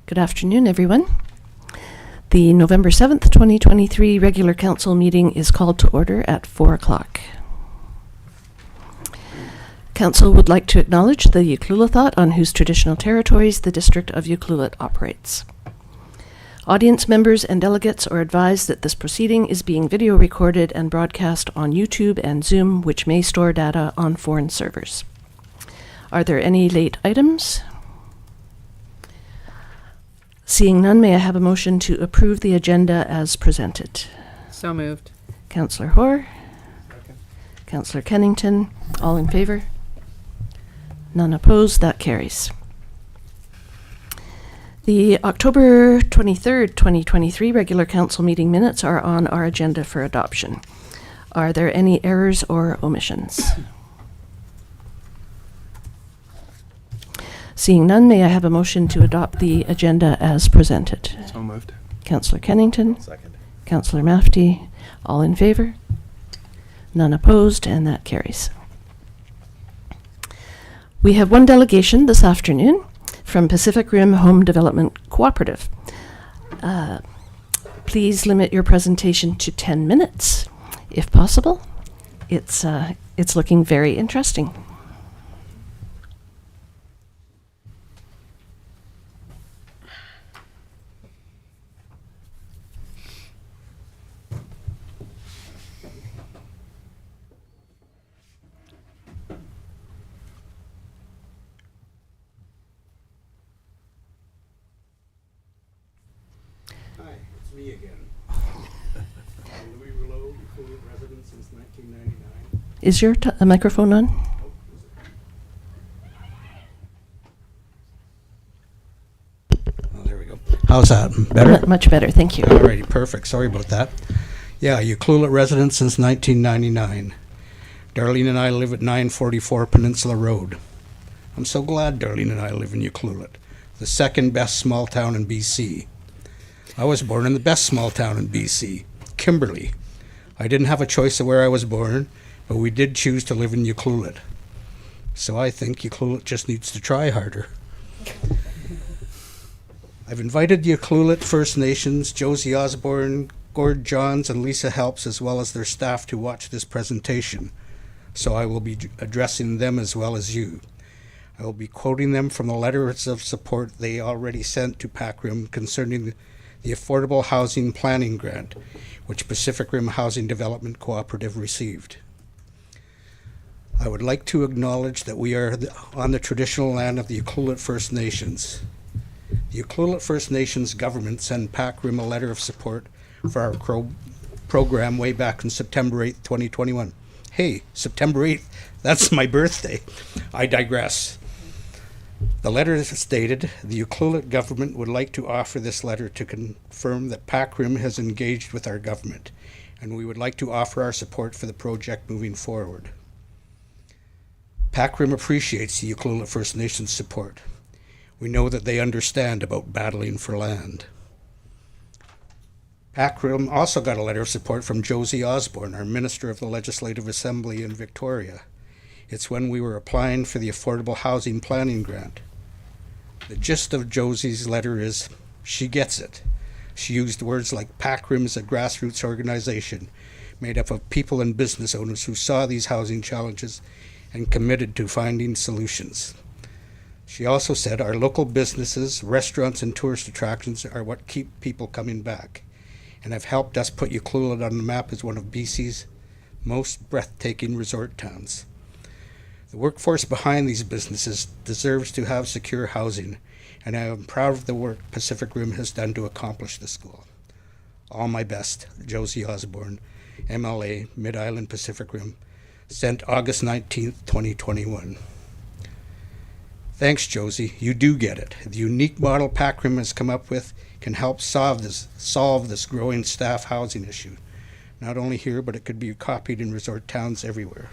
Good afternoon, everyone. The November 7th, 2023 regular council meeting is called to order at 4 o'clock. Council would like to acknowledge the Ucluelethat on whose traditional territories the District of Ucluelet operates. Audience members and delegates are advised that this proceeding is being video recorded and broadcast on YouTube and Zoom, which may store data on foreign servers. Are there any late items? Seeing none, may I have a motion to approve the agenda as presented? So moved. Councillor Hoare. Second. Councillor Kennington. All in favor? None opposed. That carries. The October 23rd, 2023 regular council meeting minutes are on our agenda for adoption. Are there any errors or omissions? Seeing none, may I have a motion to adopt the agenda as presented? So moved. Councillor Kennington. Second. Councillor Mafty. All in favor? None opposed, and that carries. We have one delegation this afternoon from Pacific Rim Home Development Cooperative. Please limit your presentation to 10 minutes, if possible. It's looking very interesting. Hi, it's me again. I'm Louis Rouleau, Ucluelet resident since 1999. Is your microphone on? Oh, is it? Oh, there we go. How's that? Better? Much better, thank you. Alrighty, perfect. Sorry about that. Yeah, Ucluelet resident since 1999. Darlene and I live at 944 Peninsula Road. I'm so glad Darlene and I live in Ucluelet, the second best small town in BC. I was born in the best small town in BC, Kimberley. I didn't have a choice of where I was born, but we did choose to live in Ucluelet. So I think Ucluelet just needs to try harder. I've invited the Ucluelet First Nations, Josie Osborne, Gord Johns, and Lisa Helps, as well as their staff to watch this presentation. So I will be addressing them as well as you. I will be quoting them from the letters of support they already sent to PACRIM concerning the Affordable Housing Planning Grant, which Pacific Rim Housing Development Cooperative received. I would like to acknowledge that we are on the traditional land of the Ucluelet First Nations. The Ucluelet First Nations government sent PACRIM a letter of support for our program way back in September 8th, 2021. Hey, September 8th, that's my birthday. I digress. The letter stated, the Ucluelet government would like to offer this letter to confirm that PACRIM has engaged with our government, and we would like to offer our support for the project moving forward. PACRIM appreciates the Ucluelet First Nations support. We know that they understand about battling for land. PACRIM also got a letter of support from Josie Osborne, our Minister of the Legislative Assembly in Victoria. It's when we were applying for the Affordable Housing Planning Grant. The gist of Josie's letter is, she gets it. She used words like PACRIM is a grassroots organization made up of people and business owners who saw these housing challenges and committed to finding solutions. She also said our local businesses, restaurants, and tourist attractions are what keep people coming back, and have helped us put Ucluelet on the map as one of BC's most breathtaking resort towns. The workforce behind these businesses deserves to have secure housing, and I am proud of the work Pacific Rim has done to accomplish this goal. All my best, Josie Osborne, MLA, Mid-Island Pacific Rim, sent August 19th, 2021. Thanks, Josie. You do get it. The unique model PACRIM has come up with can help solve this growing staff housing issue. Not only here, but it could be copied in resort towns everywhere.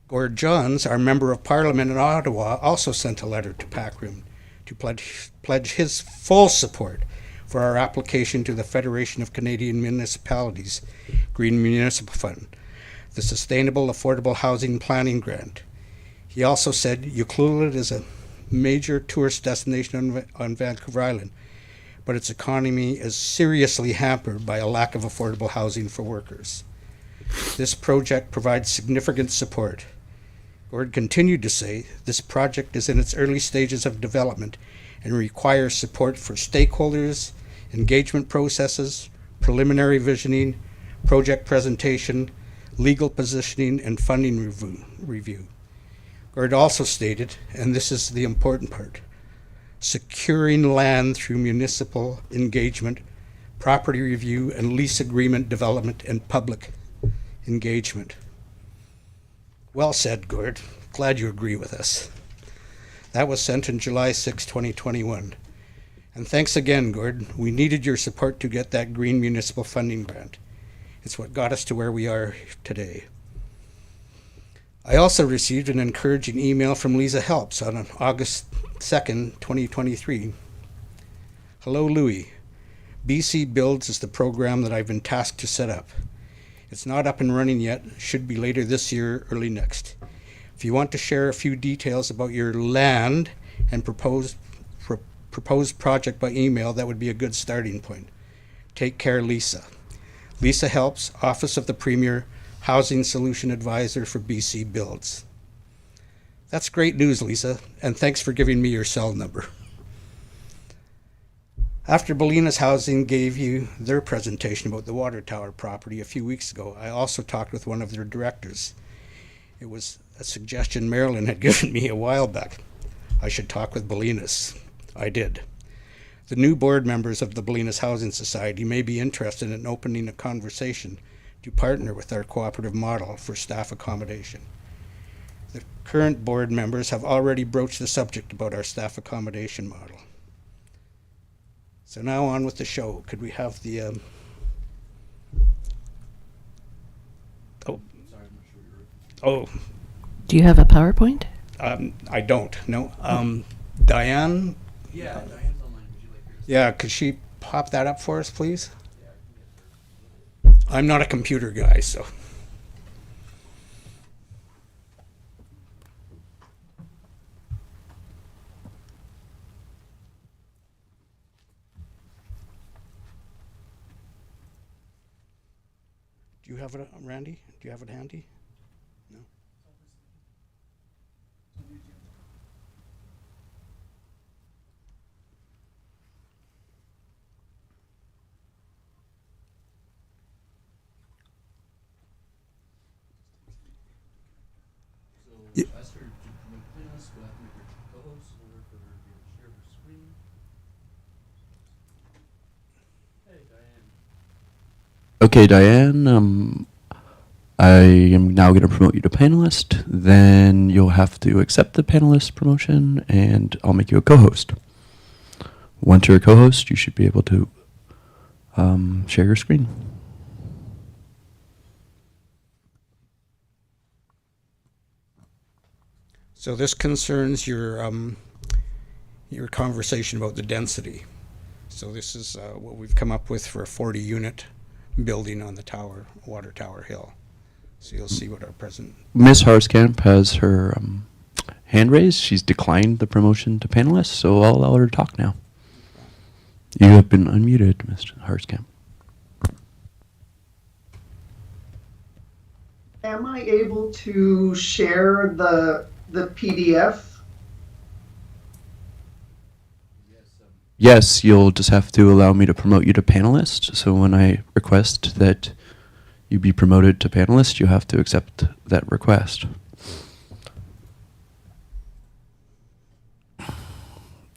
Gord Johns, our Member of Parliament in Ottawa, also sent a letter to PACRIM to pledge his full support for our application to the Federation of Canadian Municipalities Green Municipal Fund, the Sustainable Affordable Housing Planning Grant. He also said Ucluelet is a major tourist destination on Vancouver Island, but its economy is seriously hampered by a lack of affordable housing for workers. This project provides significant support. Gord continued to say, this project is in its early stages of development and requires support for stakeholders, engagement processes, preliminary visioning, project presentation, legal positioning, and funding review. Gord also stated, and this is the important part, securing land through municipal engagement, property review, and lease agreement development and public engagement. Well said, Gord. Glad you agree with us. That was sent on July 6, 2021. And thanks again, Gord. We needed your support to get that Green Municipal Funding Grant. It's what got us to where we are today. I also received an encouraging email from Lisa Helps on August 2nd, 2023. Hello, Louis. BC Builds is the program that I've been tasked to set up. It's not up and running yet, should be later this year, early next. If you want to share a few details about your land and proposed project by email, that would be a good starting point. Take care, Lisa. Lisa Helps, Office of the Premier, Housing Solution Advisor for BC Builds. That's great news, Lisa, and thanks for giving me your cell number. After Bolinas Housing gave you their presentation about the water tower property a few weeks ago, I also talked with one of their directors. It was a suggestion Marilyn had given me a while back. I should talk with Bolinas. I did. The new board members of the Bolinas Housing Society may be interested in opening a conversation to partner with our cooperative model for staff accommodation. The current board members have already broached the subject about our staff accommodation model. So now on with the show. Could we have the Sorry, I'm not sure you're. Do you have a PowerPoint? I don't, no. Diane? Yeah, Diane's online. Would you like her to? Yeah, could she pop that up for us, please? Yeah, I can get her. I'm not a computer guy, so. Do you have it, Randy? Do you have it handy? No? So Yeah. I asked her to promote Playlist. We'll have to make her co-host in order for her to be able to share her screen. Hey, Diane. Okay, Diane, I am now going to promote you to panelist. Then you'll have to accept the panelist promotion, and I'll make you a co-host. Once you're a co-host, you should be able to share your screen. So this concerns your conversation about the density. So this is what we've come up with for a 40-unit building on the tower, water tower hill. So you'll see what our present. Ms. Harskamp has her hand raised. She's declined the promotion to panelist, so I'll allow her to talk now. You have been unmuted, Mr. Harskamp. Am I able to share the PDF? Yes, you'll just have to allow me to promote you to panelist. So when I request that you be promoted to panelist, you have to accept that request.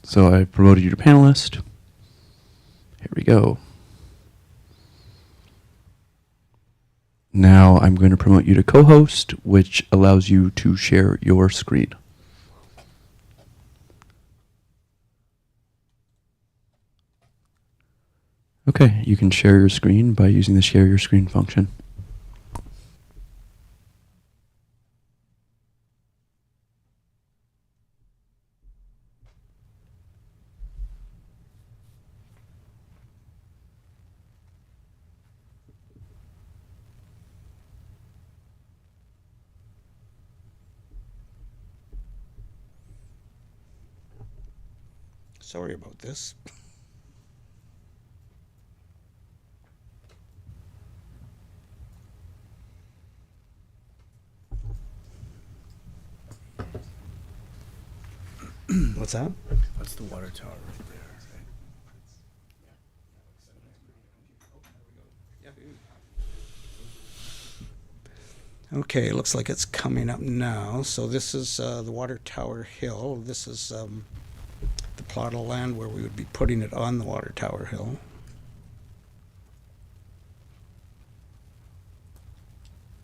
So I promoted you to panelist. Here we go. Now I'm going to promote you to co-host, which allows you to share your screen. Okay, you can share your screen by using the share your screen function. Sorry about this. What's that? That's the water tower right there. Okay, it looks like it's coming up now. So this is the Water Tower Hill. This is the plot of land where we would be putting it on the Water Tower Hill.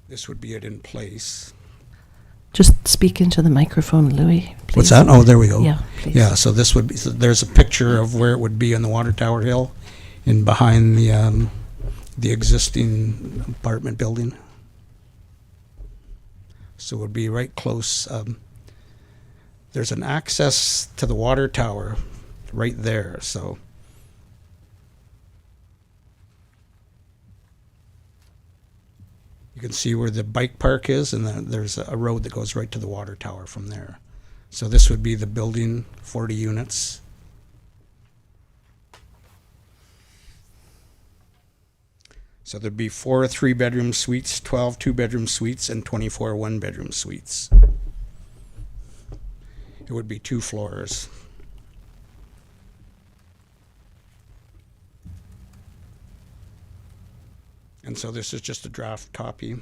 This would be it in place. Just speak into the microphone, Louis, please. What's that? Oh, there we go. Yeah, please. Yeah, so this would be, so there's a picture of where it would be on the Water Tower Hill and behind the existing apartment building. So it would be right close. There's an access to the water tower right there, so. You can see where the bike park is, and there's a road that goes right to the water tower from there. So this would be the building, 40 units. So there'd be 4 3-bedroom suites, 12 2-bedroom suites, and 24 1-bedroom suites. It would be 2 floors. And so this is just a draft copy.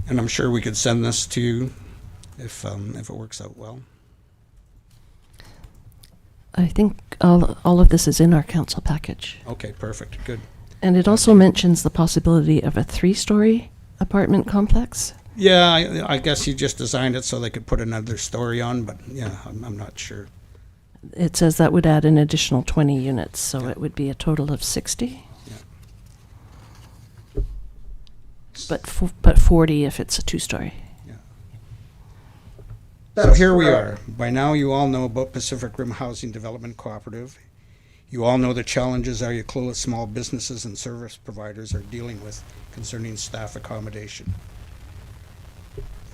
And I'm sure we could send this to you if it works out well. I think all of this is in our council package. Okay, perfect, good. And it also mentions the possibility of a 3-story apartment complex. Yeah, I guess you just designed it so they could put another story on, but yeah, I'm not sure. It says that would add an additional 20 units, so Yeah. it would be a total of 60. Yeah. But 40 if it's a 2-story. So here we are. By now you all know about Pacific Rim Housing Development Cooperative. You all know the challenges our Ucluelet small businesses and service providers are dealing with concerning staff accommodation.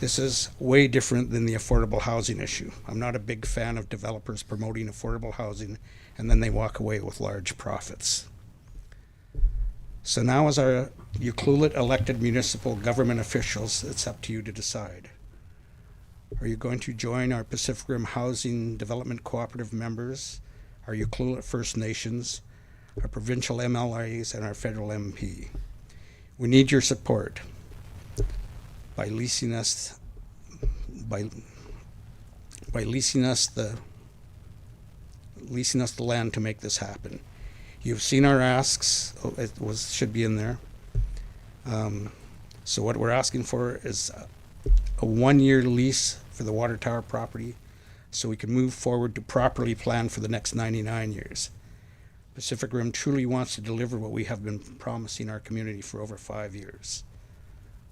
This is way different than the affordable housing issue. I'm not a big fan of developers promoting affordable housing and then they walk away with large profits. So now as our Ucluelet elected municipal government officials, it's up to you to decide. Are you going to join our Pacific Rim Housing Development Cooperative members, our Ucluelet First Nations, our provincial MLAs, and our federal MP? We need your support by leasing us the land to make this happen. You've seen our asks. Oh, should be in there. So what we're asking for is a 1-year lease for the water tower property so we can move forward to properly plan for the next 99 years. Pacific Rim truly wants to deliver what we have been promising our community for over 5 years.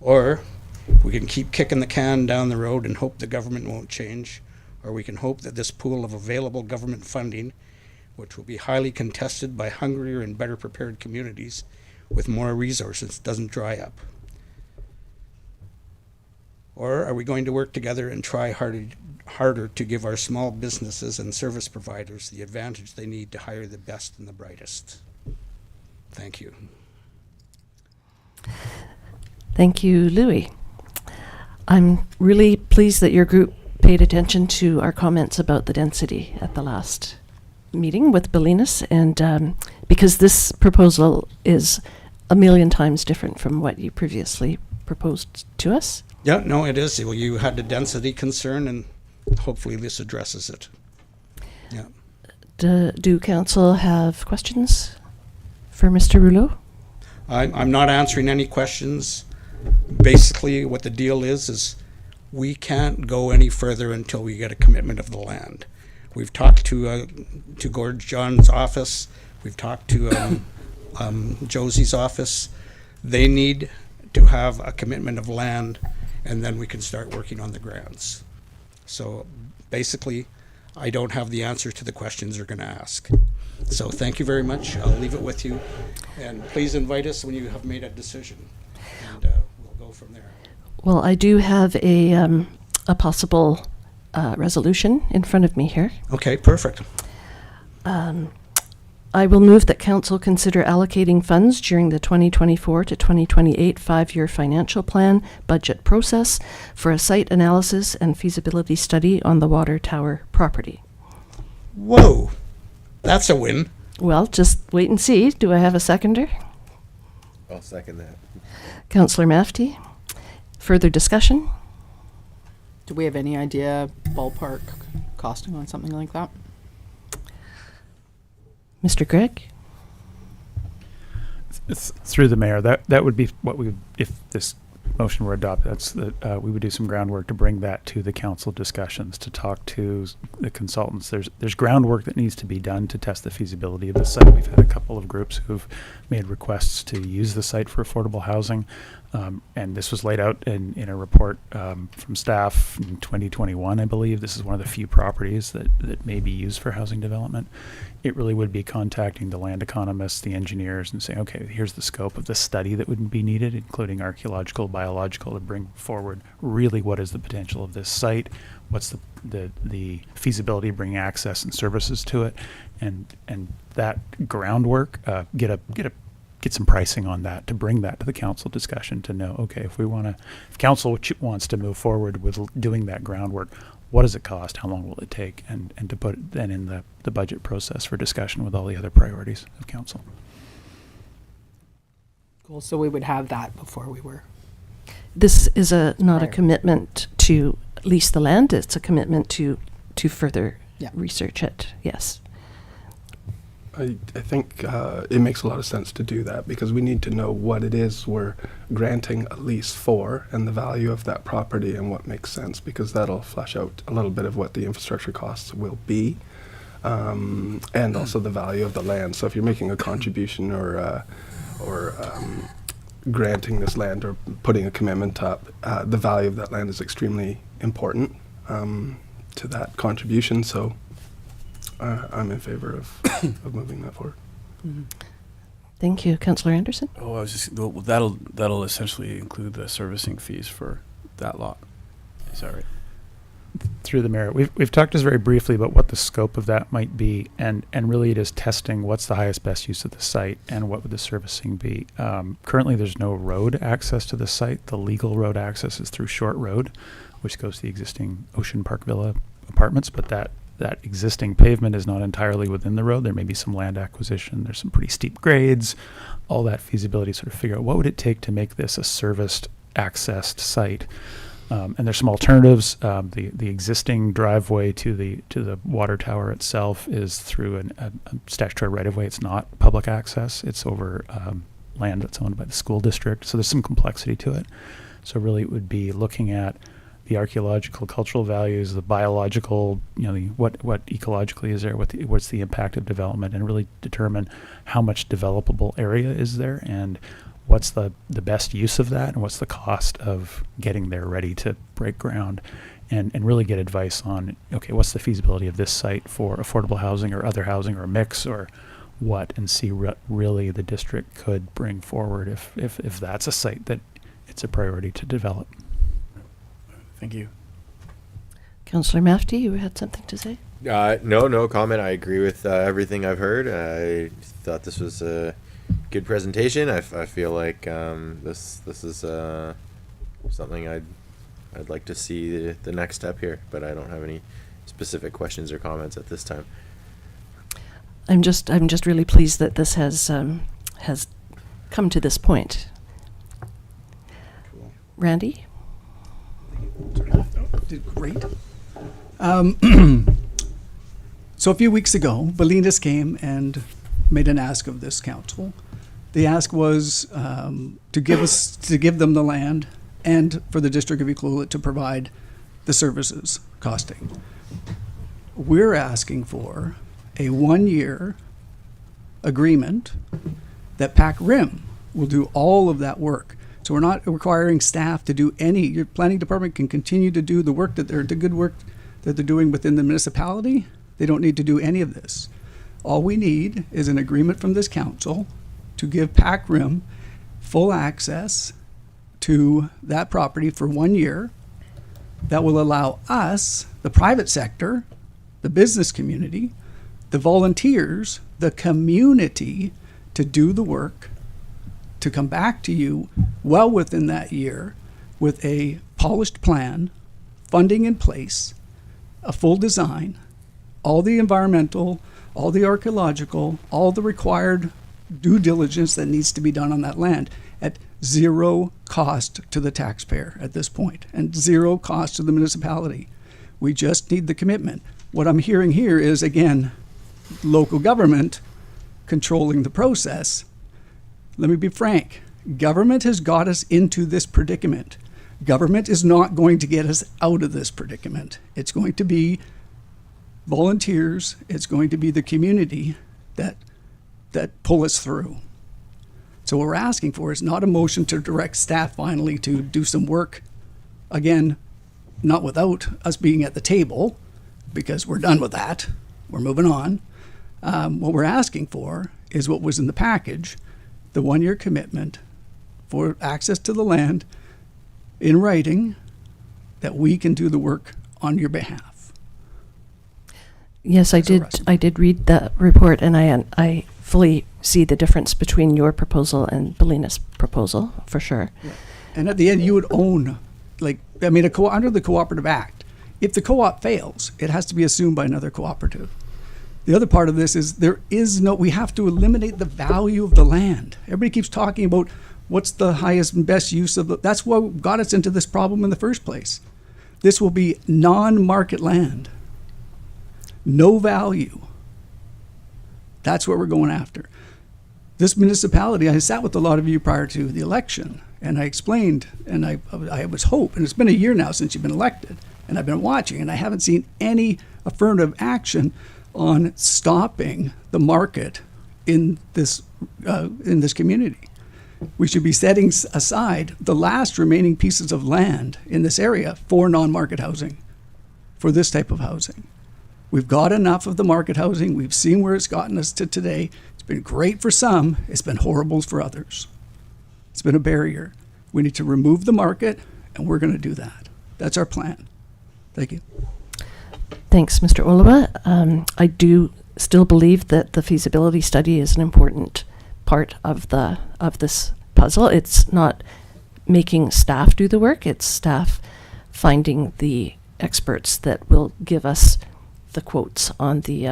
Or we can keep kicking the can down the road and hope the government won't change, or we can hope that this pool of available government funding, which will be highly contested by hungrier and better prepared communities with more resources, doesn't dry up. Or are we going to work together and try harder to give our small businesses and service providers the advantage they need to hire the best and the brightest? Thank you. Thank you, Louis. I'm really pleased that your group paid attention to our comments about the density at the last meeting with Bolinas, and because this proposal is a million times different from what you previously proposed to us. Yeah, no, it is. Well, you had the density concern, and hopefully this addresses it. Yeah. Do council have questions for Mr. Rouleau? I'm not answering any questions. Basically, what the deal is we can't go any further until we get a commitment of the land. We've talked to Gord John's office. We've talked to Josie's office. They need to have a commitment of land, and then we can start working on the grants. So basically, I don't have the answer to the questions they're going to ask. So thank you very much. I'll leave it with you. And please invite us when you have made a decision. And we'll go from there. Well, I do have a possible resolution in front of me here. Okay, perfect. I will move that council consider allocating funds during the 2024 to 2028 five-year financial plan budget process for a site analysis and feasibility study on the water tower property. Whoa, that's a win. Well, just wait and see. Do I have a seconder? I'll second that. Councillor Mafty. Further discussion? Do we have any idea ballpark costing on something like that? Mr. Gregg? It's through the mayor. That would be what we, if this motion were adopted, that's we would do some groundwork to bring that to the council discussions, to talk to the consultants. There's groundwork that needs to be done to test the feasibility of the site. We've had a couple of groups who've made requests to use the site for affordable housing. And this was laid out in a report from staff in 2021, I believe. This is one of the few properties that may be used for housing development. It really would be contacting the land economists, the engineers, and saying, okay, here's the scope of the study that would be needed, including archaeological, biological, to bring forward really what is the potential of this site, what's the feasibility of bringing access and services to it, and that groundwork, get some pricing on that, to bring that to the council discussion, to know, okay, if council wants to move forward with doing that groundwork, what does it cost? How long will it take? And to put it then in the budget process for discussion with all the other priorities of council. Cool. So we would have that before we were. This is not a Right. commitment to lease the land. It's a commitment to further Yeah. research it. Yes. I think it makes a lot of sense to do that, because we need to know what it is we're granting a lease for and the value of that property and what makes sense, because that'll flesh out a little bit of what the infrastructure costs will be, and also the value of the land. So if you're making a contribution or granting this land or putting a commitment up, the value of that land is extremely important to that contribution. So I'm in favor of moving that forward. Thank you. Councillor Anderson? Oh, I was just, well, that'll essentially include the servicing fees for that lot. Is that right? Through the mayor, we've talked just very briefly about what the scope of that might be, and really it is testing what's the highest best use of the site and what would the servicing be. Currently there's no road access to the site. The legal road access is through Short Road, which goes to the existing Ocean Park Villa apartments, but that existing pavement is not entirely within the road. There may be some land acquisition. There's some pretty steep grades, all that feasibility, sort of figure out what would it take to make this a serviced, accessed site. And there's some alternatives. The existing driveway to the water tower itself is through a statutory right-of-way. It's not public access. It's over land that's owned by the school district. So there's some complexity to it. So really it would be looking at the archaeological, cultural values, the biological, what ecologically is there, what's the impact of development, and really determine how much developable area is there, and what's the best use of that, and what's the cost of getting there ready to break ground, and really get advice on, okay, what's the feasibility of this site for affordable housing or other housing or a mix or what, and see really the district could bring forward if that's a site that it's a priority to develop. Thank you. Councillor Mafty, you had something to say? No comment. I agree with everything I've heard. I thought this was a good presentation. I feel like this is something I'd like to see the next step here, but I don't have any specific questions or comments at this time. I'm just really pleased that this has come to this point. Randy? Did great. So a few weeks ago, Bolinas came and made an ask of this council. The ask was to give them the land and for the District of Ecclulit to provide the services costing. We're asking for a 1-year agreement that Pac Rim will do all of that work. So we're not requiring staff to do any. Your planning department can continue to do the work the good work that they're doing within the municipality, they don't need to do any of this. All we need is an agreement from this council to give Pac Rim full access to that property for 1 year. That will allow us, the private sector, the business community, the volunteers, the community, to do the work, to come back to you well within that year with a polished plan, funding in place, a full design, all the environmental, all the archaeological, all the required due diligence that needs to be done on that land at zero cost to the taxpayer at this point, and zero cost to the municipality. We just need the commitment. What I'm hearing here is, again, local government controlling the process. Let me be frank. Government has got us into this predicament. Government is not going to get us out of this predicament. It's going to be volunteers. It's going to be the community that pull us through. So what we're asking for is not a motion to direct staff finally to do some work. Again, not without us being at the table, because we're done with that. We're moving on. What we're asking for is what was in the package, the 1 year commitment for access to the land in writing, that we can do the work on your behalf. Yes, I That's all did. right. I did read the report, and I fully see the difference between your proposal and Belina's proposal, for sure. And at the end, you would own, under the Cooperative Act, if the co-op fails, it has to be assumed by another cooperative. The other part of this is we have to eliminate the value of the land. Everybody keeps talking about what's the highest and best use of that's what got us into this problem in the first place. This will be non-market land. No value. That's what we're going after. This municipality, I sat with a lot of you prior to the election, and I explained, and I was hope, and it's been a year now since you've been elected, and I've been watching, and I haven't seen any affirmative action on stopping the market in this community. We should be setting aside the last remaining pieces of land in this area for non-market housing, for this type of housing. We've got enough of the market housing. We've seen where it's gotten us to today. It's been great for some. It's been horrible for others. It's been a barrier. We need to remove the market, and we're going to do that. That's our plan. Thank you. Thanks, Mr. Oliva. I do still believe that the feasibility study is an important part of this puzzle. It's not making staff do the work. It's staff finding the experts that will give us the quotes on the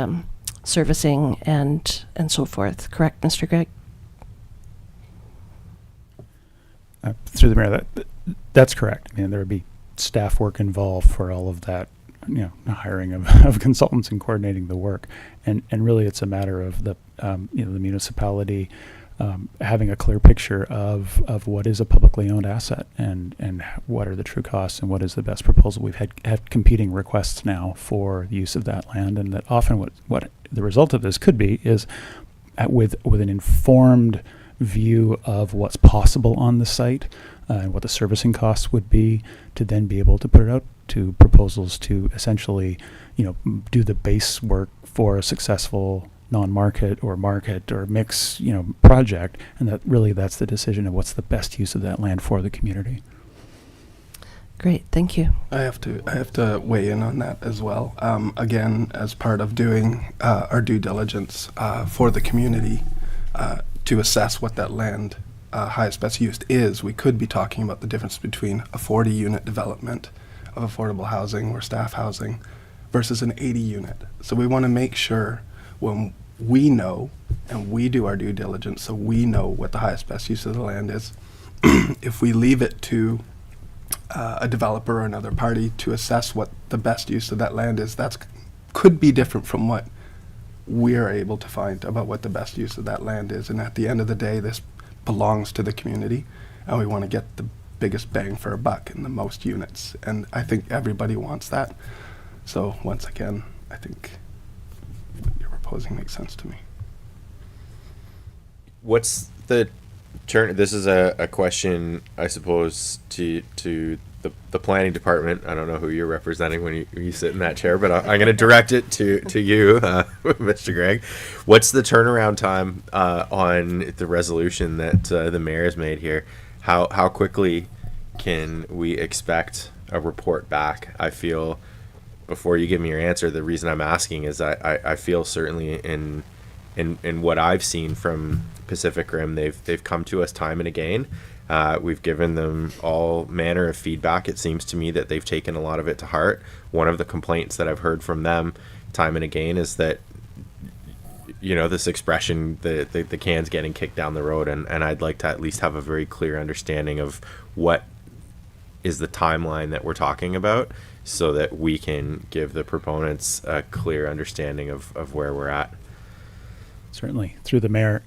servicing and so forth. Correct, Mr. Gregg? Through the mayor, that's correct. I mean, there would be staff work involved for all of that, hiring of consultants and coordinating the work. And really it's a matter of the municipality having a clear picture of what is a publicly owned asset and what are the true costs and what is the best proposal. We've had competing requests now for the use of that land, and that often what the result of this could be is with an informed view of what's possible on the site and what the servicing costs would be, to then be able to put it out to proposals to essentially, do the base work for a successful non-market or market or mix, project, and that's the decision of what's the best use of that land for the community. Great, thank you. I have to weigh in on that as well. Again, as part of doing our due diligence for the community to assess what that land highest best use is, we could be talking about the difference between a 40-unit development of affordable housing or staff housing versus an 80-unit. So we want to make sure when we know and we do our due diligence, so we know what the highest best use of the land is, if we leave it to a developer or another party to assess what the best use of that land is, that could be different from what we are able to find about what the best use of that land is. And at the end of the day, this belongs to the community, and we want to get the biggest bang for a buck and the most units. And I think everybody wants that. So once again, I think what you're proposing makes sense to me. What's the turn? This is a question, I suppose, to the planning department. I don't know who you're representing when you sit in that chair, but I'm going to direct it to you, Mr. Gregg. What's the turnaround time on the resolution that the mayor has made here? How quickly can we expect a report back? I feel, before you give me your answer, the reason I'm asking is I feel certainly in what I've seen from Pacific Rim, they've come to us time and again. We've given them all manner of feedback. It seems to me that they've taken a lot of it to heart. One of the complaints that I've heard from them time and again is that, this expression, the can's getting kicked down the road, and I'd like to at least have a very clear understanding of what is the timeline that we're talking about, so that we can give the proponents a clear understanding of where we're at. Certainly, through the mayor.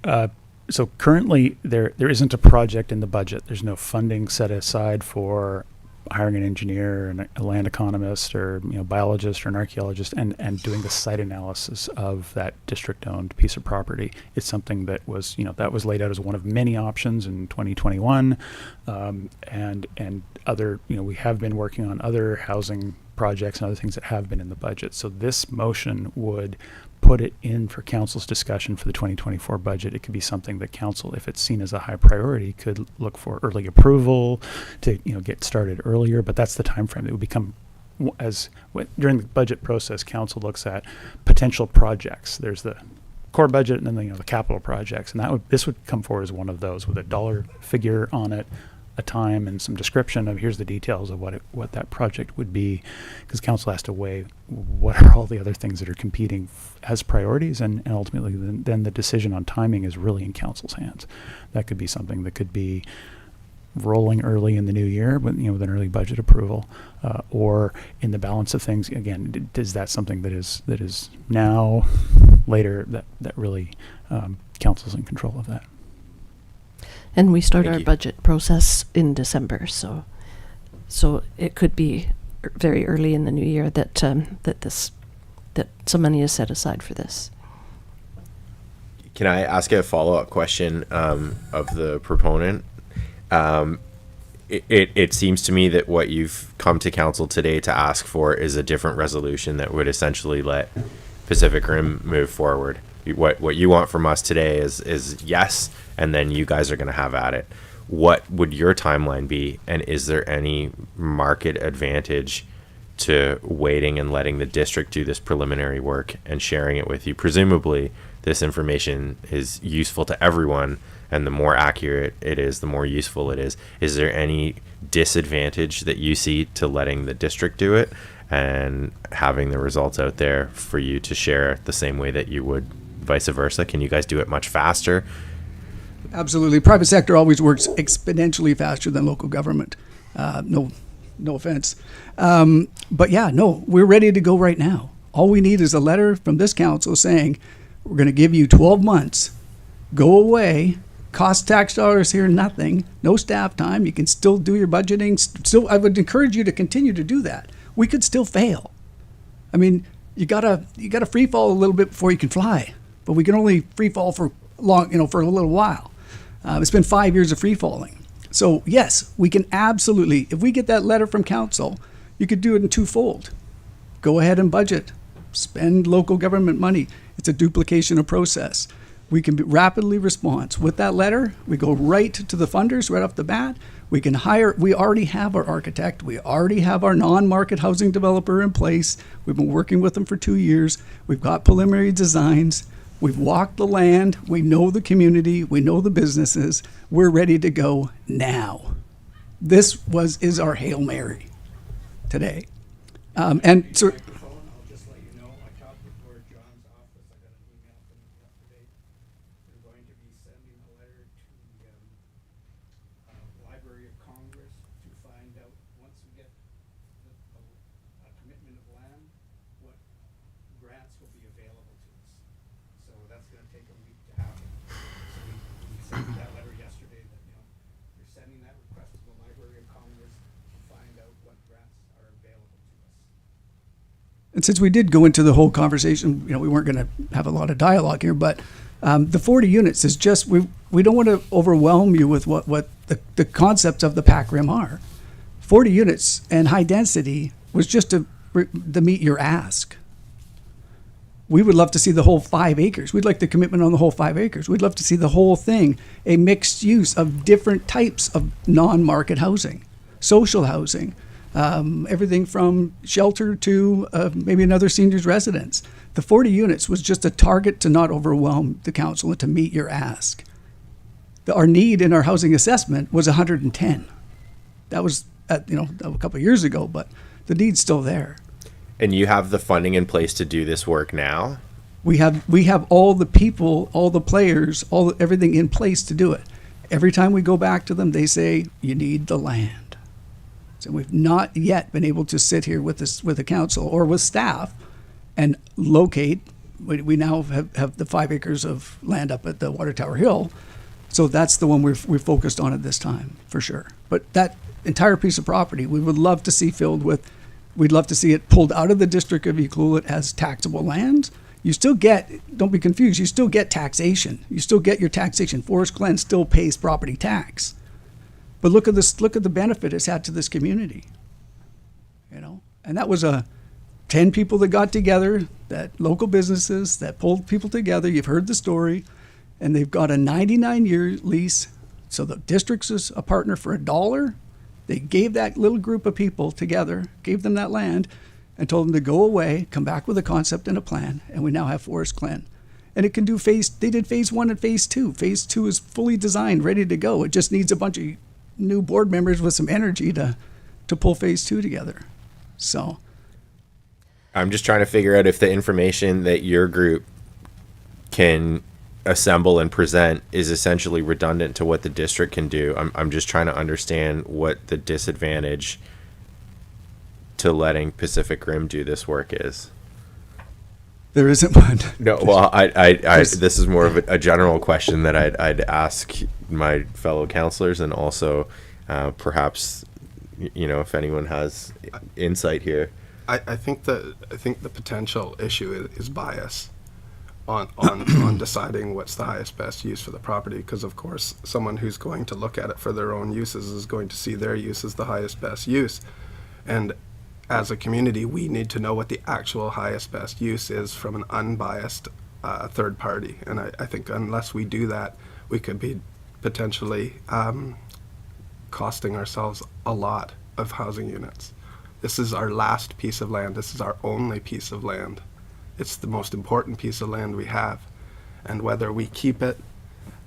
So currently, there isn't a project in the budget. There's no funding set aside for hiring an engineer and a land economist or biologist or an archaeologist and doing the site analysis of that district-owned piece of property. It's something that was laid out as one of many options in 2021, and other we have been working on other housing projects and other things that have been in the budget. So this motion would put it in for council's discussion for the 2024 budget. It could be something that council, if it's seen as a high priority, could look for early approval to get started earlier. But that's the time frame. It would become during the budget process, council looks at potential projects. There's the core budget and then the capital projects, and this would come forward as one of those with a dollar figure on it, a time, and some description of here's the details of what that project would be, because council has to weigh what are all the other things that are competing as priorities, and ultimately then the decision on timing is really in council's hands. That could be something that could be rolling early in the new year with an early budget approval, or in the balance of things. Again, is that something that is now, later, that really council's in control of that. And we start Thank our you. budget process in December, so it could be very early in the new year that some money is set aside for this. Can I ask a follow-up question of the proponent? It seems to me that what you've come to council today to ask for is a different resolution that would essentially let Pacific Rim move forward. What you want from us today is yes, and then you guys are going to have at it. What would your timeline be, and is there any market advantage to waiting and letting the district do this preliminary work and sharing it with you? Presumably, this information is useful to everyone, and the more accurate it is, the more useful it is. Is there any disadvantage that you see to letting the district do it and having the results out there for you to share the same way that you would vice versa? Can you guys do it much faster? Absolutely. Private sector always works exponentially faster than local government. No offense. But yeah, no, we're ready to go right now. All we need is a letter from this council saying, we're going to give you 12 months. Go away. Cost tax dollars here, nothing. No staff time. You can still do your budgeting. Still, I would encourage you to continue to do that. We could still fail. I mean, you gotta free fall a little bit before you can fly. But we can only free fall for for a little while. It's been 5 years of free falling. So yes, we can absolutely, if we get that letter from council, you could do it in twofold. Go ahead and budget, spend local government money. It's a duplication of process. We can rapidly respond. With that letter, we go right to the funders right off the bat. We can hire, we already have our architect. We already have our non-market housing developer in place. We've been working with them for 2 years. We've got preliminary designs. We've walked the land. We know the community. We know the businesses. We're ready to go now. This is our Hail Mary today. And so, I'll just let you know, I talked with Gord John's office. I got an email from him yesterday. They're going to be sending a letter to the Library of Congress to find out, once we get a commitment of land, what grants will be available to us. So that's going to take a week to happen. So we sent that letter yesterday that, they're sending that request to the Library of Congress to find out what grants are available to us. and since we did go into the whole conversation, we weren't going to have a lot of dialogue here, but the 40 units is just, we don't want to overwhelm you with what the concepts of the PAC RIM are. 40 units and high density was just to meet your ask. We would love to see the whole 5 acres. We'd like the commitment on the whole 5 acres. We'd love to see the whole thing, a mixed use of different types of non-market housing, social housing, everything from shelter to maybe another senior's residence. The 40 units was just a target to not overwhelm the council and to meet your ask. Our need in our housing assessment was 110. That was a couple of years ago, but the need's still there. And you have the funding in place to do this work now? We have all the people, all the players, everything in place to do it. Every time we go back to them, they say, you need the land. So we've not yet been able to sit here with the council or with staff and locate. We now have the 5 acres of land up at the Water Tower Hill. So that's the one we're focused on at this time, for sure. But that entire piece of property, we would love to see filled with. We'd love to see it pulled out of the District of Ucluelet as taxable land. You still get, don't be confused, you still get taxation. You still get your taxation. Forest Glen still pays property tax. But look at this, look at the benefit it's had to this community. And that was 10 people that got together, that local businesses that pulled people together. You've heard the story. And they've got a 99-year lease. So the district's is a partner for $1. They gave that little group of people together, gave them that land, and told them to go away, come back with a concept and a plan, and we now have Forest Glen. And it can do they did phase 1 and phase 2. Phase 2 is fully designed, ready to go. It just needs a bunch of new board members with some energy to pull phase 2 together. So I'm just trying to figure out if the information that your group can assemble and present is essentially redundant to what the district can do. I'm just trying to understand what the disadvantage to letting Pacific Rim do this work is. there isn't one. No, well, I this is more of a general question that I'd ask my fellow counselors, and also perhaps, if anyone has insight here. I think the potential issue is bias on deciding what's the highest best use for the property, because of course someone who's going to look at it for their own uses is going to see their use as the highest best use, and as a community we need to know what the actual highest best use is from an unbiased third party, and I think unless we do that, we could be potentially costing ourselves a lot of housing units. This is our last piece of land. This is our only piece of land. It's the most important piece of land we have. And whether we keep it,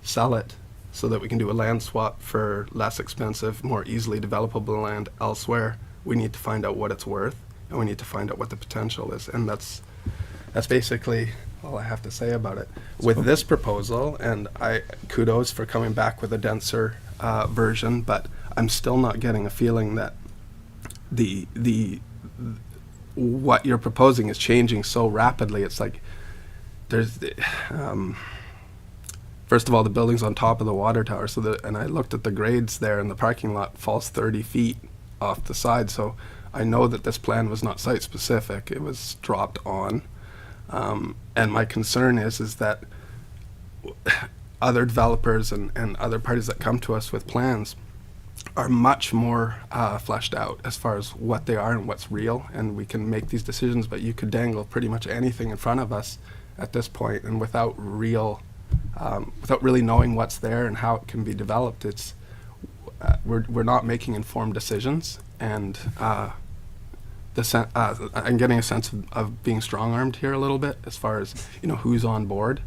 sell it, so that we can do a land swap for less expensive, more easily developable land elsewhere, we need to find out what it's worth, and we need to find out what the potential is. And that's basically all I have to say about it. With this proposal, and kudos for coming back with a denser version, but I'm still not getting a feeling that what you're proposing is changing so rapidly. It's like there's first of all, the building's on top of the water tower, and I looked at the grades there, and the parking lot falls 30 feet off the side, so I know that this plan was not site specific. It was dropped on, and my concern is that other developers and other parties that come to us with plans are much more fleshed out as far as what they are and what's real, and we can make these decisions, but you could dangle pretty much anything in front of us at this point, and without really knowing what's there and how it can be developed, we're not making informed decisions, and I'm getting a sense of being strong-armed here a little bit as far as who's on board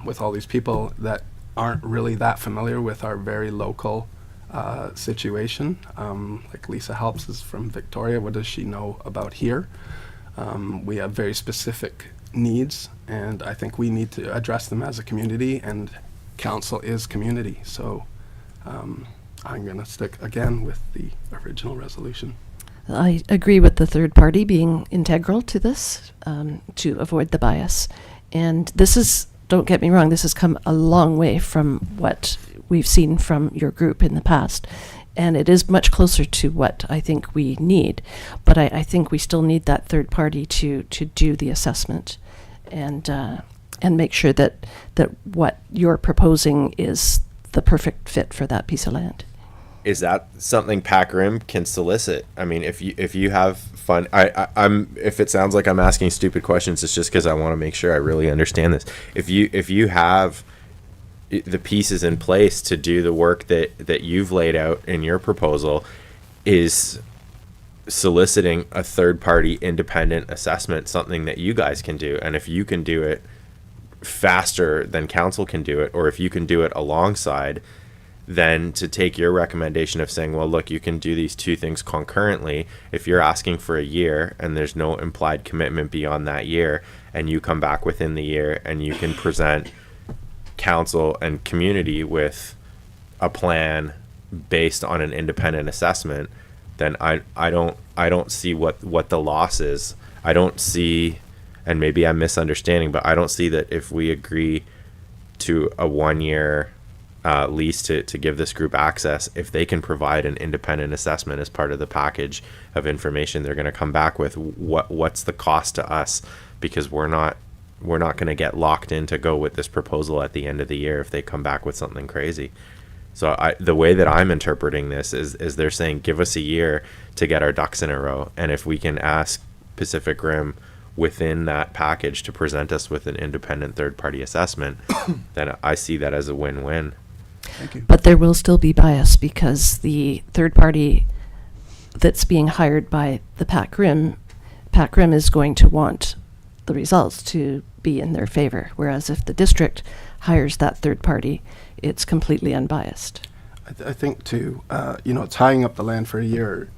with all these people that aren't really that familiar with our very local situation. Like Lisa Helps is from Victoria. What does she know about here? We have very specific needs, and I think we need to address them as a community, and council is community. So I'm going to stick again with the original resolution. I agree with the third party being integral to this, to avoid the bias. And this is, don't get me wrong, this has come a long way from what we've seen from your group in the past. And it is much closer to what I think we need. But I think we still need that third party to do the assessment and make sure that what you're proposing is the perfect fit for that piece of land. is that something Pac Rim can solicit? I mean, if you have fun, I'm if it sounds like I'm asking stupid questions, it's just because I want to make sure I really understand this. If you have the pieces in place to do the work that you've laid out in your proposal, is soliciting a third party independent assessment something that you guys can do? And if you can do it faster than council can do it, or if you can do it alongside, then to take your recommendation of saying, well, look, you can do these two things concurrently. If you're asking for a year and there's no implied commitment beyond that year, and you come back within the year and you can present council and community with a plan based on an independent assessment, then I don't see what the loss is. I don't see, and maybe I'm misunderstanding, but I don't see that if we agree to a 1 year lease to give this group access, if they can provide an independent assessment as part of the package of information they're going to come back with, what's the cost to us? Because we're not going to get locked in to go with this proposal at the end of the year if they come back with something crazy. So the way that I'm interpreting this is they're saying, give us a year to get our ducks in a row, and if we can ask Pacific Rim within that package to present us with an independent third-party assessment, then I see that as a win-win. Thank you. But there will still be bias because the third party that's being hired by the Pac Rim is going to want the results to be in their favor. Whereas if the district hires that third party, it's completely unbiased. I think too, tying up the land for a year,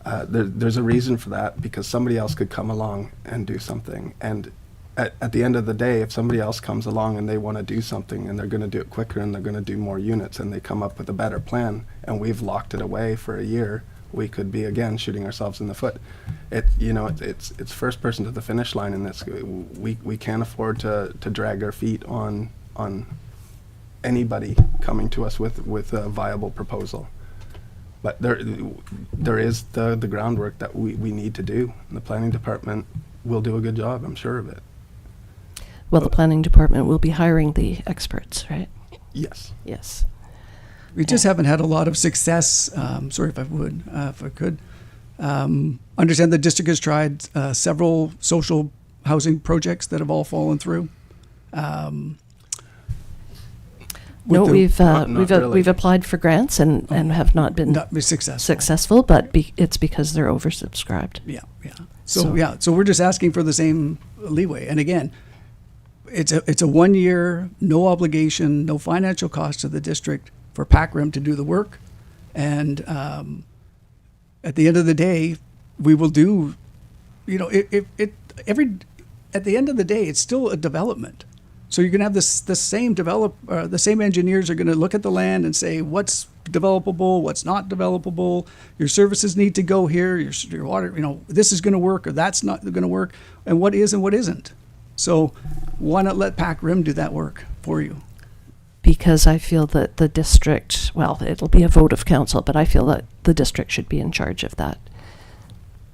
there's a reason for that, because somebody else could come along and do something. And at the end of the day, if somebody else comes along and they want to do something and they're going to do it quicker and they're going to do more units and they come up with a better plan and we've locked it away for a year, we could be again shooting ourselves in the foot. It's first person to the finish line in this. We can't afford to drag our feet on anybody coming to us with a viable proposal. But there is the groundwork that we need to do. And the planning department will do a good job, I'm sure of it. Well, the planning department will be hiring the experts, right? Yes. Yes. We just haven't had a lot of success. Sorry if I could. Understand the district has tried several social housing projects that have all fallen through. No, Not really. we've applied for grants and have not been successful, but it's because they're oversubscribed. Yeah. So we're just asking for the same leeway. And again, it's a 1 year, no obligation, no financial cost to the district for Pac Rim to do the work. And at the end of the day, we will do, at the end of the day, it's still a development. So you're going to have the same engineers are going to look at the land and say what's developable, what's not developable. Your services need to go here. Your water, this is going to work or that's not going to work, and what is and what isn't. So why not let Pac Rim do that work for you? Because I feel that the district, well, it'll be a vote of council, but I feel that the district should be in charge of that.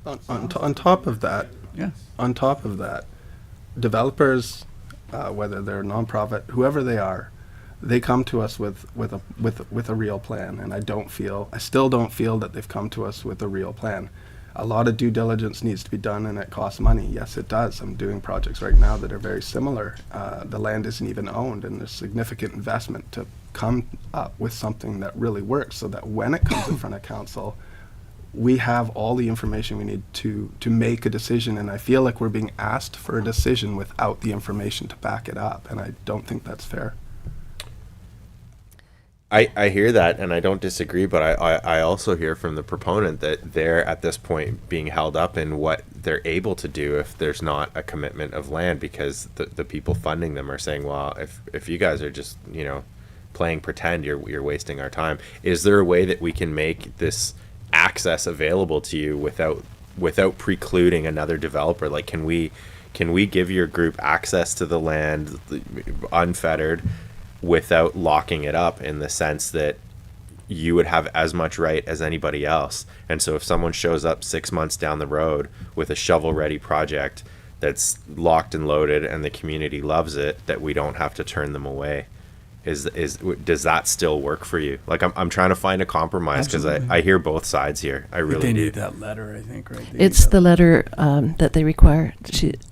On top of that, developers, whether they're nonprofit, whoever they are, they come to us with a real plan, and I still don't feel that they've come to us with a real plan. A lot of due diligence needs to be done, and it costs money. Yes, it does. I'm doing projects right now that are very similar. The land isn't even owned, and there's significant investment to come up with something that really works, so that when it comes in front of council, we have all the information we need to make a decision. And I feel like we're being asked for a decision without the information to back it up, and I don't think that's fair. I hear that, and I don't disagree, but I also hear from the proponent that they're at this point being held up in what they're able to do if there's not a commitment of land, because the people funding them are saying, well, if you guys are just playing pretend, you're wasting our time. Is there a way that we can make this access available to you without precluding another developer? Like, can we give your group access to the land unfettered, without locking it up, in the sense that you would have as much right as anybody else? And so if someone shows up 6 months down the road with a shovel-ready project that's locked and loaded and the community loves it, that we don't have to turn them away. does that still work for you? Like, I'm trying to find a compromise because Absolutely. I hear both sides here. I But really they do. need that letter, I think, right? They need It's that- the letter that they require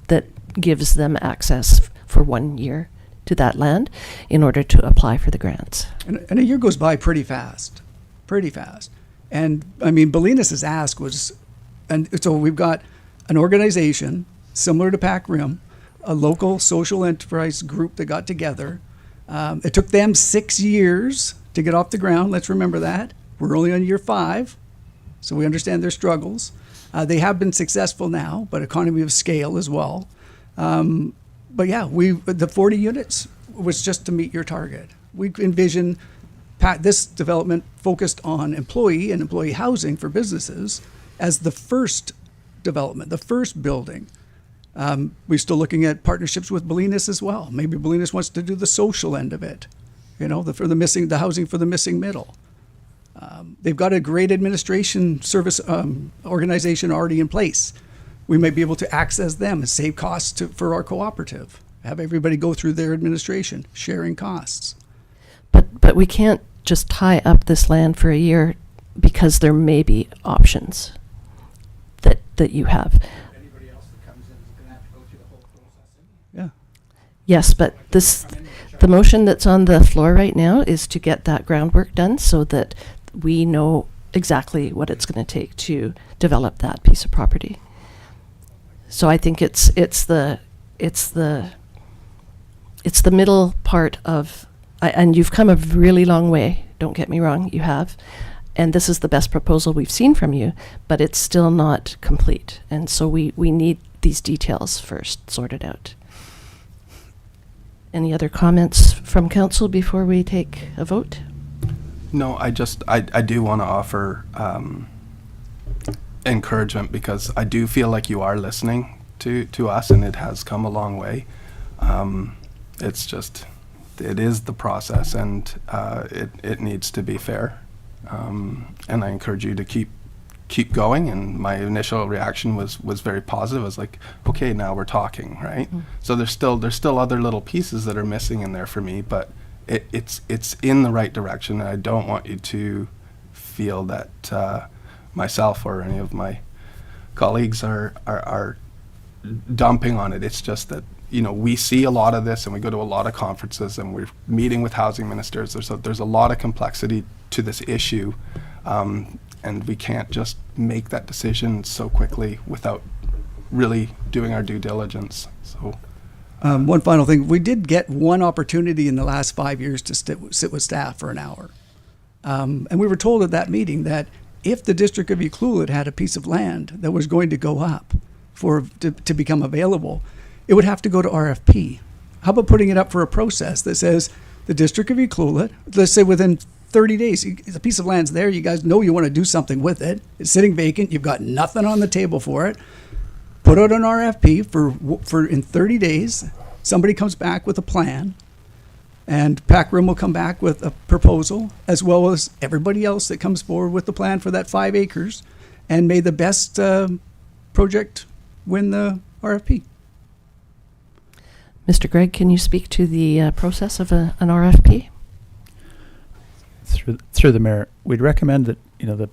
that gives them access for 1 year to that land in order to apply for the grants. And a year goes by pretty fast, pretty fast. And I mean, Bolinas' ask was, and so we've got an organization similar to Pac Rim, a local social enterprise group that got together. It took them 6 years to get off the ground. Let's remember that. We're only on year 5, so we understand their struggles. They have been successful now, but economy of scale as well. But yeah, the 40 units was just to meet your target. We envision this development focused on employee and employee housing for businesses as the first development, the first building. We're still looking at partnerships with Bolinas as well. Maybe Bolinas wants to do the social end of it, the housing for the missing middle. They've got a great administration service organization already in place. We may be able to access them and save costs for our cooperative. Have everybody go through their administration, sharing costs. But we can't just tie up this land for a year because there may be options that you have. Anybody else that comes in is going to have to go through the whole process. Yeah. Yes, but the motion that's on the floor right now is to get that groundwork done so that we know exactly what it's going to take to develop that piece of property. So I think it's the middle part of, and you've come a really long way. Don't get me wrong, you have, and this is the best proposal we've seen from you, but it's still not complete, and so we need these details first sorted out. Any other comments from council before we take a vote? No, I do want to offer encouragement because I do feel like you are listening to us, and it has come a long way. It's just, it is the process, and it needs to be fair. And I encourage you to keep going. And my initial reaction was very positive. I was like, okay, now we're talking, right? So there's still other little pieces that are missing in there for me, but it's in the right direction. And I don't want you to feel that myself or any of my colleagues are dumping on it. It's just that, we see a lot of this, and we go to a lot of conferences, and we're meeting with housing ministers. There's a lot of complexity to this issue, and we can't just make that decision so quickly without really doing our due diligence. So, one final thing. We did get one opportunity in the last 5 years to sit with staff for an hour. And we were told at that meeting that if the District of Ucluelet had a piece of land that was going to go up to become available, it would have to go to RFP. How about putting it up for a process that says the District of Ucluelet, let's say within 30 days, the piece of land's there, you guys know you want to do something with it, it's sitting vacant, you've got nothing on the table for it, put out an RFP for in 30 days, somebody comes back with a plan, and Pac Rim will come back with a proposal, as well as everybody else that comes forward with the plan for that 5 acres, and may the best project win the RFP. Mr. Gregg, can you speak to the process of an RFP? Through the mayor, we'd recommend that the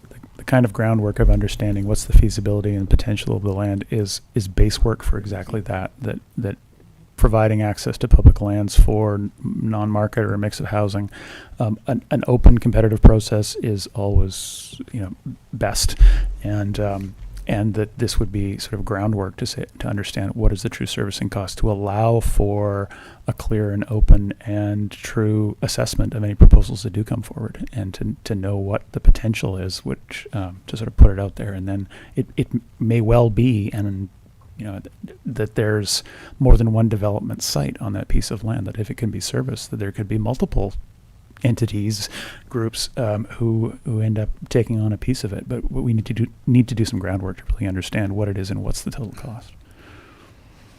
kind of groundwork of understanding what's the feasibility and potential of the land is base work for exactly that providing access to public lands for non-market or a mix of housing. An open competitive process is always best, and that this would be sort of groundwork to understand what is the true servicing cost, to allow for a clear and open and true assessment of any proposals that do come forward, and to know what the potential is, which to sort of put it out there. And then it may well be, and that there's more than one development site on that piece of land, that if it can be serviced, that there could be multiple entities, groups who end up taking on a piece of it. But we need to do some groundwork to really understand what it is and what's the total cost.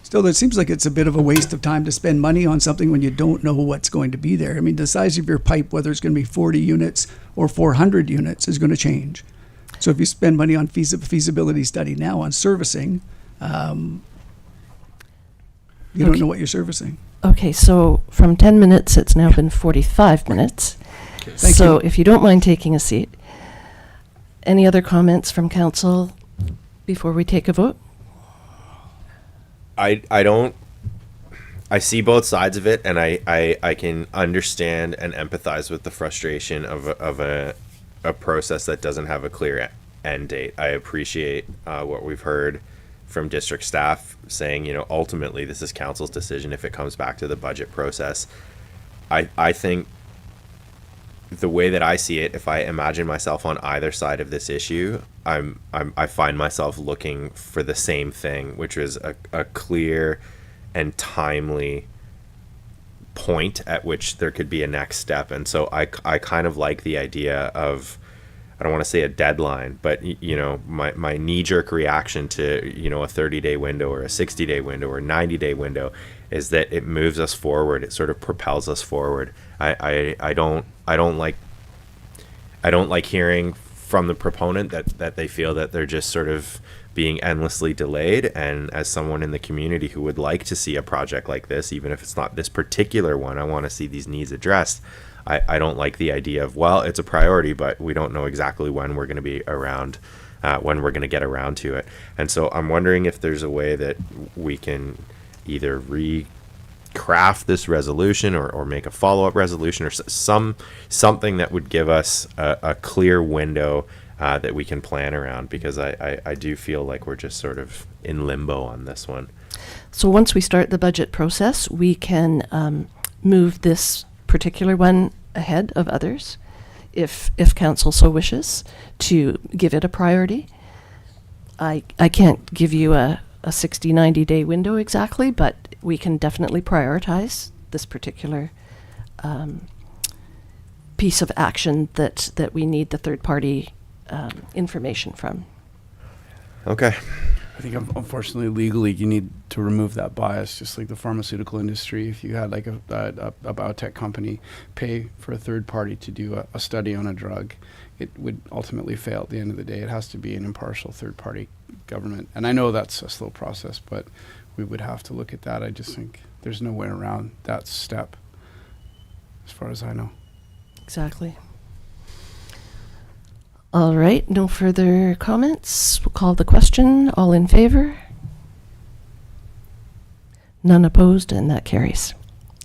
Still, it seems like it's a bit of a waste of time to spend money on something when you don't know what's going to be there. I mean, the size of your pipe, whether it's going to be 40 units or 400 units, is going to change. So if you spend money on feasibility study now on servicing, you don't know what you're servicing. Okay, so from 10 minutes, it's now been 45 minutes. Thank So you. if you don't mind taking a seat. Any other comments from council before we take a vote? I see both sides of it, and I can understand and empathize with the frustration of a process that doesn't have a clear end date. I appreciate what we've heard from district staff saying, ultimately this is council's decision if it comes back to the budget process. I think the way that I see it, if I imagine myself on either side of this issue, I find myself looking for the same thing, which is a clear and timely point at which there could be a next step. And so I kind of like the idea of, I don't want to say a deadline, but my knee-jerk reaction to a 30-day window or a 60-day window or 90-day window is that it moves us forward. It sort of propels us forward. I don't like hearing from the proponent that they feel that they're just sort of being endlessly delayed. And as someone in the community who would like to see a project like this, even if it's not this particular one, I want to see these needs addressed. I don't like the idea of, well, it's a priority, but we don't know exactly when we're going to be around, when we're going to get around to it. And so I'm wondering if there's a way that we can either recraft this resolution or make a follow-up resolution or something that would give us a clear window that we can plan around, because I do feel like we're just sort of in limbo on this one. So once we start the budget process, we can move this particular one ahead of others, if council so wishes, to give it a priority. I can't give you a 60, 90-day window exactly, but we can definitely prioritize this particular piece of action that we need the third-party information from. Okay. I think unfortunately legally you need to remove that bias, just like the pharmaceutical industry. If you had like a biotech company pay for a third party to do a study on a drug, it would ultimately fail at the end of the day. It has to be an impartial third party government. And I know that's a slow process, but we would have to look at that. I just think there's no way around that step, as far as I know. Exactly. All right, no further comments. We'll call the question. All in favor? None opposed, and that carries.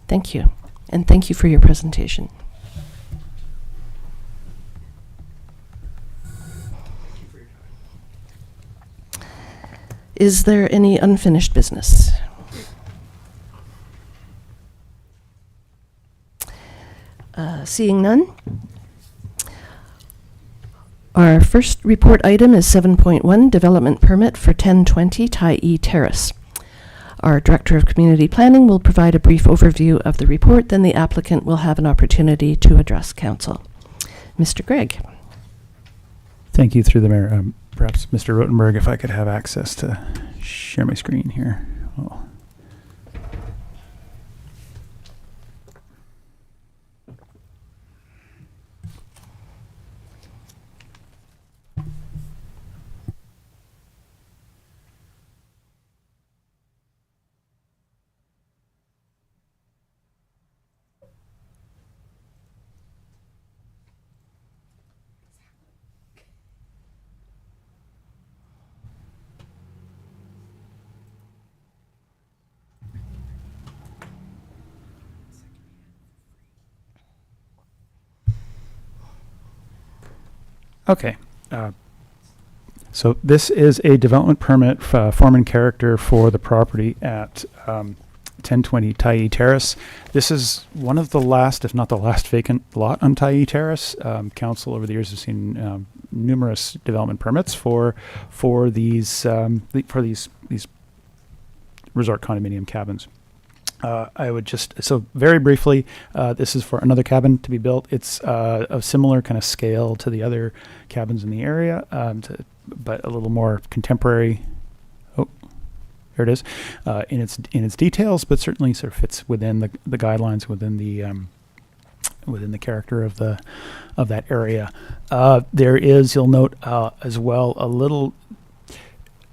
Thank you. And thank you for your presentation. Is there any unfinished business? Seeing none. Our first report item is 7.1, Development Permit for 1020 Tyee Terrace. Our Director of Community Planning will provide a brief overview of the report, then the applicant will have an opportunity to address council. Mr. Gregg. Thank you, through the mayor. Perhaps Mr. Rotenberg, if I could have access to share my screen here. Oh. Okay. So this is a development permit form and character for the property at 1020 Tyee Terrace. This is one of the last, if not the last, vacant lot on Tyee Terrace. Council over the years has seen numerous development permits for these resort condominium cabins. I would just, so very briefly, this is for another cabin to be built. It's a similar kind of scale to the other cabins in the area, but a little more contemporary. Oh, there it is, in its details, but certainly sort of fits within the guidelines within the character of that area. There is, you'll note as well, a little.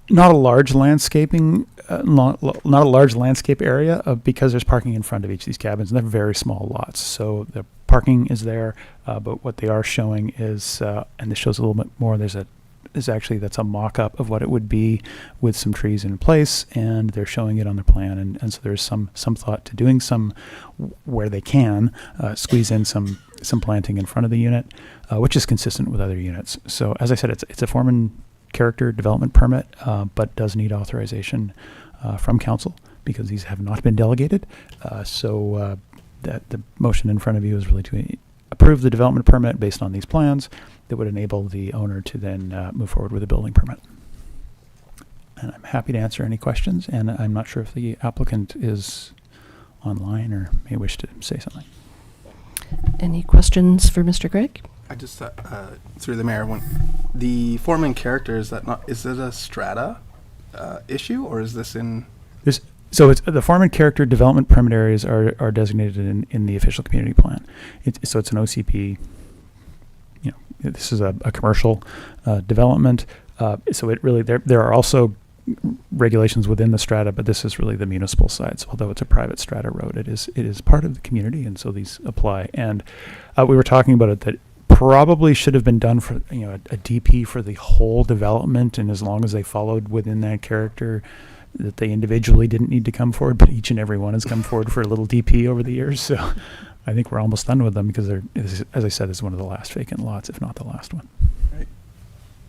not a large landscaping, not a large landscape area because there's parking in front of each of these cabins, and they're very small lots. So the parking is there, but what they are showing is, and this shows a little bit more. That's a mock-up of what it would be with some trees in place, and they're showing it on their plan. And so there's some thought to doing some where they can squeeze in some planting in front of the unit, which is consistent with other units. So as I said, it's a form and character development permit, but does need authorization from council because these have not been delegated. So that the motion in front of you is really to approve the development permit based on these plans that would enable the owner to then move forward with a building permit. And I'm happy to answer any questions, and I'm not sure if the applicant is online or may wish to say something. Any questions for Mr. Gregg? I just, through the mayor, the form and character, is it a strata issue, or is this in? So it's the form and character development permit areas are designated in the official community plan. So it's an OCP. You know, this is a commercial development. So it really there are also regulations within the strata, but this is really the municipal side. So although it's a private strata road, it is part of the community, and so these apply. And we were talking about it that probably should have been done for a DP for the whole development, and as long as they followed within that character, that they individually didn't need to come forward, but each and every one has come forward for a little DP over the years. So I think we're almost done with them because as I said, it's one of the last vacant lots, if not the last one. Right.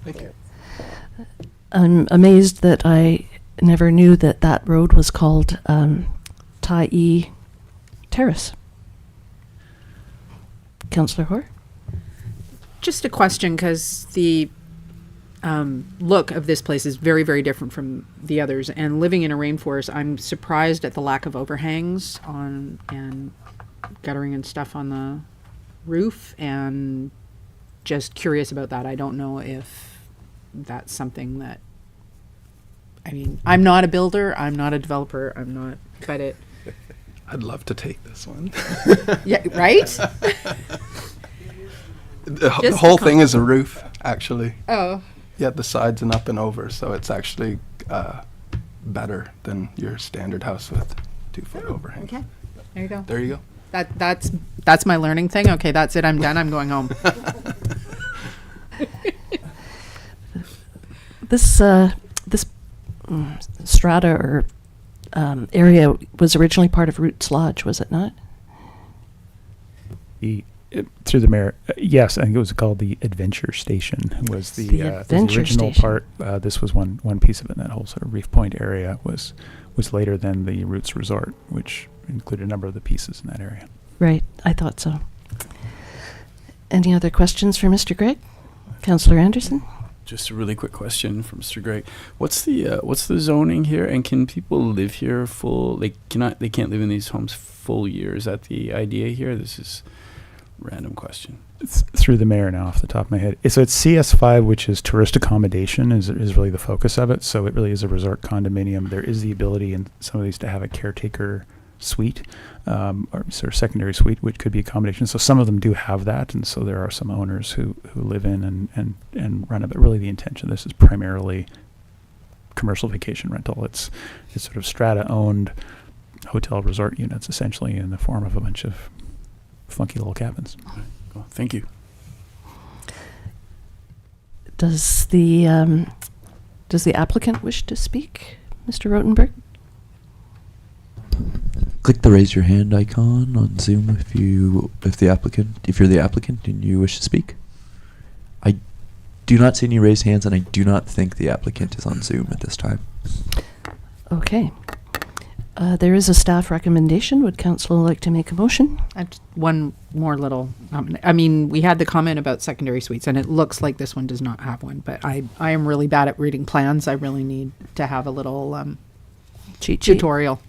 Thank you. I'm amazed that I never knew that road was called Tyee Terrace. Councillor Hoare? Just a question, because the look of this place is very, very different from the others. And living in a rainforest, I'm surprised at the lack of overhangs and guttering and stuff on the roof, and just curious about that. I don't know if that's something that, I mean, I'm not a builder, I'm not a developer, but it. I'd love to take this one. Yeah, right? The Just whole the thing is a roof, actually. Oh. Yeah, the sides and up and over, so it's actually better than your standard house with 2-foot overhang. Okay, there you go. There you go. That's my learning thing. Okay, that's it. I'm done. I'm going home. This strata or area was originally part of Roots Lodge, was it not? Through the mayor, yes, I think it was called the Adventure Station. Was the Adventure original Station. part? This was one piece of it. And that whole sort of Reef Point area was later than the Roots Resort, which included a number of the pieces in that area. Right, I thought so. Any other questions for Mr. Gregg? Councillor Anderson? Just a really quick question for Mr. Gregg. What's the zoning here, and can people live here they can't live in these homes full year? Is that the idea here? This is random question. Through the mayor now, off the top of my head. So it's CS5, which is tourist accommodation, is really the focus of it. So it really is a resort condominium. There is the ability in some of these to have a caretaker suite, or sort of secondary suite, which could be accommodation. So some of them do have that, and so there are some owners who live in and run it. But really, the intention of this is primarily commercial vacation rental. It's sort of strata-owned hotel resort units, essentially, in the form of a bunch of funky little cabins. Okay, cool. Thank you. Does the applicant wish to speak, Mr. Rotenberg? Click the raise your hand icon on Zoom if you're the applicant and you wish to speak. I do not see any raised hands, and I do not think the applicant is on Zoom at this time. Okay. There is a staff recommendation. Would council like to make a motion? One more little, we had the comment about secondary suites, and it looks like this one does not have one, but I am really bad at reading plans. I really need to have a little Cheat sheet. tutorial.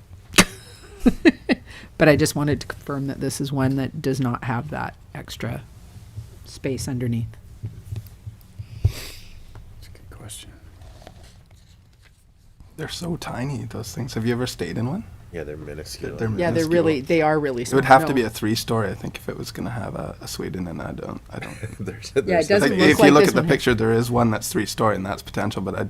But I just wanted to confirm that this is one that does not have that extra space underneath. That's a good question. They're so tiny, those things. Have you ever stayed in one? Yeah, they're minuscule. Yeah, they are really It small. would have to No. be a 3-story, I think, if it was going to have a suite in it. And I don't. There's Yeah, it I doesn't think look if like you look this at the one. picture, there is one that's 3-story, and that's potential. But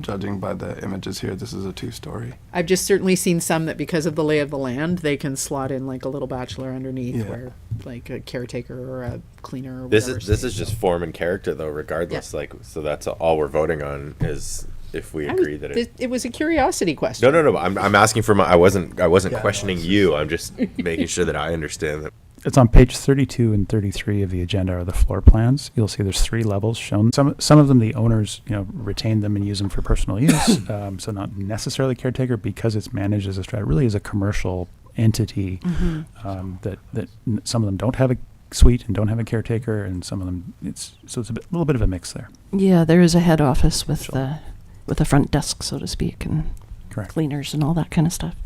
judging by the images here, this is a 2-story. I've just certainly seen some that because of the lay of the land, they can slot in like a little bachelor underneath Yeah. where like a caretaker or a cleaner or This whatever. is stays. just form and character though, regardless. Like, so that's all we're voting on is if we I was- agree that it. it was a curiosity question. No. I'm asking for my. I wasn't Yeah, questioning you. I'm just making sure that I understand that. It's on page 32 and 33 of the agenda are the floor plans. You'll see there's 3 levels shown. Some of them the owners, retain them and use them for personal use, so not necessarily caretaker because it's managed as a really as a commercial entity. That some of them don't have a suite and don't have a caretaker, and some of them it's a little bit of a mix there. Yeah, there is a head office with a front desk, so to speak, and Correct. cleaners and all that kind of stuff.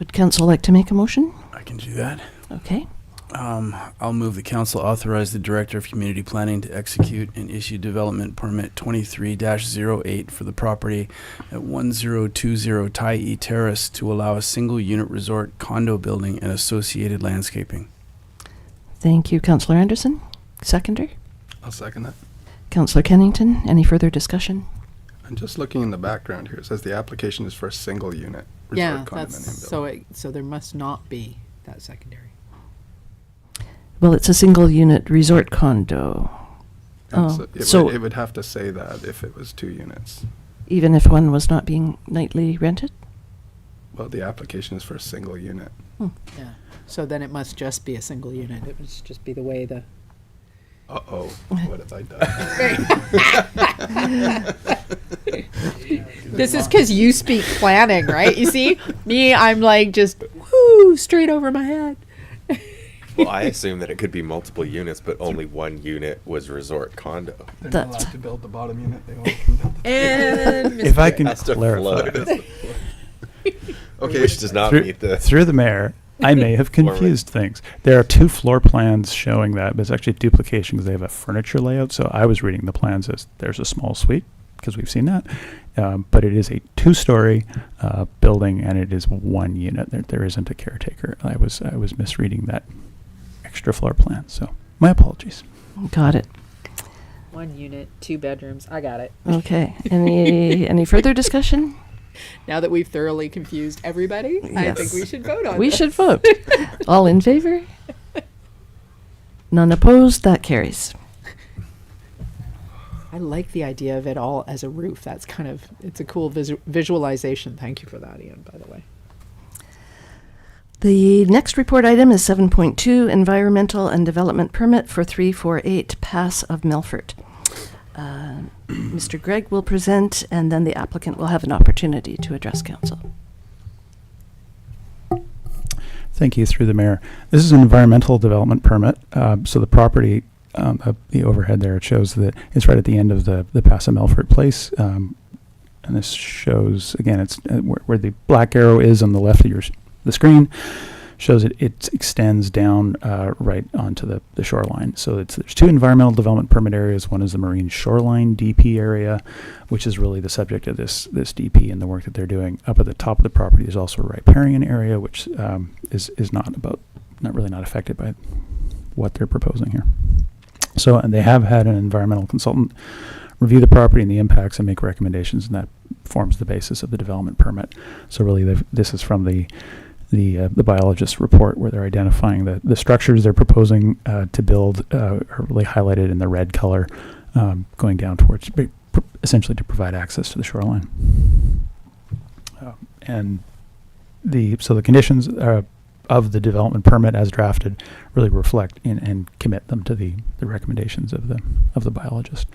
Would council like to make a motion? I can do that. Okay. I'll move the council authorize the Director of Community Planning to execute and issue development permit 23-08 for the property at 1020 Tyee Terrace to allow a single-unit resort condo building and associated landscaping. Thank you, Councillor Anderson. Seconder? I'll second that. Councillor Kennington, any further discussion? And just looking in the background here, it says the application is for a single unit resort Yeah, condominium that's building. so there must not be that secondary. Well, it's a single-unit resort condo. And Oh, it so would, it would have to say that if it was 2 units. even if one was not being nightly rented? Well, the application is for a single unit. Yeah. So then it must just be a single unit. It must just be the way the. Uh-oh, what have I done? This is because you speak planning, right? You see, me, I'm like just whoo straight over my head. Well, I assume that it could be multiple units, but only one unit was resort condo. They're That's- not allowed to build the bottom unit. They only can build the And If I can Has to clarify. float. Okay, which does not through, meet the. through the mayor, I may have Floor confused things. There are 2 floor plans showing that, but it's actually duplication because they have a furniture layout. So I was reading the plans as there's a small suite because we've seen that, but it is a 2-story building and it is 1 unit. There isn't a caretaker. I was misreading that extra floor plan. So my apologies. Got it. 1 unit, 2 bedrooms. I got it. Okay. Any further discussion? Now that we've thoroughly confused everybody, I think Yes. we should vote on We this. should vote. All in favor? None opposed? That carries. I like the idea of it all as a roof. That's it's a cool visualization. Thank you for that, Ian, by the way. The next report item is 7.2, Environmental and Development Permit for 348 Pass of Milford. Mr. Gregg will present, and then the applicant will have an opportunity to address council. Thank you, through the mayor. This is an environmental development permit. So the property, the overhead there, it shows that it's right at the end of the Pass of Milford Place. And this shows, again, it's where the black arrow is on the left of the screen, shows it extends down right onto the shoreline. So there's 2 environmental development permit areas. One is the marine shoreline DP area, which is really the subject of this DP and the work that they're doing. Up at the top of the property is also a riparian area, which is not really affected by what they're proposing here. So, and they have had an environmental consultant review the property and the impacts and make recommendations, and that forms the basis of the development permit. So really, this is from the biologist's report where they're identifying the structures they're proposing to build are really highlighted in the red color, going down towards essentially to provide access to the shoreline. And the conditions of the development permit as drafted really reflect and commit them to the recommendations of the biologist.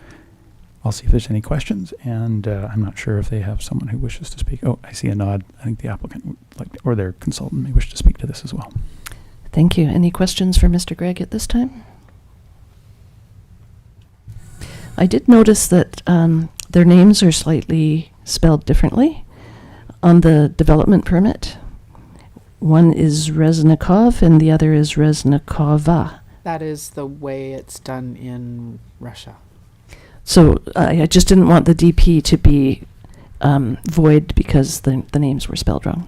I'll see if there's any questions, and I'm not sure if they have someone who wishes to speak. Oh, I see a nod. I think the applicant would or their consultant may wish to speak to this as well. Thank you. Any questions for Mr. Gregg at this time? I did notice that their names are slightly spelled differently on the development permit. One is Reznikov and the other is Reznikova. That is the way it's done in Russia. So I just didn't want the DP to be void because the names were spelled wrong.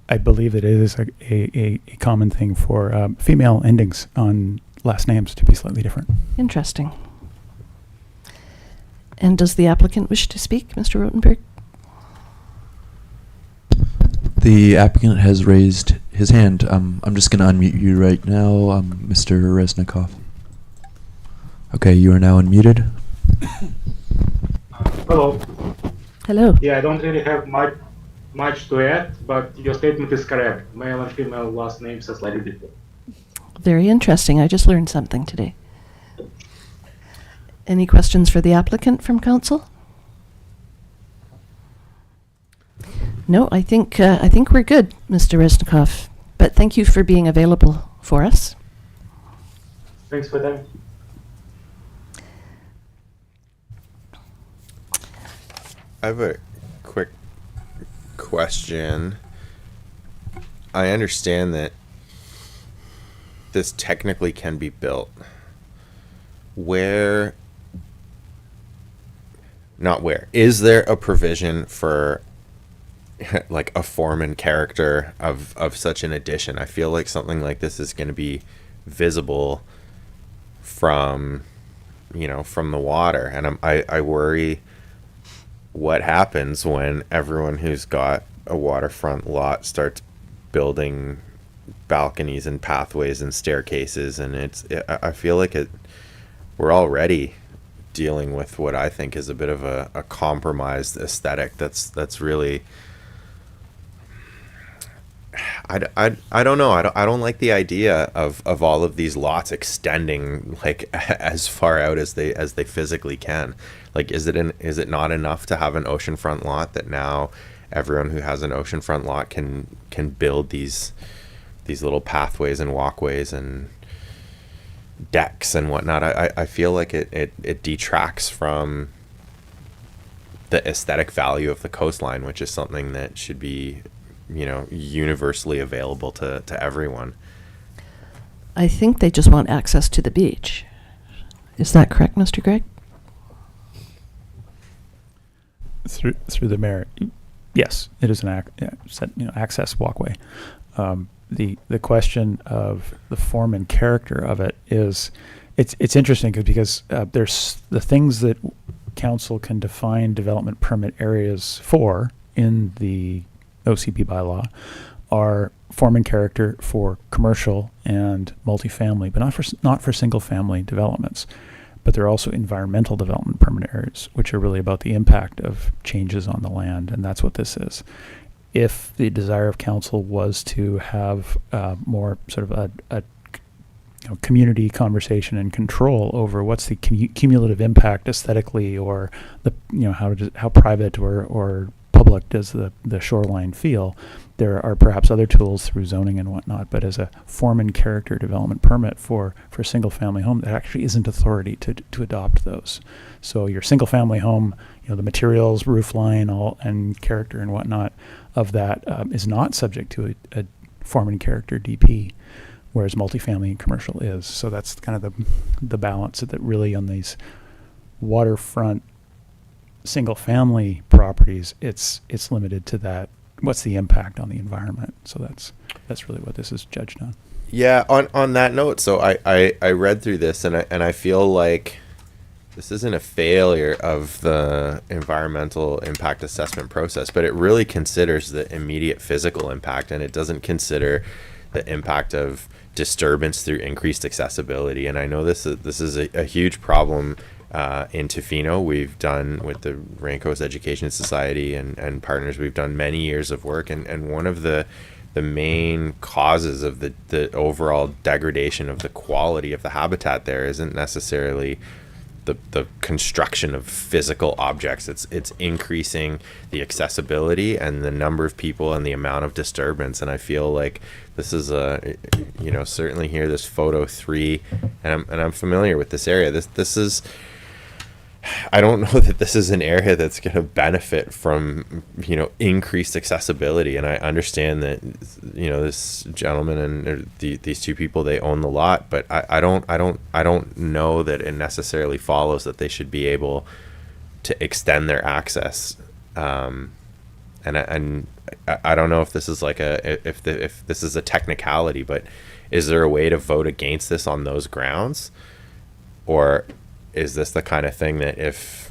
I believe that it is a common thing for female endings on last names to be slightly different. Interesting. And does the applicant wish to speak, Mr. Rotenberg? The applicant has raised his hand. I'm just going to unmute you right now, Mr. Reznikov. Okay, you are now unmuted. Hello. Hello. Yeah, I don't really have much to add, but your statement is correct. Male and female last names are slightly different. Very interesting. I just learned something today. Any questions for the applicant from council? No, I think we're good, Mr. Reznikov. But thank you for being available for us. Thanks for that. I have a quick question. I understand that this technically can be built. Is there a provision for like a form and character of such an addition? I feel like something like this is going to be visible from the water, and I worry what happens when everyone who's got a waterfront lot starts building balconies and pathways and staircases, and I feel like we're already dealing with what I think is a bit of a compromised aesthetic that's really I don't know. I don't like the idea of all of these lots extending like as far out as they physically can. Like, is it not enough to have an oceanfront lot that now everyone who has an oceanfront lot can build these little pathways and walkways and decks and whatnot? I feel like it detracts from the aesthetic value of the coastline, which is something that should be universally available to everyone. I think they just want access to the beach. Is that correct, Mr. Gregg? Through the mayor, yes, it is an access walkway. The question of the form and character of it is, it's interesting because there's the things that council can define development permit areas for in the OCP bylaw are form and character for commercial and multifamily, but not for single family developments. But there are also environmental development permit areas, which are really about the impact of changes on the land, and that's what this is. If the desire of council was to have more sort of a community conversation and control over what's the cumulative impact aesthetically, or the how private or public does the shoreline feel, there are perhaps other tools through zoning and whatnot, but as a form and character development permit for a single family home, there actually isn't authority to adopt those. So your single family home, the materials, roof line, all and character and whatnot of that is not subject to a form and character DP, whereas multifamily and commercial is. So that's kind of the balance that really on these waterfront single family properties, it's limited to that. What's the impact on the environment? So that's really what this is judged on. Yeah, on that note, so I read through this and I feel like this isn't a failure of the environmental impact assessment process, but it really considers the immediate physical impact, and it doesn't consider the impact of disturbance through increased accessibility. And I know this is a huge problem in Tofino. We've done with the Raincoast Education Society and partners, we've done many years of work, and one of the main causes of the overall degradation of the quality of the habitat there isn't necessarily the construction of physical objects. It's increasing the accessibility and the number of people and the amount of disturbance. And I feel like this is certainly here, this photo 3, and I'm familiar with this area. This is, I don't know that this is an area that's going to benefit from, increased accessibility. And I understand that, this gentleman and these two people, they own the lot, but I don't know that it necessarily follows that they should be able to extend their access. And I don't know if this is like if this is a technicality, but is there a way to vote against this on those grounds? Or is this the kind of thing that if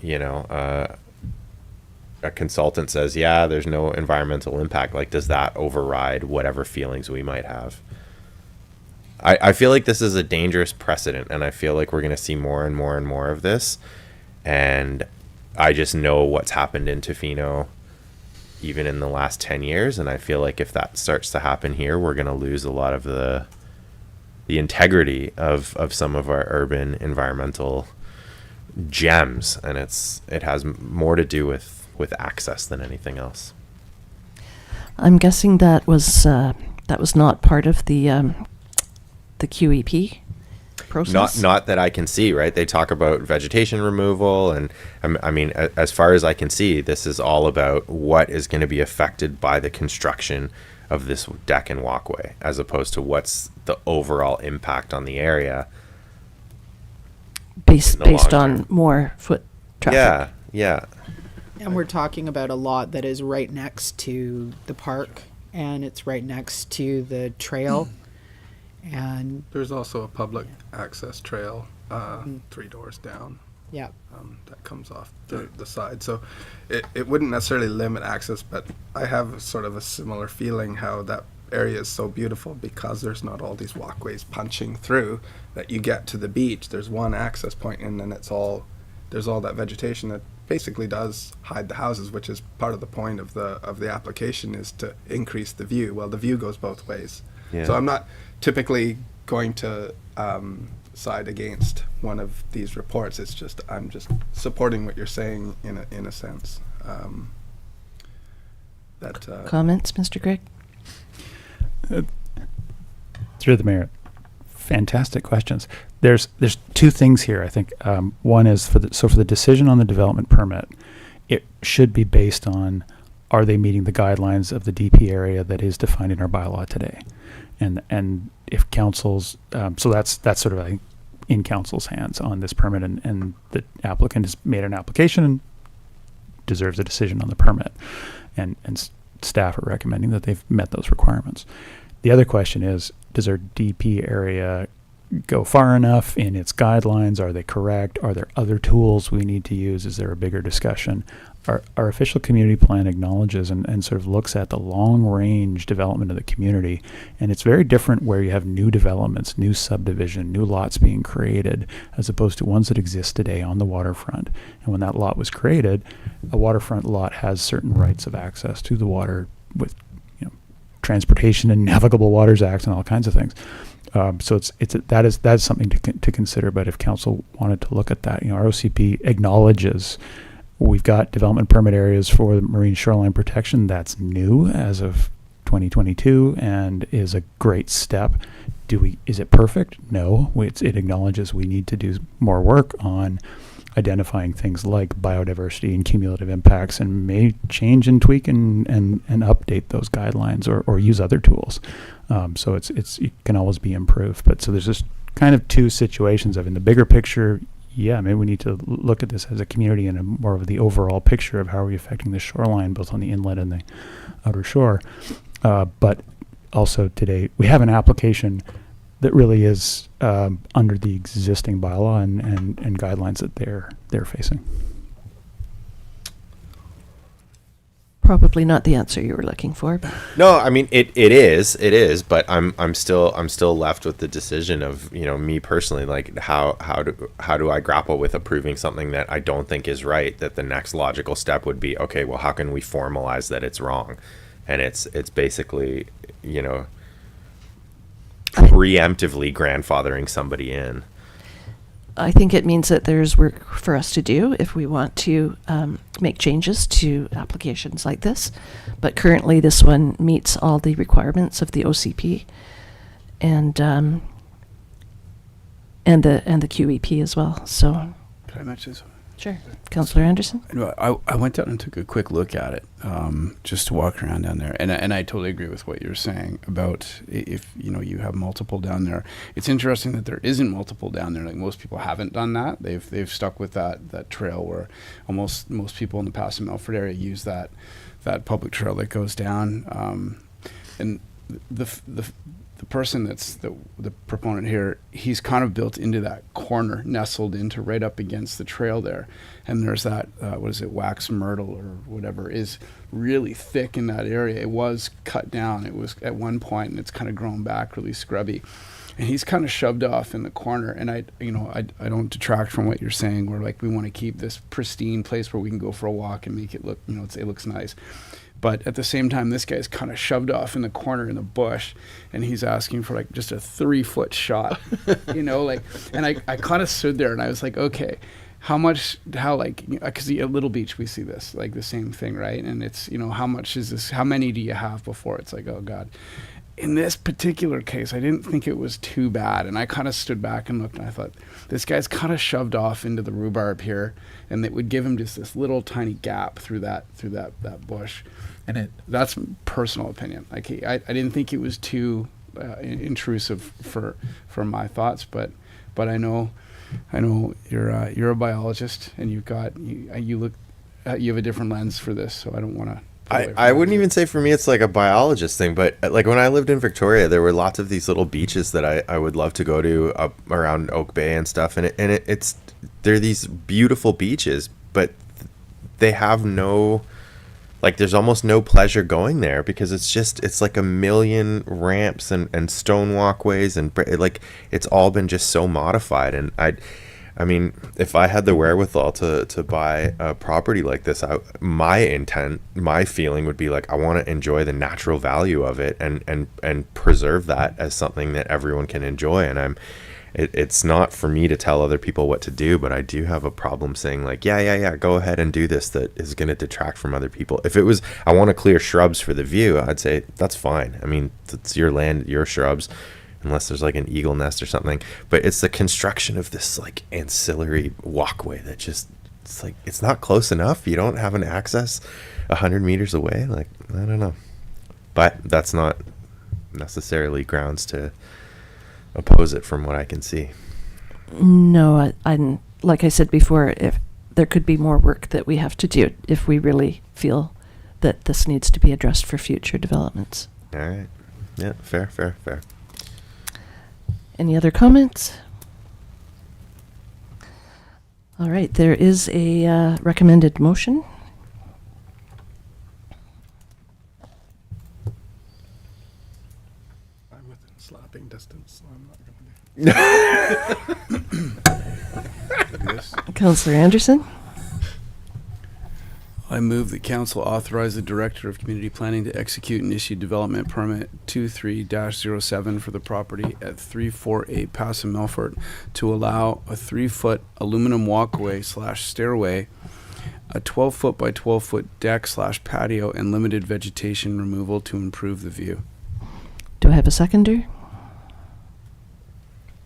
a consultant says, yeah, there's no environmental impact, like, does that override whatever feelings we might have? I feel like this is a dangerous precedent, and I feel like we're going to see more and more and more of this. And I just know what's happened in Tofino even in the last 10 years. And I feel like if that starts to happen here, we're going to lose a lot of the integrity of some of our urban environmental gems. And it has more to do with access than anything else. I'm guessing that was not part of the QEP process. Not that I can see, right? They talk about vegetation removal, and I mean, as far as I can see, this is all about what is going to be affected by the construction of this deck and walkway, as opposed to what's the overall impact on the area. Based long on term. more foot traffic. Yeah. And we're talking about a lot that is right next to the park, and it's right next to the trail. And There's also a public access trail 3 doors down yeah, that comes off the side. So it wouldn't necessarily limit access, but I have sort of a similar feeling how that area is so beautiful because there's not all these walkways punching through, that you get to the beach, there's one access point, and then there's all that vegetation that basically does hide the houses, which is part of the point of the application, is to increase the view. Well, the view goes both ways. Yeah. So I'm not typically going to side against one of these reports. It's just I'm just supporting what you're saying in a sense. Comments, Mr. Gregg? Through the mayor, fantastic questions. There's two things here. I think one is for the decision on the development permit, it should be based on, are they meeting the guidelines of the DP area that is defined in our bylaw today, and if council's so that's sort of, I think, in council's hands on this permit, and the applicant has made an application and deserves a decision on the permit, and staff are recommending that they've met those requirements. The other question is, does our DP area go far enough in its guidelines? Are they correct? Are there other tools we need to use? Is there a bigger discussion? Our official community plan acknowledges and sort of looks at the long range development of the community, and it's very different where you have new developments, new subdivision, new lots being created, as opposed to ones that exist today on the waterfront. And when that lot was created, a waterfront lot has certain rights of access to the water with, Transportation and Navigable Waters Act and all kinds of things. So that is something to consider. But if council wanted to look at that, our OCP acknowledges we've got development permit areas for the marine shoreline protection. That's new as of 2022 and is a great step. Is it perfect? No. It acknowledges we need to do more work on identifying things like biodiversity and cumulative impacts, and may change and tweak and update those guidelines or use other tools. So it can always be improved. But so there's just kind of two situations of, in the bigger picture, maybe we need to look at this as a community and a more of the overall picture of how are we affecting the shoreline, both on the inlet and the outer shore. But also today we have an application that really is under the existing bylaw and guidelines that they're facing. Probably not the answer you were looking for. But No, I mean it is, but I'm still left with the decision of, me personally, like how do I grapple with approving something that I don't think is right, that the next logical step would be, okay, well, how can we formalize that it's wrong? And it's basically, preemptively grandfathering somebody in. I think it means that there's work for us to do if we want to make changes to applications like this. But currently, this one meets all the requirements of the OCP and the QEP as well. So, Can I mention this? sure, Councillor Anderson. I went down and took a quick look at it, just to walk around down there, and I totally agree with what you're saying about if you have multiple down there. It's interesting that there isn't multiple down there. Like, most people haven't done that. They've stuck with that trail where almost most people in the Pass and Milford area use that public trail that goes down. And the person that's the proponent here, he's kind of built into that corner, nestled into right up against the trail there. And there's that, what is it, wax myrtle or whatever is really thick in that area. It was cut down. It was at one point, and it's kind of grown back really scrubby. And he's kind of shoved off in the corner. And I don't detract from what you're saying. We're like, we want to keep this pristine place where we can go for a walk and make it look, it looks nice. But at the same time, this guy's kind of shoved off in the corner in the bush, and he's asking for like just a 3-foot shot, and I kind of stood there and I was like, okay, because at Little Beach, we see this, like the same thing, right? And it's, how much is this, how many do you have before it's like, oh God. In this particular case, I didn't think it was too bad. And I kind of stood back and looked, and I thought, this guy's kind of shoved off into the rhubarb here, and it would give him just this little tiny gap through that bush. And that's personal opinion. Like I didn't think it was too intrusive for my thoughts, but I know you're a biologist, and you have a different lens for this, so I don't want to. I wouldn't even say for me it's like a biologist thing, but like when I lived in Victoria, there were lots of these little beaches that I would love to go to up around Oak Bay and stuff, and they're these beautiful beaches, but they have no, like, there's almost no pleasure going there because it's like a million ramps and stone walkways, and like it's all been just so modified. And I mean, if I had the wherewithal to buy a property like this, my feeling would be like, I want to enjoy the natural value of it and preserve that as something that everyone can enjoy. And it's not for me to tell other people what to do, but I do have a problem saying like, yeah, go ahead and do this that is going to detract from other people. If it was, I want to clear shrubs for the view, I'd say that's fine. I mean, it's your land, your shrubs, unless there's like an eagle nest or something. But it's the construction of this like ancillary walkway that just, it's like, it's not close enough. You don't have an access 100 meters away. Like, I don't know. But that's not necessarily grounds to oppose it from what I can see. No, I like I said before, if there could be more work that we have to do if we really feel that this needs to be addressed for future developments. All right. Yeah, fair. Any other comments? All right, there is a recommended motion. I'm within slapping distance, so I'm not going to do Yes. Councillor Anderson? I move that council authorize the Director of Community Planning to execute and issue development permit 23-07 for the property at 348 Paso Milford to allow a 3-foot aluminum walkway / stairway, a 12-foot by 12-foot deck / patio, and limited vegetation removal to improve the view. Do I have a seconder?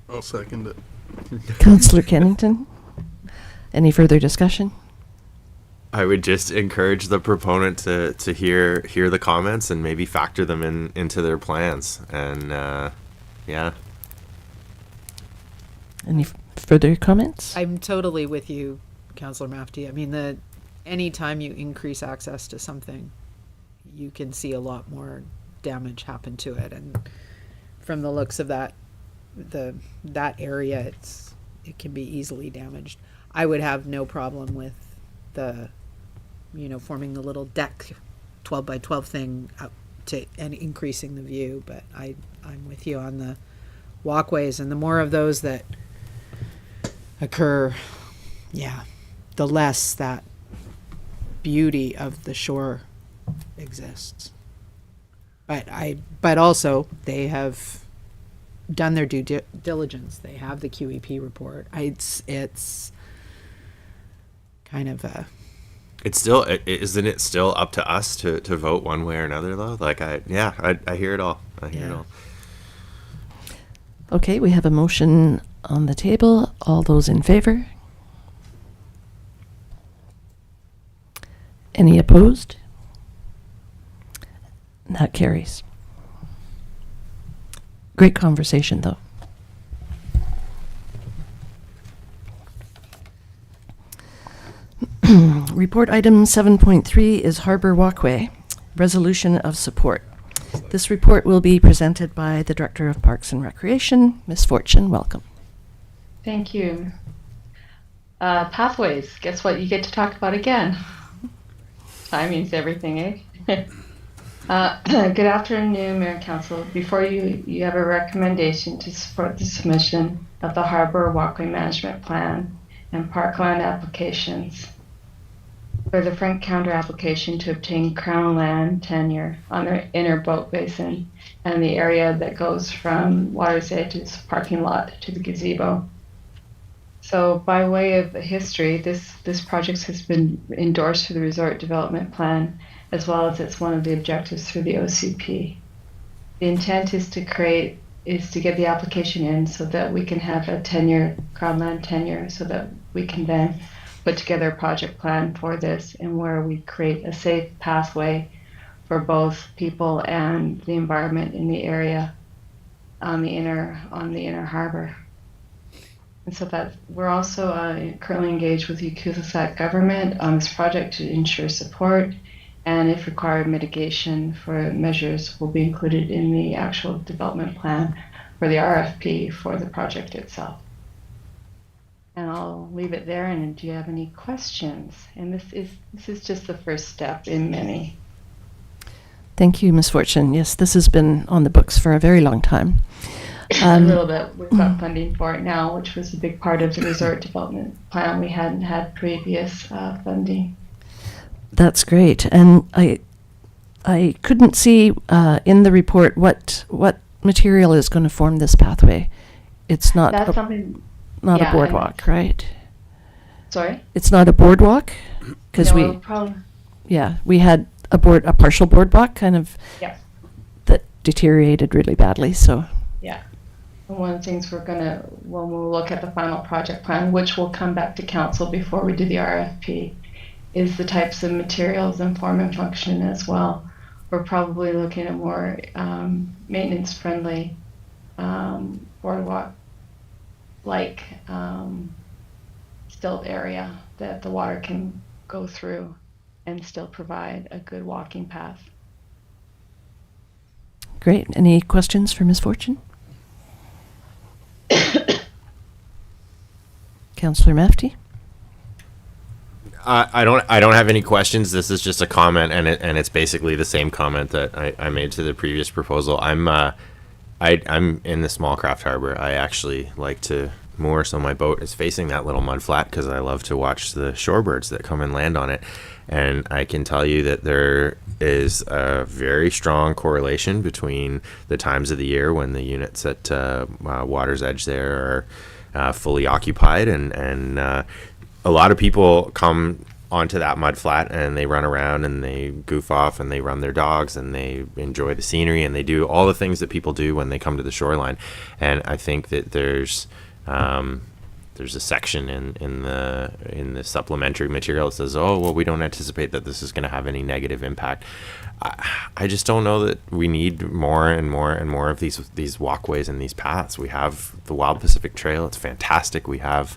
I'll second it. Councillor Kennington? Any further discussion? I would just encourage the proponent to hear the comments and maybe factor them into their plans. And yeah. Any further comments? I'm totally with you, Councillor Mafti. I mean, any time you increase access to something, you can see a lot more damage happen to it. And from the looks of that area, it can be easily damaged. I would have no problem with forming the little deck 12 by 12 thing up to and increasing the view, but I'm with you on the walkways, and the more of those that occur, the less that beauty of the shore exists. But also they have done their due diligence. They have the QEP report. It's kind of a. It's still, isn't it still up to us to vote one way or another though? Like I hear it all. I hear it all. Okay, we have a motion on the table. All those in favor? Any opposed? That carries. Great conversation, though. Report item 7.3 is Harbor Walkway, resolution of support. This report will be presented by the Director of Parks and Recreation, Ms. Fortune. Welcome. Thank you. Pathways. Guess what? You get to talk about again. Timing's everything, eh? Good afternoon, Mayor and Council. Before you have a recommendation to support the submission of the Harbor Walkway Management Plan and Parkland applications for the Frank Counter application to obtain Crown land tenure on the inner boat basin and the area that goes from Water's Edge's parking lot to the gazebo. So by way of history, this project has been endorsed through the Resort Development Plan, as well as it's one of the objectives through the OCP. The intent is to get the application in so that we can have a Crown land tenure, so that we can then put together a project plan for this, and where we create a safe pathway for both people and the environment in the area on the inner harbor. And so that we're also currently engaged with the Ucluelet government on this project to ensure support, and if required, mitigation for measures will be included in the actual development plan for the RFP for the project itself. And I'll leave it there, and do you have any questions? And this is just the first step in many. Thank you, Ms. Fortune. Yes, this has been on the books for a very long time. A little bit. We've got funding for it now, which was a big part of the resort development plan. We hadn't had previous funding. That's great. And I couldn't see in the report what material is going to form this pathway. It's not That's a, something. not yeah, a boardwalk, right? Sorry? It's not a boardwalk? Because No, probably. yeah, we had a partial boardwalk kind of Yeah. that deteriorated really badly, so. Yeah. And one of the things when we look at the final project plan, which will come back to council before we do the RFP, is the types of materials and form and function as well. We're probably looking at more maintenance-friendly boardwalk, like stilt area that the water can go through and still provide a good walking path. Great. Any questions for Ms. Fortune? Councillor Mafty? I don't have any questions. This is just a comment, and it's basically the same comment that I made to the previous proposal. I'm in the small craft harbor. I actually like to moor, so my boat is facing that little mud flat because I love to watch the shorebirds that come and land on it. And I can tell you that there is a very strong correlation between the times of the year when the units at Water's Edge there are fully occupied, and a lot of people come onto that mud flat and they run around and they goof off and they run their dogs and they enjoy the scenery and they do all the things that people do when they come to the shoreline. And I think that there's a section in the supplementary material that says, oh, well, we don't anticipate that this is going to have any negative impact. I just don't know that we need more and more and more of these walkways and these paths. We have the Wild Pacific Trail. It's fantastic. We have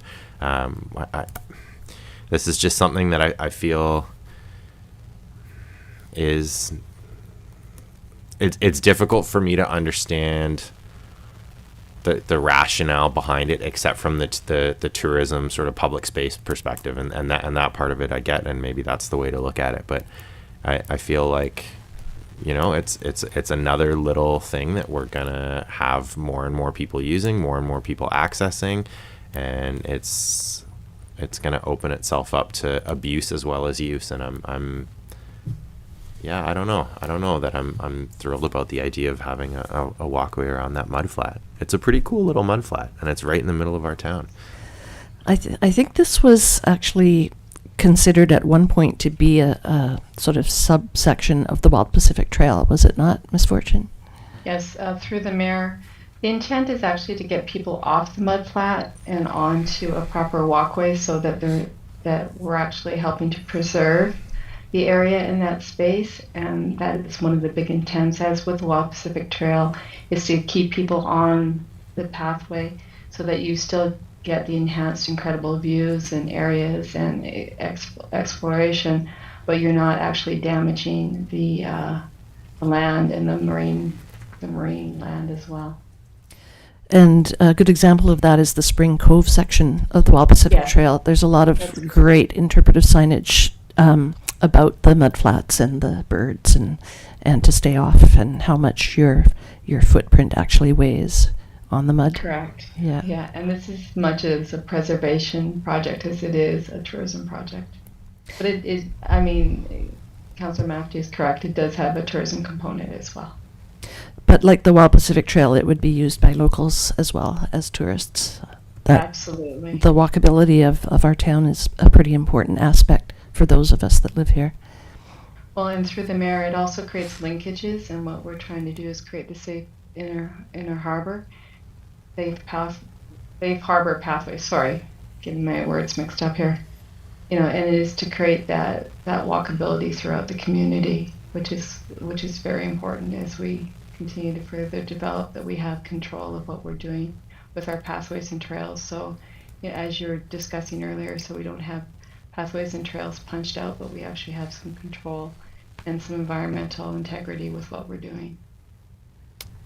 this is just something that I feel is it's difficult for me to understand the rationale behind it, except from the tourism sort of public space perspective, and that part of it I get, and maybe that's the way to look at it. But I feel like, you know, it's another little thing that we're gonna have more and more people using, more and more people accessing, and it's gonna open itself up to abuse as well as use. And I don't know that I'm thrilled about the idea of having a walkway around that mud flat. It's a pretty cool little mud flat, and it's right in the middle of our town. I think this was actually considered at one point to be a sort of subsection of the Wild Pacific Trail, was it not, Ms. Fortune? Yes, through the mayor. The intent is actually to get people off the mud flat and onto a proper walkway, so that we're actually helping to preserve the area in that space. And that is one of the big intents, as with the Wild Pacific Trail, is to keep people on the pathway so that you still get the enhanced incredible views and areas and exploration, but you're not actually damaging the land and the marine land as well. And a good example of that is the Spring Cove section of the Wild Pacific Yeah. Trail. There's a lot of That's great interpretive signage about the mudflats and the birds and to stay off and how much your footprint actually weighs on the mud. Correct. Yeah. Yeah, and this is much as a preservation project as it is a tourism project. But it is, I mean, Councillor Mafty is correct. It does have a tourism component as well. But like the Wild Pacific Trail, it would be used by locals as well as tourists. That Absolutely. the walkability of our town is a pretty important aspect for those of us that live here. Well, and through the mayor, it also creates linkages, and what we're trying to do is create the safe inner harbor, safe harbor pathway. Sorry, getting my words mixed up here. You know, and it is to create that walkability throughout the community, which is very important as we continue to further develop, that we have control of what we're doing with our pathways and trails. So, yeah, as you were discussing earlier, so we don't have pathways and trails punched out, but we actually have some control and some environmental integrity with what we're doing.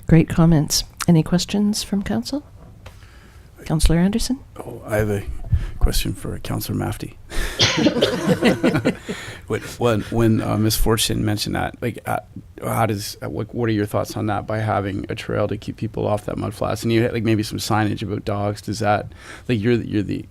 Great comments. Any questions from council? Councillor Anderson? Oh, I have a question for Councillor Mafty. When Ms. Fortune mentioned that, like, how does what are your thoughts on that? By having a trail to keep people off that mud flats, and you had, like, maybe some signage about dogs. Does that, like, you're the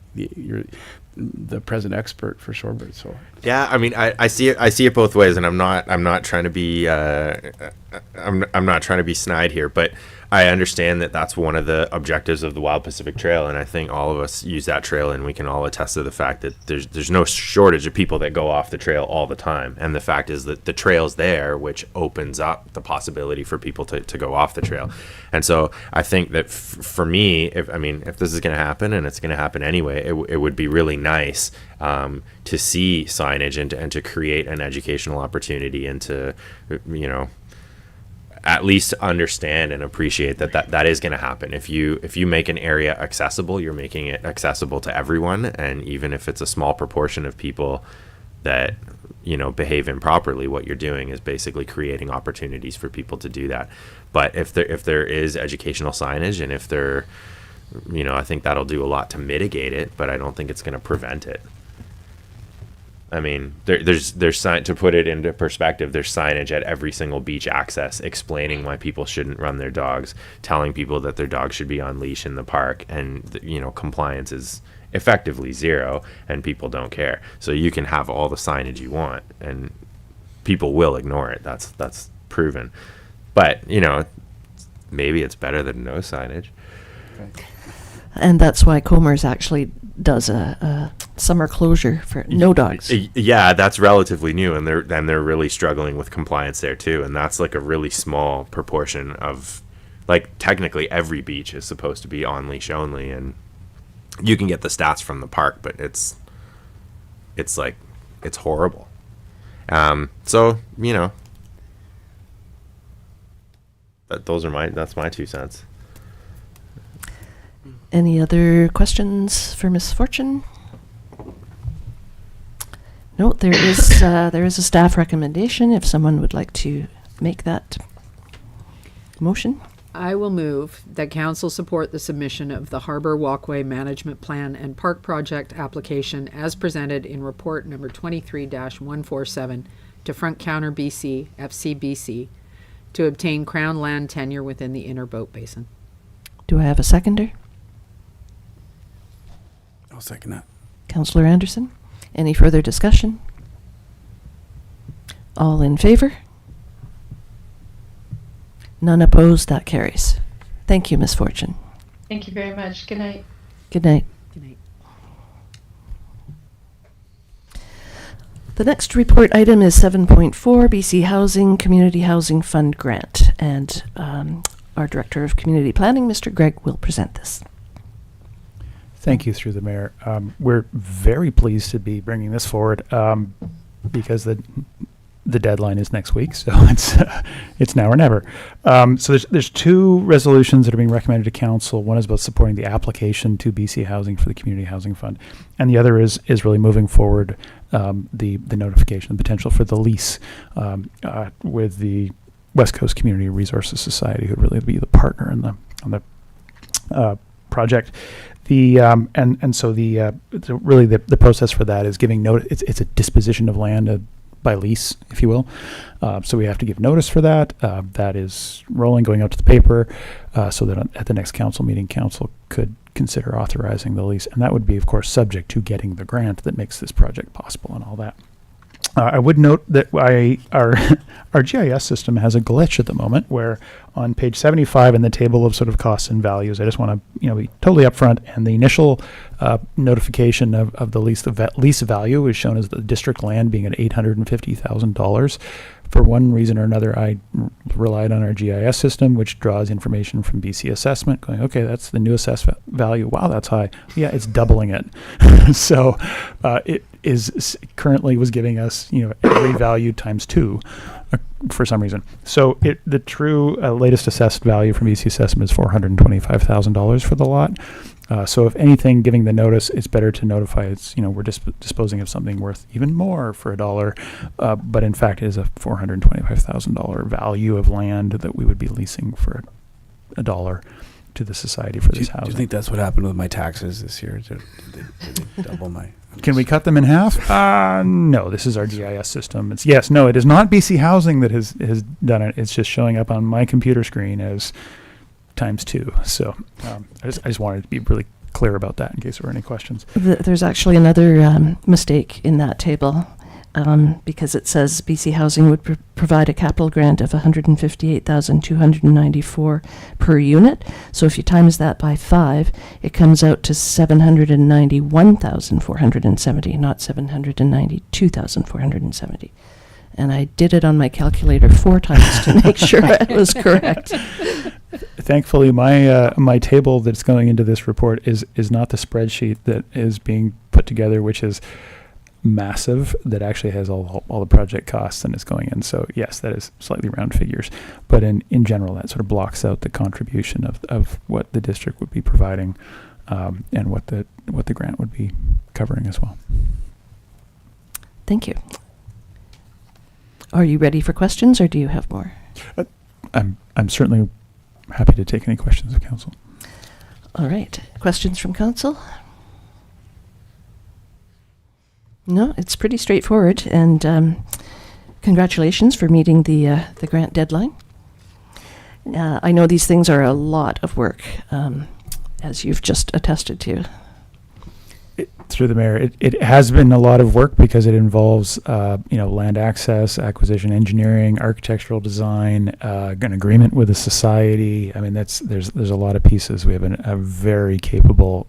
present expert for shorebirds, so Yeah, I mean, I see it both ways, and I'm not trying to be I'm not trying to be snide here, but I understand that that's one of the objectives of the Wild Pacific Trail, and I think all of us use that trail, and we can all attest to the fact that there's no shortage of people that go off the trail all the time, and the fact is that the trail's there, which opens up the possibility for people to go off the trail. And so I think that for me, if this is going to happen, and it's going to happen anyway, it would be really nice to see signage and to create an educational opportunity, and to, you know, at least understand and appreciate that is going to happen. If you make an area accessible, you're making it accessible to everyone, and even if it's a small proportion of people that, you know, behave improperly, what you're doing is basically creating opportunities for people to do that. But if there is educational signage, and if there, you know, I think that'll do a lot to mitigate it, but I don't think it's going to prevent it. I mean, there's to put it into perspective, there's signage at every single beach access explaining why people shouldn't run their dogs, telling people that their dog should be on leash in the park, and, you know, compliance is effectively zero, and people don't care. So you can have all the signage you want, and people will ignore it. That's proven. But, you know, maybe it's better than no signage. And that's why Comer's actually does a summer closure for no dogs. Yeah, that's relatively new, and they're really struggling with compliance there too. And that's like a really small proportion of, like, technically every beach is supposed to be on leash only, and you can get the stats from the park, but it's horrible. So, you know, that's my 2 cents. Any other questions for Ms. Fortune? No, there is a staff recommendation if someone would like to make that motion. I will move that council support the submission of the Harbor Walkway Management Plan and Park Project application as presented in report number 23-147 to Front Counter BC, FCBC, to obtain Crown land tenure within the Inner Boat Basin. Do I have a seconder? I'll second that. Councillor Anderson? Any further discussion? All in favor? None opposed, that carries. Thank you, Ms. Fortune. Thank you very much. Good night. Good night. Good night. The next report item is 7.4, BC Housing Community Housing Fund Grant, and our Director of Community Planning, Mr. Gregg, will present this. Thank you, through the mayor. We're very pleased to be bringing this forward because the deadline is next week, so it's now or never. So there's 2 resolutions that are being recommended to council. One is about supporting the application to BC Housing for the Community Housing Fund, and the other is really moving forward the notification, the potential for the lease with the West Coast Community Resources Society, who would really be the partner in on the project. So really the process for that is giving notice. It's a disposition of land by lease, if you will. So we have to give notice for that. That is rolling, going out to the paper, so that at the next council meeting, council could consider authorizing the lease. And that would be, of course, subject to getting the grant that makes this project possible and all that. I would note that our GIS system has a glitch at the moment where on page 75 in the table of sort of costs and values, I just want to be totally upfront, and the initial notification of the lease value is shown as the district land being at $850,000. For one reason or another, I relied on our GIS system, which draws information from BC Assessment, going, okay, that's the new assessed value. Wow, that's high. Yeah, it's doubling it. So it is currently was giving us, every value times 2 for some reason. So the true latest assessed value from BC Assessment is $425,000 for the lot. So if anything, giving the notice, it's better to notify we're disposing of something worth even more for $1, but in fact it is a $425,000 value of land that we would be leasing for $1 to the society for this housing. Do you think that's what happened with my taxes this year? Did they double my... Can we cut them in half? No, this is our GIS system. It is not BC Housing that has done it. It's just showing up on my computer screen as times 2. So I just wanted to be really clear about that in case there were any questions. There's actually another mistake in that table, because it says BC Housing would provide a capital grant of $158,294 per unit. So if you times that by 5, it comes out to $791,470, not $792,470. And I did it on my calculator 4 times to make sure it was correct. Thankfully, my table that's going into this report is not the spreadsheet that is being put together, which is massive, that actually has all the project costs and is going in. So yes, that is slightly round figures, but in general, that sort of blocks out the contribution of what the district would be providing, and what the grant would be covering as well. Thank you. Are you ready for questions, or do you have more? I'm certainly happy to take any questions of council. All right. Questions from council? No, it's pretty straightforward, and congratulations for meeting the grant deadline. I know these things are a lot of work, as you've just attested to. Through the mayor, it has been a lot of work because it involves land access, acquisition, engineering, architectural design, an agreement with the society. I mean, there's a lot of pieces. We have a very capable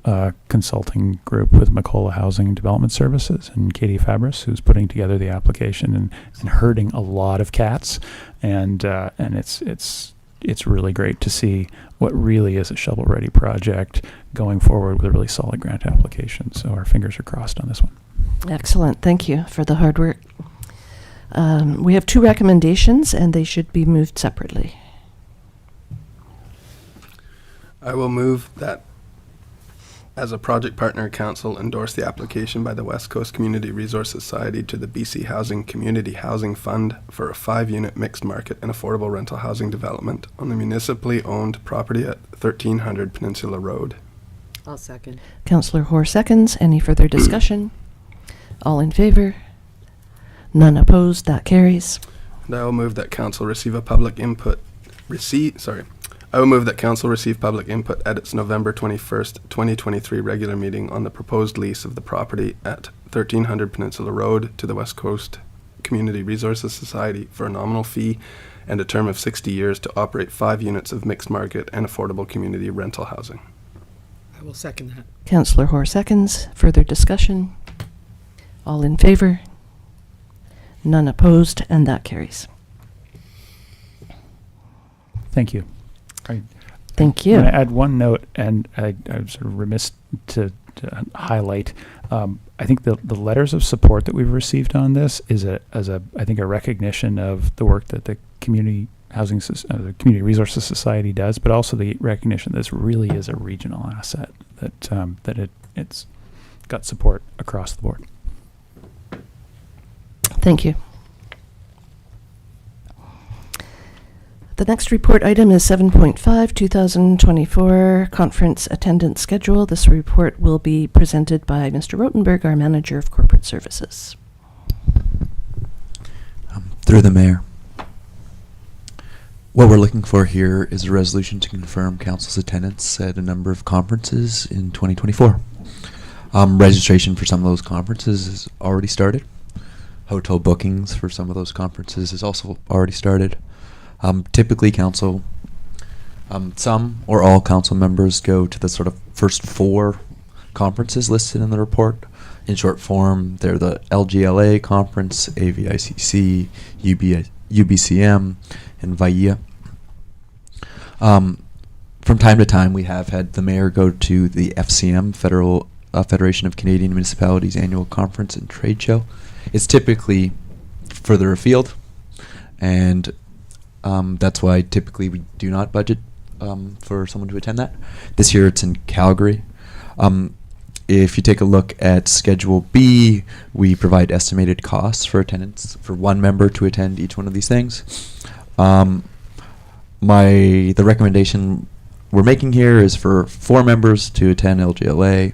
consulting group with Macola Housing Development Services and Katie Fabris, who's putting together the application and herding a lot of cats, and it's really great to see what really is a shovel-ready project going forward with a really solid grant application. So our fingers are crossed on this one. Excellent. Thank you for the hard work. We have 2 recommendations, and they should be moved separately. I will move that as a project partner, council endorse the application by the West Coast Community Resource Society to the BC Housing Community Housing Fund for a 5-unit mixed market and affordable rental housing development on the municipally owned property at 1300 Peninsula Road. I'll second. Councillor Hoare seconds. Any further discussion? All in favor? None opposed. That carries. And I will move that council receive public input at its November 21st, 2023 regular meeting on the proposed lease of the property at 1300 Peninsula Road to the West Coast Community Resources Society for a nominal fee and a term of 60 years to operate 5 units of mixed market and affordable community rental housing. I will second that. Councillor Hoare seconds. Further discussion? All in favor? None opposed, and that carries. Thank you. Thank you. I'm going to add one note, and I'm sort of remiss to highlight. I think the letters of support that we've received on this is I think a recognition of the work that the Community the Community Resources Society does, but also the recognition that this really is a regional asset, that it's got support across the board. Thank you. The next report item is 7.5, 2024 conference attendance schedule. This report will be presented by Mr. Rotenberg, our Manager of Corporate Services. Through the mayor. What we're looking for here is a resolution to confirm council's attendance at a number of conferences in 2024. Registration for some of those conferences has already started. Hotel bookings for some of those conferences has also already started. Typically, council, some or all council members go to the sort of first 4 conferences listed in the report. In short form, they're the LGLA conference, AVICC, UBCM, and VIA. From time to time, we have had the mayor go to the FCM, Federation of Canadian Municipalities Annual Conference and Trade Show. It's typically further afield, and that's why typically we do not budget for someone to attend that. This year it's in Calgary. If you take a look at Schedule B, we provide estimated costs for attendance for one member to attend each one of these things. The recommendation we're making here is for 4 members to attend LGLA,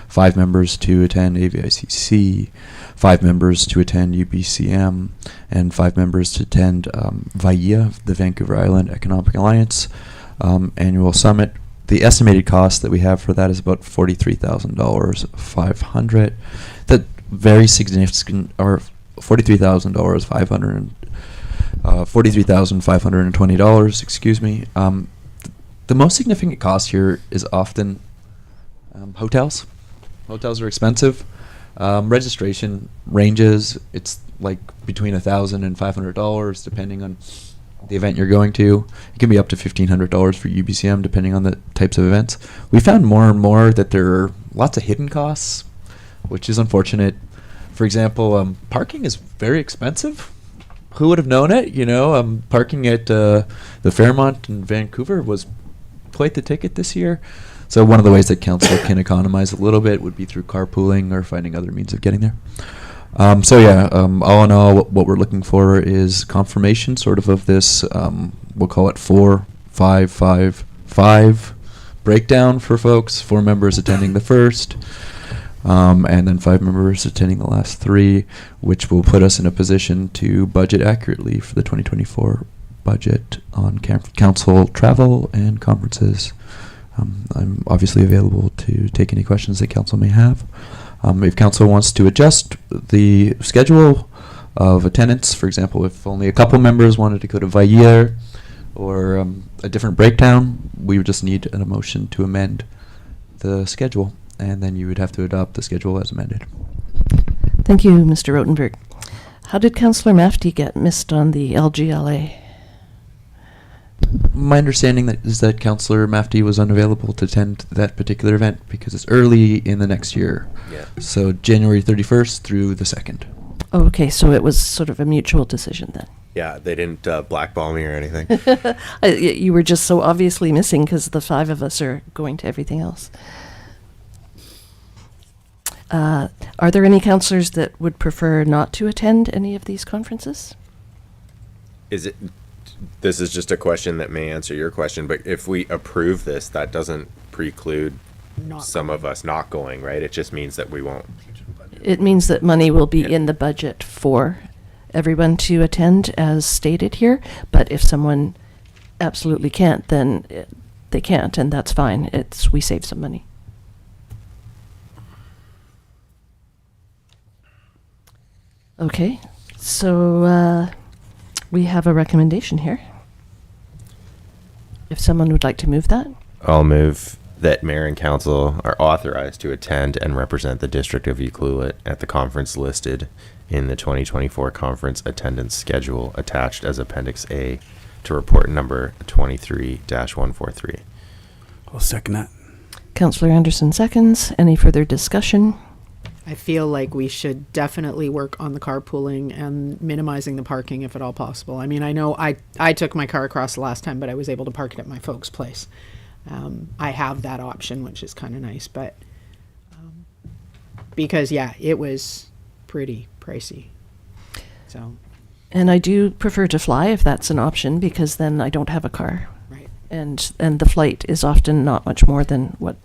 5 members to attend AVICC, 5 members to attend UBCM, and 5 members to attend VIA, the Vancouver Island Economic Alliance Annual Summit. The estimated cost that we have for that is about $43,500. That very significant, or $43,520. Excuse me. The most significant cost here is often hotels. Hotels are expensive. Registration ranges. It's like between $1,000 and $500 depending on the event you're going to. It can be up to $1,500 for UBCM depending on the types of events. We found more and more that there are lots of hidden costs, which is unfortunate. For example, parking is very expensive. Who would have known it? You know, parking at the Fairmont in Vancouver was quite the ticket this year. So one of the ways that council can economize a little bit would be through carpooling or finding other means of getting there. All in all, what we're looking for is confirmation sort of this, we'll call it 4-5-5-5 breakdown for folks, 4 members attending the first, and then 5 members attending the last 3, which will put us in a position to budget accurately for the 2024 budget on council travel and conferences. I'm obviously available to take any questions that council may have. If council wants to adjust the schedule of attendance, for example, if only a couple members wanted to go to VIA or a different breakdown, we would just need a motion to amend the schedule, and then you would have to adopt the schedule as amended. Thank you, Mr. Rotenberg. How did Councillor Mafty get missed on the LGLA? My understanding is that Councillor Mafty was unavailable to attend that particular event because it's early in the next year. Yeah. So January 31st through the 2nd. Oh, okay, so it was sort of a mutual decision then. Yeah, they didn't blackball me or anything. You were just so obviously missing because the 5 of us are going to everything else. Are there any councillors that would prefer not to attend any of these conferences? This is just a question that may answer your question, but if we approve this, that doesn't preclude some of us not going, right? It just means that we won't. It means that money will be in the budget for everyone to attend as stated here, but if someone absolutely can't, then they can't, and that's fine. We save some money. Okay, so we have a recommendation here. If someone would like to move that. I'll move that mayor and council are authorized to attend and represent the District of Ucluelet at the conference listed in the 2024 conference attendance schedule attached as Appendix A to report number 23-143. I'll second that. Councillor Anderson seconds. Any further discussion? I feel like we should definitely work on the carpooling and minimizing the parking if at all possible. I mean, I know I took my car across the last time, but I was able to park it at my folks' place. I have that option, which is kind of nice, but because, yeah, it was pretty pricey. So, And I do prefer to fly if that's an option, because then I don't have a car. Right. And the flight is often not much more than what,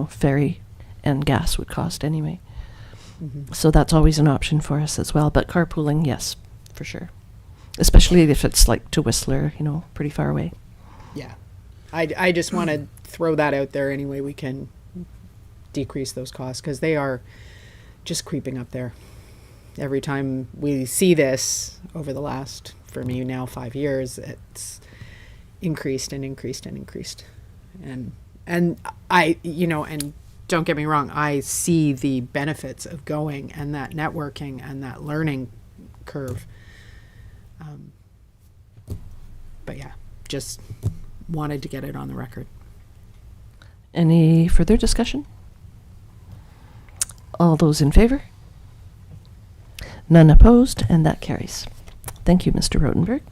ferry and gas would cost anyway. So that's always an option for us as well. But carpooling, yes, for sure. Especially if it's like to Whistler, pretty far away. Yeah. I just want to throw that out there any way we can decrease those costs, because they are just creeping up there. Every time we see this over the last, for me now, 5 years, it's increased and increased and increased. And I, and don't get me wrong, I see the benefits of going and that networking and that learning curve. But yeah, just wanted to get it on the record. Any further discussion? All those in favor? None opposed, and that carries. Thank you, Mr. Rotenberg.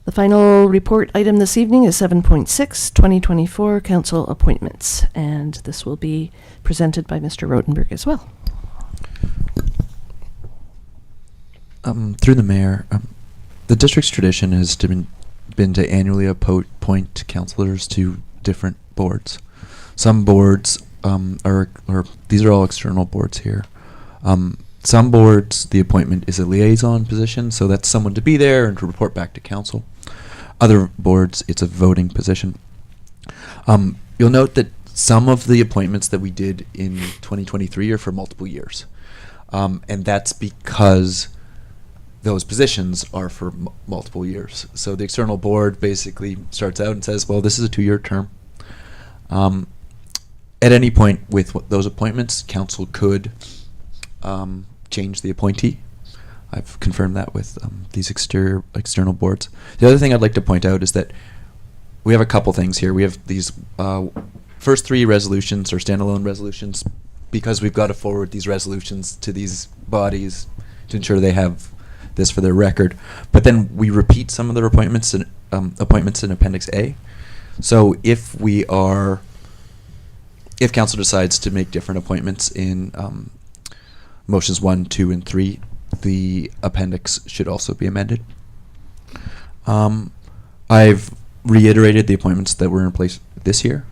The final report item this evening is 7.6, 2024 council appointments, and this will be presented by Mr. Rotenberg as well. Through the mayor, the district's tradition has been to annually appoint councillors to different boards. Some boards these are all external boards here. Some boards, the appointment is a liaison position, so that's someone to be there and to report back to council. Other boards, it's a voting position. You'll note that some of the appointments that we did in 2023 are for multiple years. And that's because those positions are for multiple years. So the external board basically starts out and says, well, this is a 2-year term. At any point with those appointments, council could change the appointee. I've confirmed that with these external boards. The other thing I'd like to point out is that we have a couple things here. We have these first 3 resolutions or standalone resolutions because we've got to forward these resolutions to these bodies to ensure they have this for their record. But then we repeat some of the appointments in Appendix A. So if council decides to make different appointments in motions 1, 2, and 3, the appendix should also be amended. I've reiterated the appointments that were in place this year.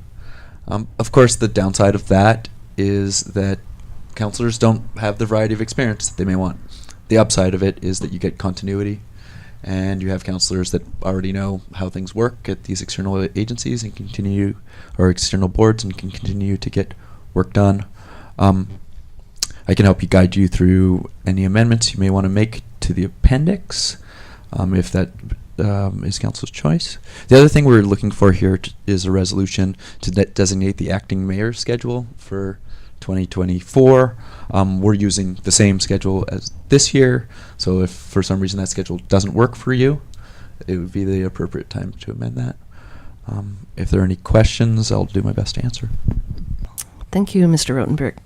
Of course, the downside of that is that councillors don't have the variety of experience that they may want. The upside of it is that you get continuity, and you have councillors that already know how things work at these external agencies and external boards, and can continue to get work done. I can help you guide you through any amendments you may want to make to the appendix, if that is council's choice. The other thing we're looking for here is a resolution to designate the acting mayor's schedule for 2024. We're using the same schedule as this year, so if for some reason that schedule doesn't work for you, it would be the appropriate time to amend that. If there are any questions, I'll do my best to answer. Thank you, Mr. Rotenberg.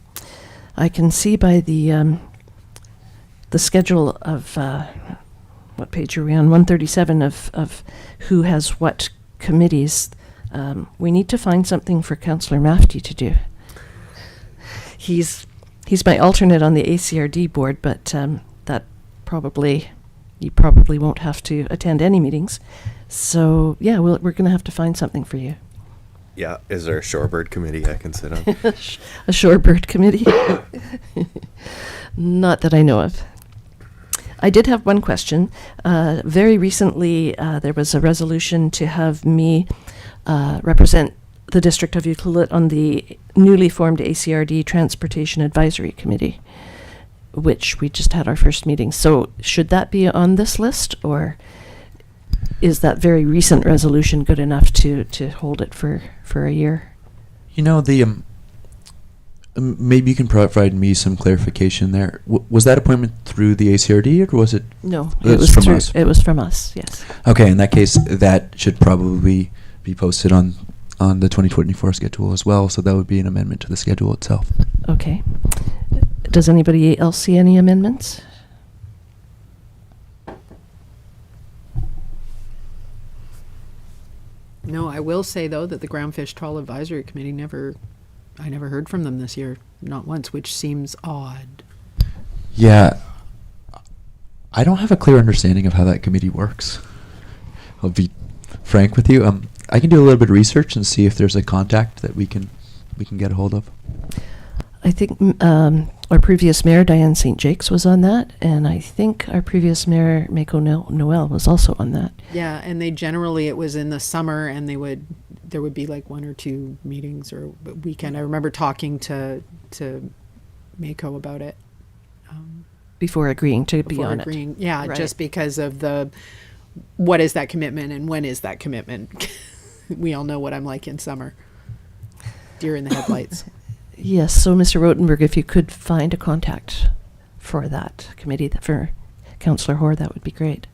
I can see by the schedule of what page are we on? 137 of who has what committees. We need to find something for Councillor Mafty to do. He's my alternate on the ACRD board, but you probably won't have to attend any meetings. So yeah, we're going to have to find something for you. Yeah, is there a shorebird committee I can sit on? A shorebird committee? Not that I know of. I did have one question. Very recently, there was a resolution to have me represent the District of Ucluelet on the newly formed ACRD Transportation Advisory Committee, which we just had our first meeting. So should that be on this list, or is that very recent resolution good enough to hold it for a year? You know, the maybe you can provide me some clarification there. Was that appointment through the ACRD, or was it? No, it was from us. It was from us. Yes. Okay, in that case, that should probably be posted on the 2024 schedule as well. So that would be an amendment to the schedule itself. Okay. Does anybody else see any amendments? No, I will say though that the Groundfish Trawl Advisory Committee I never heard from them this year, not once, which seems odd. Yeah, I don't have a clear understanding of how that committee works. I'll be frank with you. I can do a little bit of research and see if there's a contact that we can get a hold of. I think our previous mayor, Diane St. Jakes, was on that, and I think our previous mayor, Mako Noel, was also on that. Yeah, and they generally, it was in the summer, and there would be like 1 or 2 meetings or weekend. I remember talking to Mako about it. Before agreeing to be Before on agreeing, it. yeah, Right. just because of what is that commitment and when is that commitment? We all know what I'm like in summer. Deer in the headlights. Yes, so Mr. Rotenberg, if you could find a contact for that committee, for Councillor Hoare, that would be great.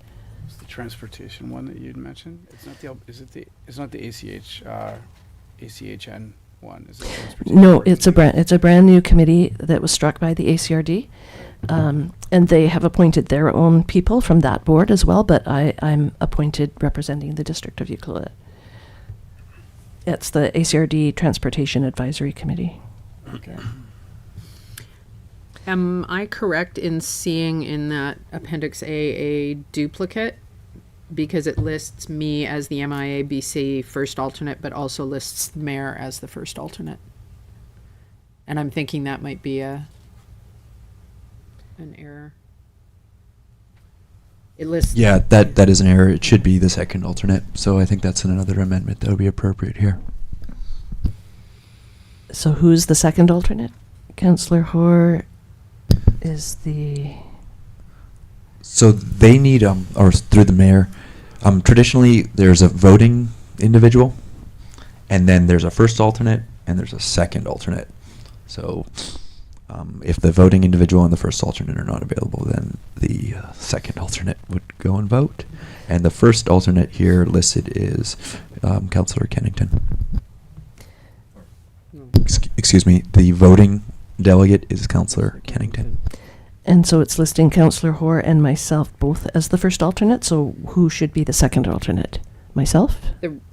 It's the transportation one that you'd mentioned. It's not it's not the ACHN one, is it? Transportation No, Coordinating? it's a brand new committee that was struck by the ACRD. And they have appointed their own people from that board as well, but I'm appointed representing the District of Ucluelet. It's the ACRD Transportation Advisory Committee. Okay. Am I correct in seeing in that Appendix A duplicate? Because it lists me as the MIABC first alternate, but also lists the mayor as the first alternate. And I'm thinking that might be an error. It lists. Yeah, that is an error. It should be the second alternate. So I think that's another amendment that would be appropriate here. So who's the second alternate? Councillor Hoare is the... So they need, or through the mayor, traditionally there's a voting individual, and then there's a first alternate, and there's a second alternate. So if the voting individual and the first alternate are not available, then the second alternate would go and vote. And the first alternate here listed is Councillor Kennington. Excuse me, the voting delegate is Councillor Kennington. And so it's listing Councillor Hoare and myself both as the first alternate, so who should be the second alternate? Myself?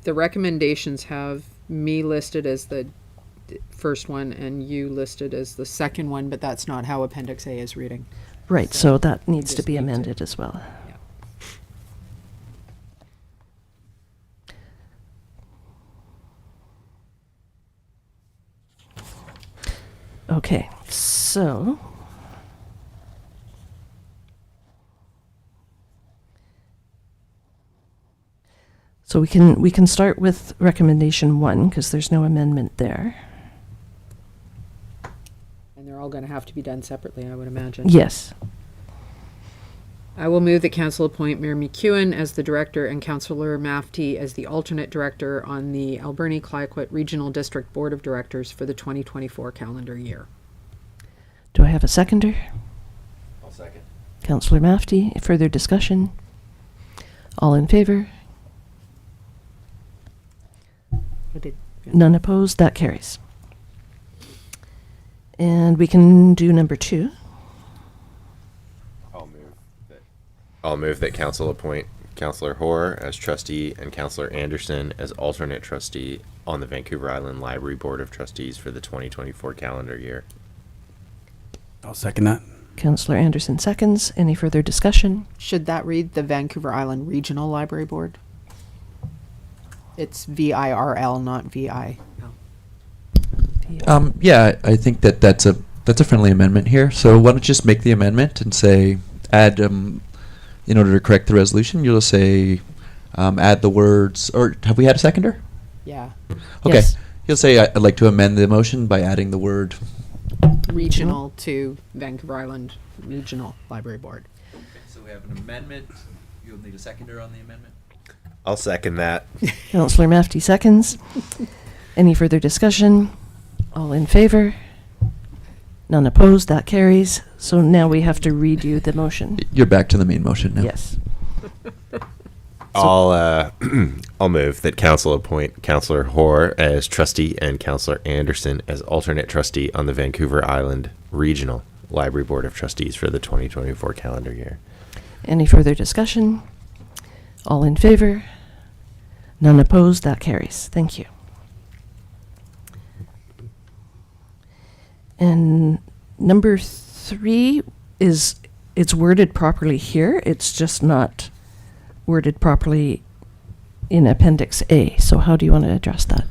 The recommendations have me listed as the first one and you listed as the second one, but that's not how Appendix A is reading. Right, so that needs to just be need to- amended as well. Yeah. Okay, so... So we can start with recommendation 1, because there's no amendment there. And they're all going to have to be done separately, I would imagine. Yes. I will move that council appoint Mayor McEwen as the director and Councillor Mafty as the alternate director on the Alberni-Clayoquot Regional District Board of Directors for the 2024 calendar year. Do I have a seconder? I'll second. Councillor Mafty, further discussion? All in favor? I did. None opposed, that carries. And we can do number 2. I'll move that council appoint Councillor Hoare as trustee and Councillor Anderson as alternate trustee on the Vancouver Island Library Board of Trustees for the 2024 calendar year. I'll second that. Councillor Anderson seconds. Any further discussion? Should that read the Vancouver Island Regional Library Board? It's VIRL, not VI. Yeah, I think that's a friendly amendment here. So why don't you just make the amendment and say add in order to correct the resolution, you'll just say add the words, or have we had a seconder? Yeah. Okay. Yes. You'll say I'd like to amend the motion by adding the word. Regional to Vancouver Island Regional Library Board. So we have an amendment. You'll need a seconder on the amendment. I'll second that. Councillor Mafty seconds. Any further discussion? All in favor? None opposed, that carries. So now we have to redo the motion. You're back to the main motion now. Yes. I'll move that council appoint Councillor Hoare as trustee and Councillor Anderson as alternate trustee on the Vancouver Island Regional Library Board of Trustees for the 2024 calendar year. Any further discussion? All in favor? None opposed, that carries. Thank you. And number 3 is it's worded properly here. It's just not worded properly in Appendix A. So how do you want to address that?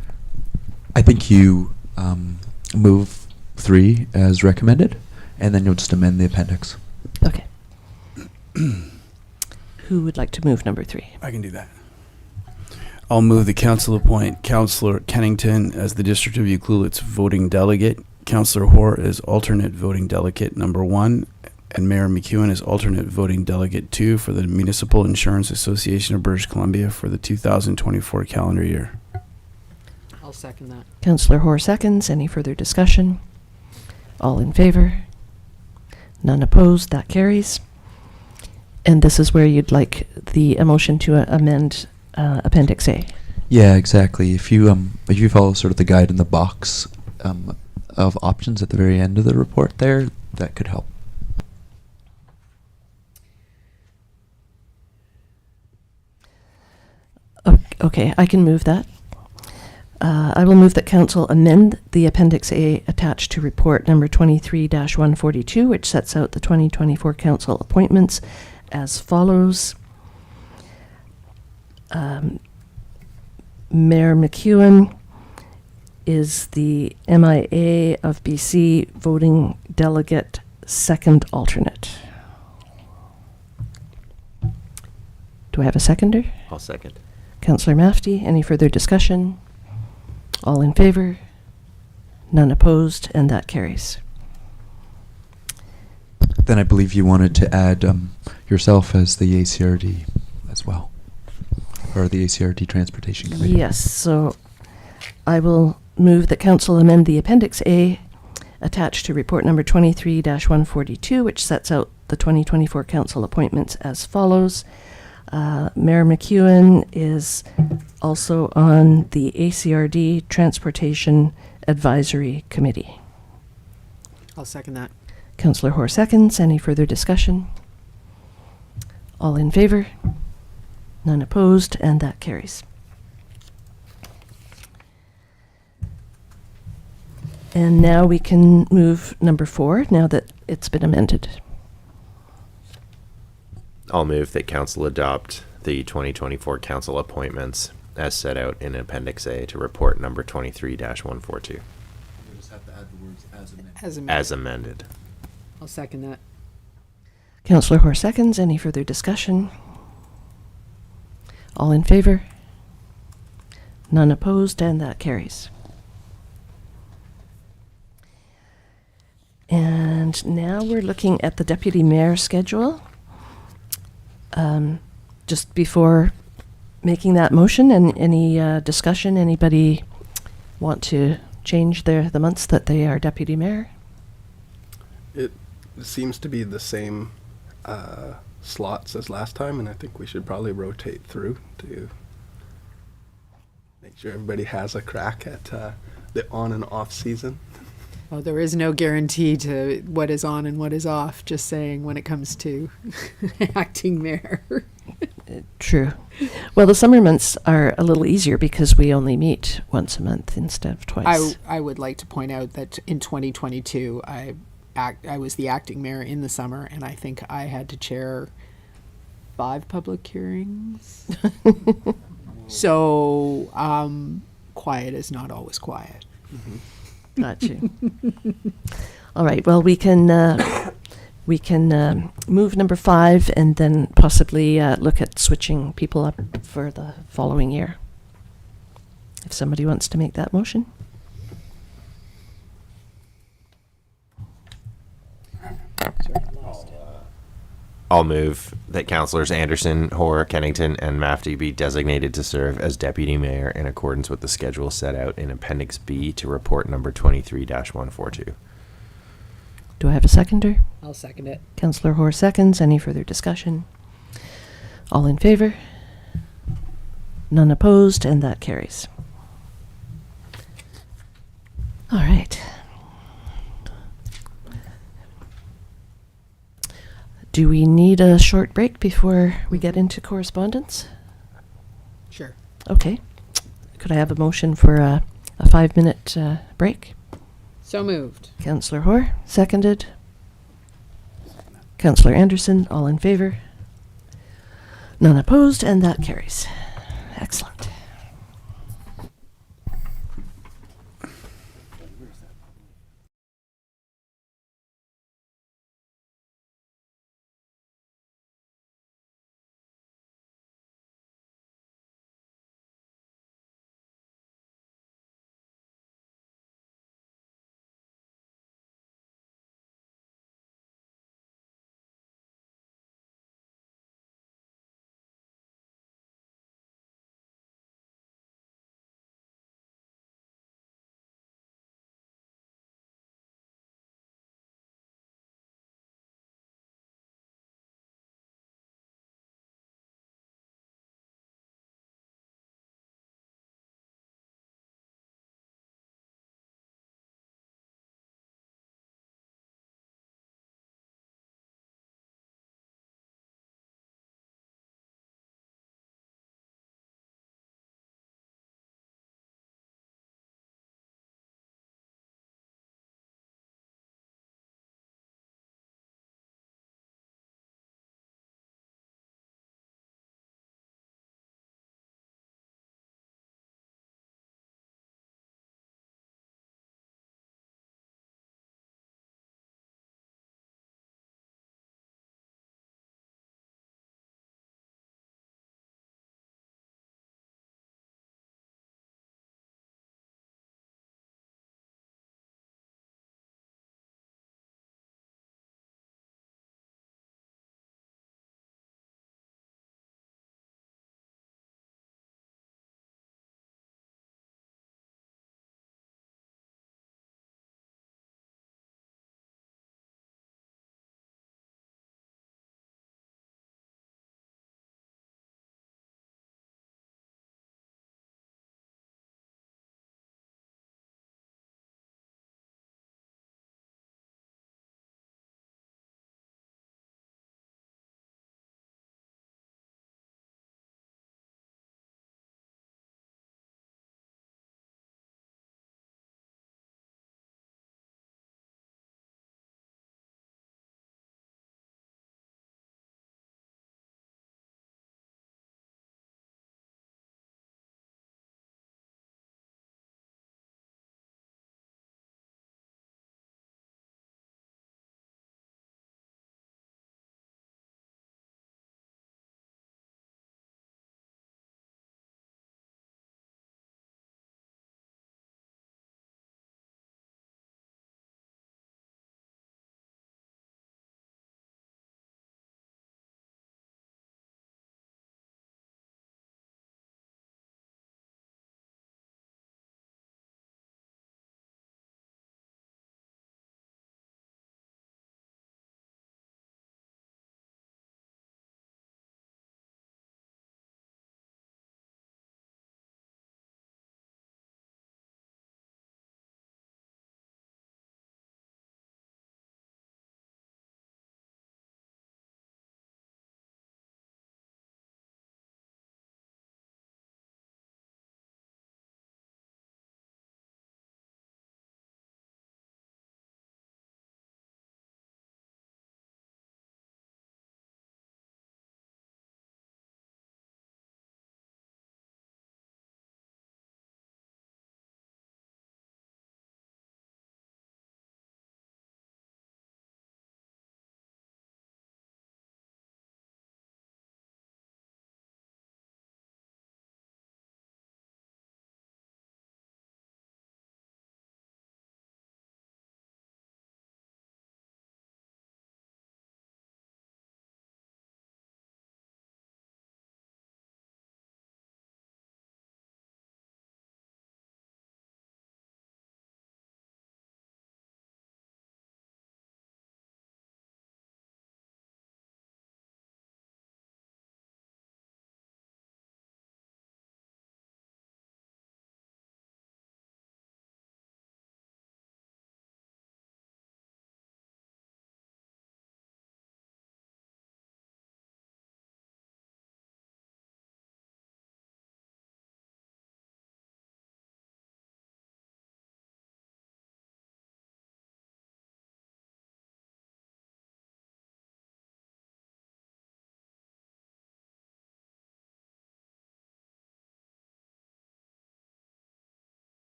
I think you move 3 as recommended, and then you'll just amend the appendix. Okay. Who would like to move number 3? I can do that. I'll move the council appoint Councillor Kennington as the District of Ucluelet's voting delegate, Councillor Hoare as alternate voting delegate number 1, and Mayor McEwen as alternate voting delegate 2 for the Municipal Insurance Association of British Columbia for the 2024 calendar year. I'll second that. Councillor Hoare seconds. Any further discussion? All in favor? None opposed. That carries. And this is where you'd like the motion to amend Appendix A. Yeah, exactly. If you follow sort of the guide in the box of options at the very end of the report there, that could help. Okay, I can move that. I will move that Council amend the Appendix A attached to report number 23-142, which sets out the 2024 Council appointments as follows. Mayor McEwen is the MIA of BC voting delegate second alternate. Do I have a seconder? I'll second. Councillor Mafty, any further discussion? All in favor? None opposed, and that carries. Then I believe you wanted to add yourself as the ACRD as well, or the ACRD Transportation Committee. Yes, so I will move that Council amend the Appendix A attached to report number 23-142, which sets out the 2024 Council appointments as follows. Mayor McEwen is also on the ACRD Transportation Advisory Committee. I'll second that. Councillor Hoare seconds. Any further discussion? All in favor? None opposed, and that carries. And now we can move number 4, now that it's been amended. I'll move that council adopt the 2024 council appointments as set out in Appendix A to report number 23-142. You just have to add the words as amended. As amended. I'll second that. Councillor Hoare seconds. Any further discussion? All in favor? None opposed, and that carries. And now we're looking at the deputy mayor schedule. Just before making that motion, and any discussion, anybody want to change the months that they are deputy mayor? It seems to be the same slots as last time, and I think we should probably rotate through to make sure everybody has a crack at the on and off season. Oh, there is no guarantee to what is on and what is off, just saying when it comes to acting mayor. True. Well, the summer months are a little easier because we only meet once a month instead of twice. I would like to point out that in 2022, I was the acting mayor in the summer, and I think I had to chair 5 public hearings. So, quiet is not always quiet. Mm-hmm. Got you. All right. Well, we can move number 5 and then possibly look at switching people up for the following year. If somebody wants to make that motion. I'll move that councillors Anderson, Hoare, Kennington, and Mafty be designated to serve as deputy mayor in accordance with the schedule set out in Appendix B to report number 23-142. Do I have a seconder? I'll second it. Councillor Hoare seconds. Any further discussion? All in favor? None opposed, and that carries. All right. Do we need a short break before we get into correspondence? Sure. Okay. Could I have a motion for a 5-minute break? So moved. Councillor Hoare, seconded. Councillor Anderson, all in favor? None opposed, and that carries. Excellent.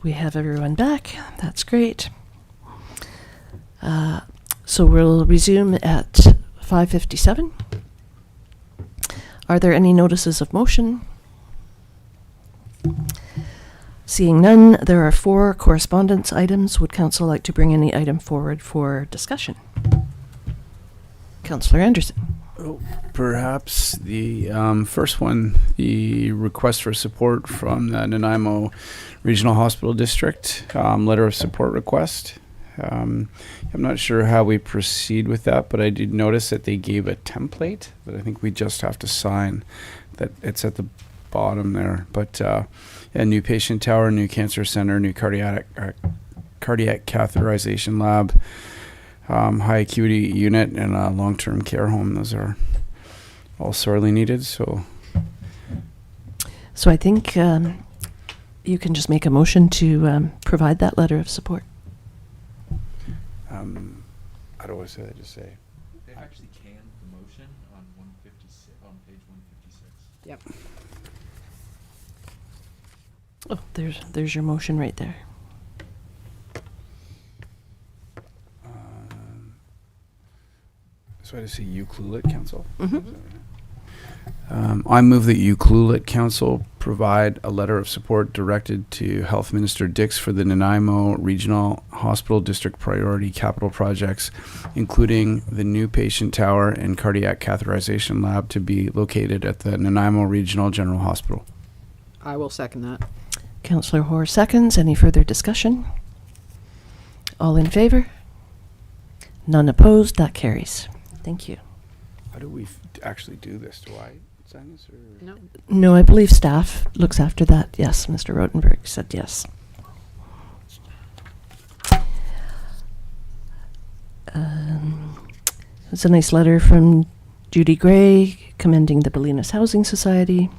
We have everyone back. That's great. So we'll resume at 5:57. Are there any notices of motion? Seeing none, there are 4 correspondence items. Would council like to bring any item forward for discussion? Councillor Anderson. Perhaps the first one, the request for support from the Nanaimo Regional Hospital District, letter of support request. I'm not sure how we proceed with that, but I did notice that they gave a template that I think we just have to sign. That it's at the bottom there. But a new patient tower, new cancer center, new cardiac catheterization lab, high acuity unit, and a long-term care home. Those are all sorely needed. So I think you can just make a motion to provide that letter of support. how do I say that? Just say. They actually canned the motion on 156 on page 156. Yep. Oh, there's your motion right there. So I just say Ucluelet Council. Mhm. I move that Ucluelet Council provide a letter of support directed to Health Minister Dix for the Nanaimo Regional Hospital District priority capital projects, including the new patient tower and cardiac catheterization lab to be located at the Nanaimo Regional General Hospital. I will second that. Councillor Hoare seconds. Any further discussion? All in favor? None opposed? That carries. Thank you. How do we actually do this? Do I sign this or? No. No, I believe staff looks after that. Yes, Mr. Rotenberg said yes. It's a nice letter from Judy Gray commending the Bolinas Housing Society.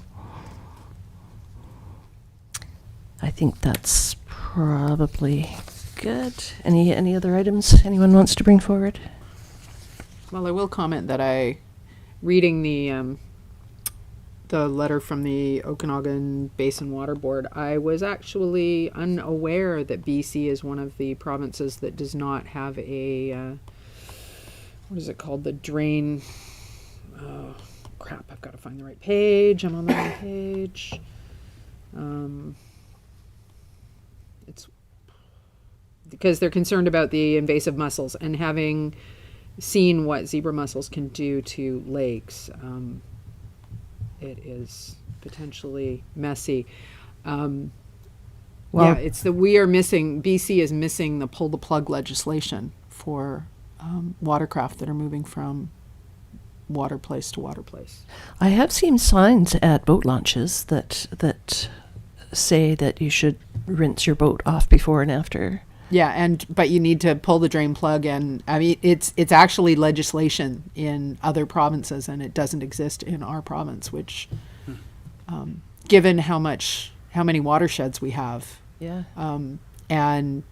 I think that's probably good. Any other items anyone wants to bring forward? Well, I will comment that reading the letter from the Okanagan Basin Water Board, I was actually unaware that BC is one of the provinces that does not have a, what is it called? The drain, oh, crap, I've got to find the right page. I'm on the wrong page. It's because they're concerned about the invasive mussels, and having seen what zebra mussels can do to lakes, it is potentially messy. Well- Yeah, BC is missing the pull the plug legislation for watercraft that are moving from water place to water place. I have seen signs at boat launches that say that you should rinse your boat off before and after. Yeah, but you need to pull the drain plug, and I mean it's actually legislation in other provinces, and it doesn't exist in our province, which, given how many watersheds we have, Yeah. and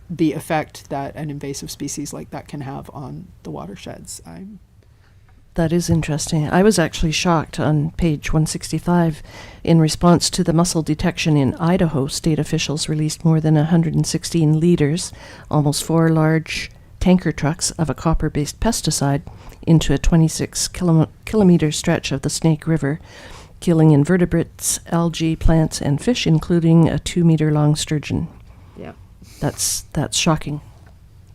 the effect that an invasive species like that can have on the watersheds, That is interesting. I was actually shocked on page 165. In response to the mussel detection in Idaho, state officials released more than 116 liters, almost 4 large tanker trucks of a copper-based pesticide into a 26-kilometer stretch of the Snake River, killing invertebrates, algae, plants, and fish, including a 2-meter-long sturgeon. yeah. That's shocking.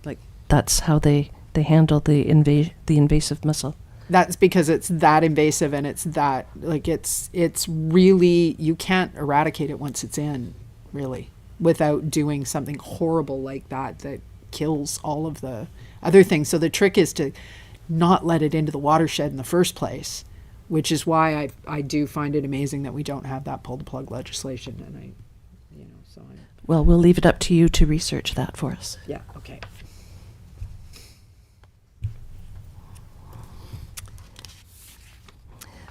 Like, that's how they handle the invasive mussel. That's because it's that invasive, and it's that, like, it's really, you can't eradicate it once it's in, really, without doing something horrible like that kills all of the other things. So the trick is to not let it into the watershed in the first place, which is why I do find it amazing that we don't have that pull the plug legislation. And Well, we'll leave it up to you to research that for us. yeah, okay.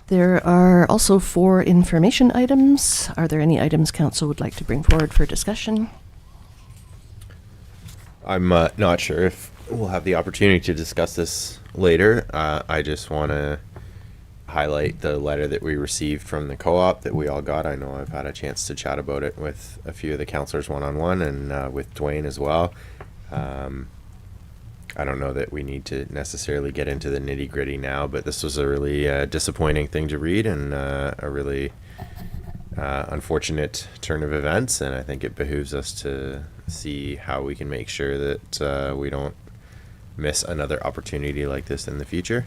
There are also 4 information items. Are there any items council would like to bring forward for discussion? I'm not sure if we'll have the opportunity to discuss this later. I just want to highlight the letter that we received from the co-op that we all got. I know I've had a chance to chat about it with a few of the councillors one-on-one, and with Dwayne as well. I don't know that we need to necessarily get into the nitty-gritty now, but this was a really disappointing thing to read, and a really unfortunate turn of events, and I think it behooves us to see how we can make sure that we don't miss another opportunity like this in the future.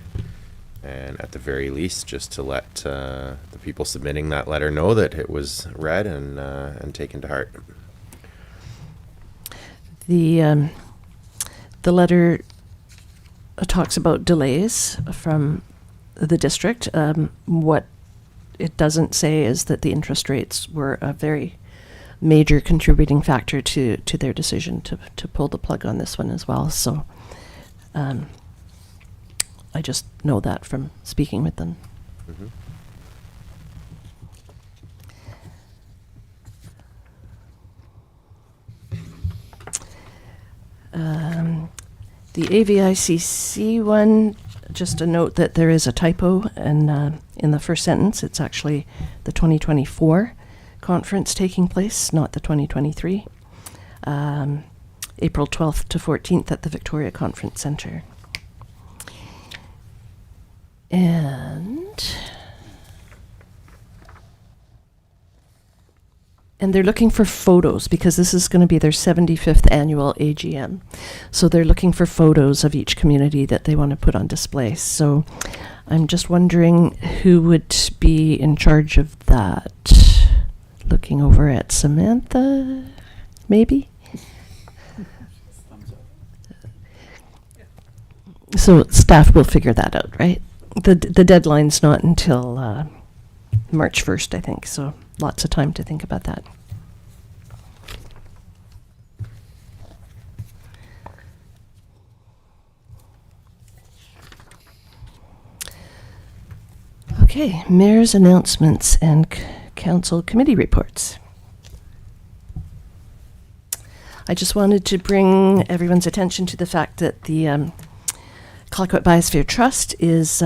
And at the very least, just to let the people submitting that letter know that it was read and taken to heart. The letter talks about delays from the district. What it doesn't say is that the interest rates were a very major contributing factor to their decision to pull the plug on this one as well. So I just know that from speaking with them. Mm-hmm. The AVICC one, just a note that there is a typo in the first sentence. It's actually the 2024 conference taking place, not the 2023. April 12th to 14th at the Victoria Conference Centre. And they're looking for photos because this is going to be their 75th annual AGM. So they're looking for photos of each community that they want to put on display. So I'm just wondering who would be in charge of that. Looking over at Samantha, maybe? So staff will figure that out, right? The deadline's not until March 1st, I think, so lots of time to think about that. Okay, mayor's announcements and council committee reports. I just wanted to bring everyone's attention to the fact that the Clayoquot Biosphere Trust is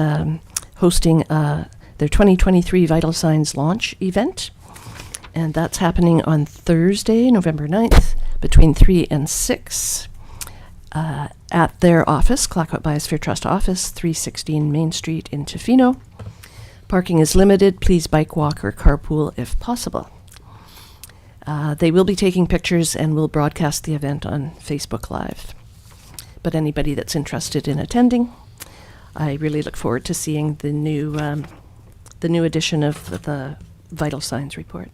hosting their 2023 Vital Signs launch event. And that's happening on Thursday, November 9th, between 3 and 6 at their office, Clayoquot Biosphere Trust office, 316 Main Street in Tofino. Parking is limited. Please bike, walk, or carpool if possible. They will be taking pictures and will broadcast the event on Facebook Live. But anybody that's interested in attending, I really look forward to seeing the new edition of the Vital Signs report.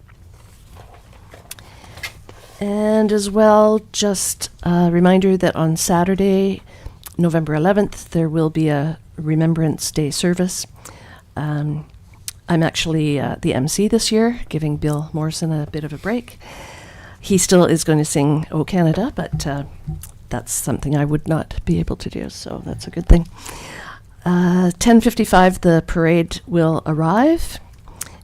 And as well, just a reminder that on Saturday, November 11th, there will be a Remembrance Day service. I'm actually the MC this year, giving Bill Morrison a bit of a break. He still is going to sing O Canada, but that's something I would not be able to do, so that's a good thing. 10:55, the parade will arrive,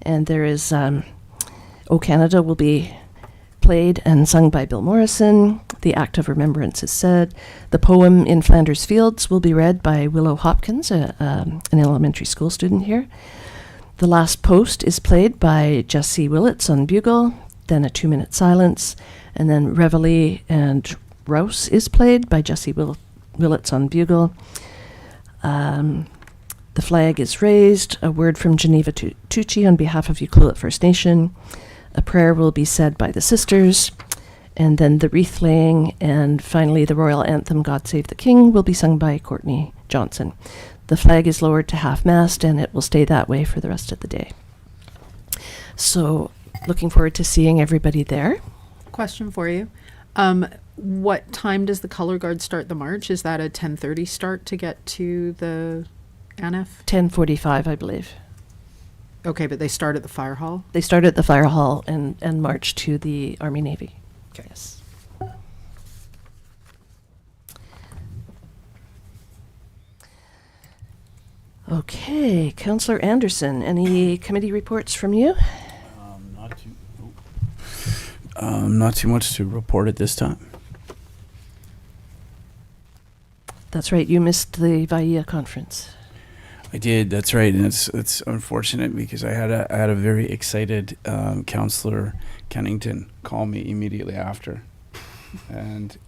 and there is O Canada will be played and sung by Bill Morrison. The Act of Remembrance is said. The poem In Flanders Fields will be read by Willow Hopkins, an elementary school student here. The Last Post is played by Jesse Willits on bugle, then a 2-minute silence, and then Reveille and Rouse is played by Jesse Willits on bugle. The flag is raised, a word from Geneva Tucci on behalf of Ucluelet First Nation. A prayer will be said by the sisters, and then the wreath laying, and finally the royal anthem, God Save the King, will be sung by Courtney Johnson. The flag is lowered to half-mast, and it will stay that way for the rest of the day. So, looking forward to seeing everybody there. Question for you. What time does the color guard start the march? Is that a 10:30 start to get to the ANF? 10:45, I believe. Okay, but they start at the fire hall? They start at the fire hall and march to the Army Navy. Okay. Yes. Okay, Councillor Anderson, any committee reports from you? Not too much to report at this time. That's right, you missed the VIA conference. I did. That's right, and it's unfortunate because I had a very excited Councillor Kennington call me immediately after, and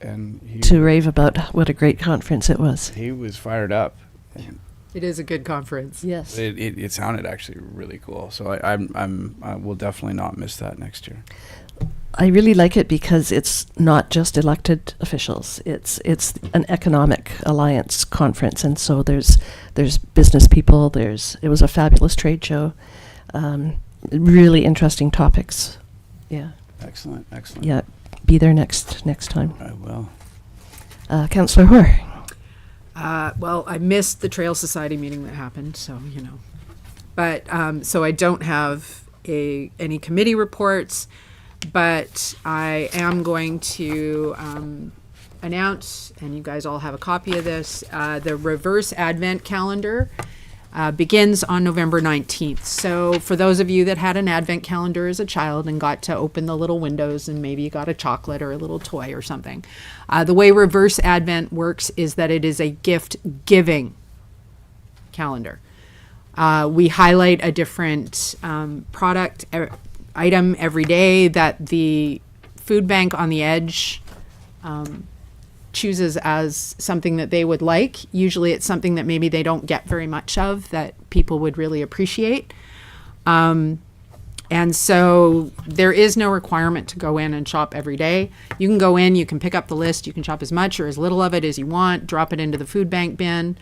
he To rave about what a great conference it was. he was fired up. And It is a good conference. Yes. it sounded actually really cool. So I will definitely not miss that next year. I really like it because it's not just elected officials. It's an economic alliance conference, and so there's business people. It was a fabulous trade show. Really interesting topics. Yeah, Excellent. yeah. Be there next time. I will. Councillor Hoare. Well, I missed the Trail Society meeting that happened, so but so I don't have any committee reports. But I am going to announce, and you guys all have a copy of this, the reverse Advent calendar begins on November 19th. So for those of you that had an Advent calendar as a child and got to open the little windows and maybe you got a chocolate or a little toy or something, the way reverse Advent works is that it is a gift-giving calendar. We highlight a different product item every day that the food bank on the edge chooses as something that they would like. Usually it's something that maybe they don't get very much of that people would really appreciate. And so there is no requirement to go in and shop every day. You can go in, you can pick up the list, you can shop as much or as little of it as you want, drop it into the food bank bin.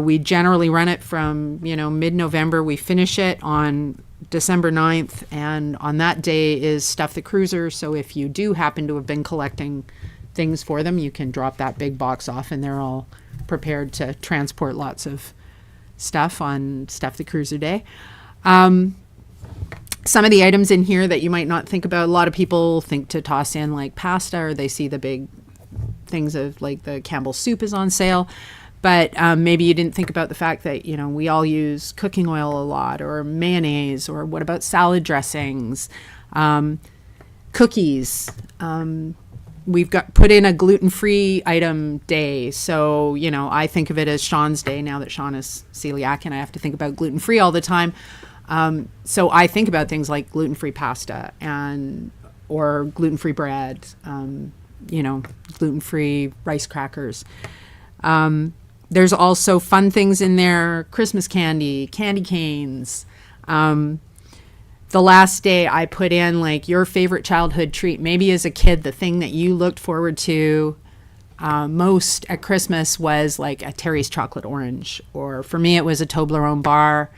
We generally run it from, mid-November. We finish it on December 9th, and on that day is Stuff the Cruiser. So if you do happen to have been collecting things for them, you can drop that big box off, and they're all prepared to transport lots of stuff on Stuff the Cruiser Day. Some of the items in here that you might not think about, a lot of people think to toss in like pasta, or they see the big things of like the Campbell's soup is on sale. But maybe you didn't think about the fact that, we all use cooking oil a lot, or mayonnaise, or what about salad dressings, cookies. We've got put in a gluten-free item day. So, I think of it as Sean's day now that Sean is celiac and I have to think about gluten-free all the time. So I think about things like gluten-free pasta or gluten-free bread, gluten-free rice crackers. There's also fun things in there, Christmas candy canes. The last day I put in like your favorite childhood treat. Maybe as a kid, the thing that you looked forward to most at Christmas was like a Terry's chocolate orange, or for me it was a Toblerone bar.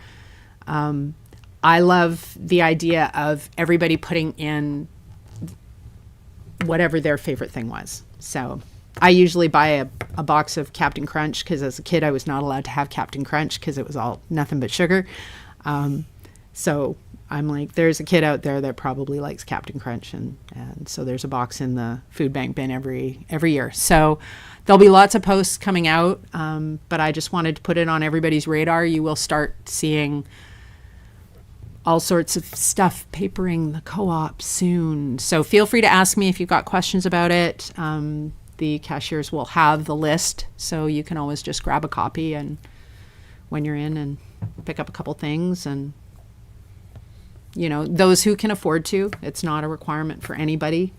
I love the idea of everybody putting in whatever their favorite thing was. So I usually buy a box of Captain Crunch because as a kid I was not allowed to have Captain Crunch because it was all nothing but sugar. So I'm like, there's a kid out there that probably likes Captain Crunch, and so there's a box in the food bank bin every year. So there'll be lots of posts coming out, but I just wanted to put it on everybody's radar. You will start seeing all sorts of stuff papering the co-op soon. So feel free to ask me if you've got questions about it. The cashiers will have the list, so you can always just grab a copy and when you're in and pick up a couple things. And those who can afford to, it's not a requirement for anybody.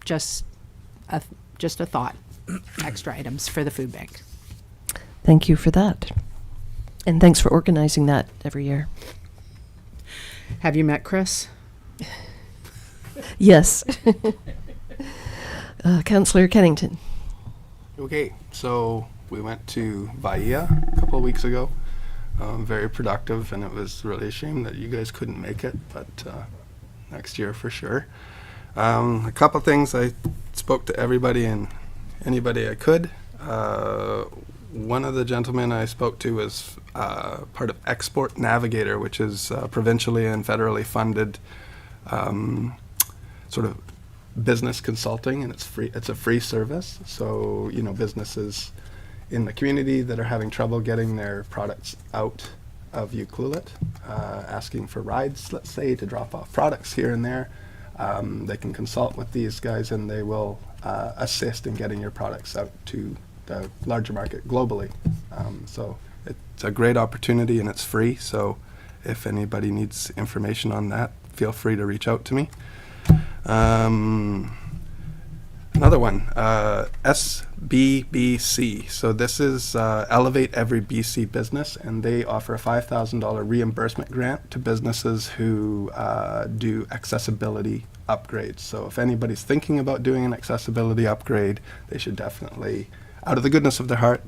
Just a thought. Extra items for the food bank. Thank you for that. And thanks for organizing that every year. Have you met Chris? Yes. Councillor Kennington. Okay, so we went to Bahia a couple of weeks ago. Very productive, and it was really a shame that you guys couldn't make it, but next year for sure. A couple things, I spoke to everybody and anybody I could. One of the gentlemen I spoke to was part of Export Navigator, which is provincially and federally funded sort of business consulting, and it's free. It's a free service. So businesses in the community that are having trouble getting their products out of Ucluelet, asking for rides, let's say, to drop off products here and there, they can consult with these guys, and they will assist in getting your products out to the larger market globally. So it's a great opportunity and it's free. So if anybody needs information on that, feel free to reach out to me. Another one, SBBC. So this is Elevate Every BC Business, and they offer a $5,000 reimbursement grant to businesses who do accessibility upgrades. So if anybody's thinking about doing an accessibility upgrade, they should definitely, out of the goodness of their heart,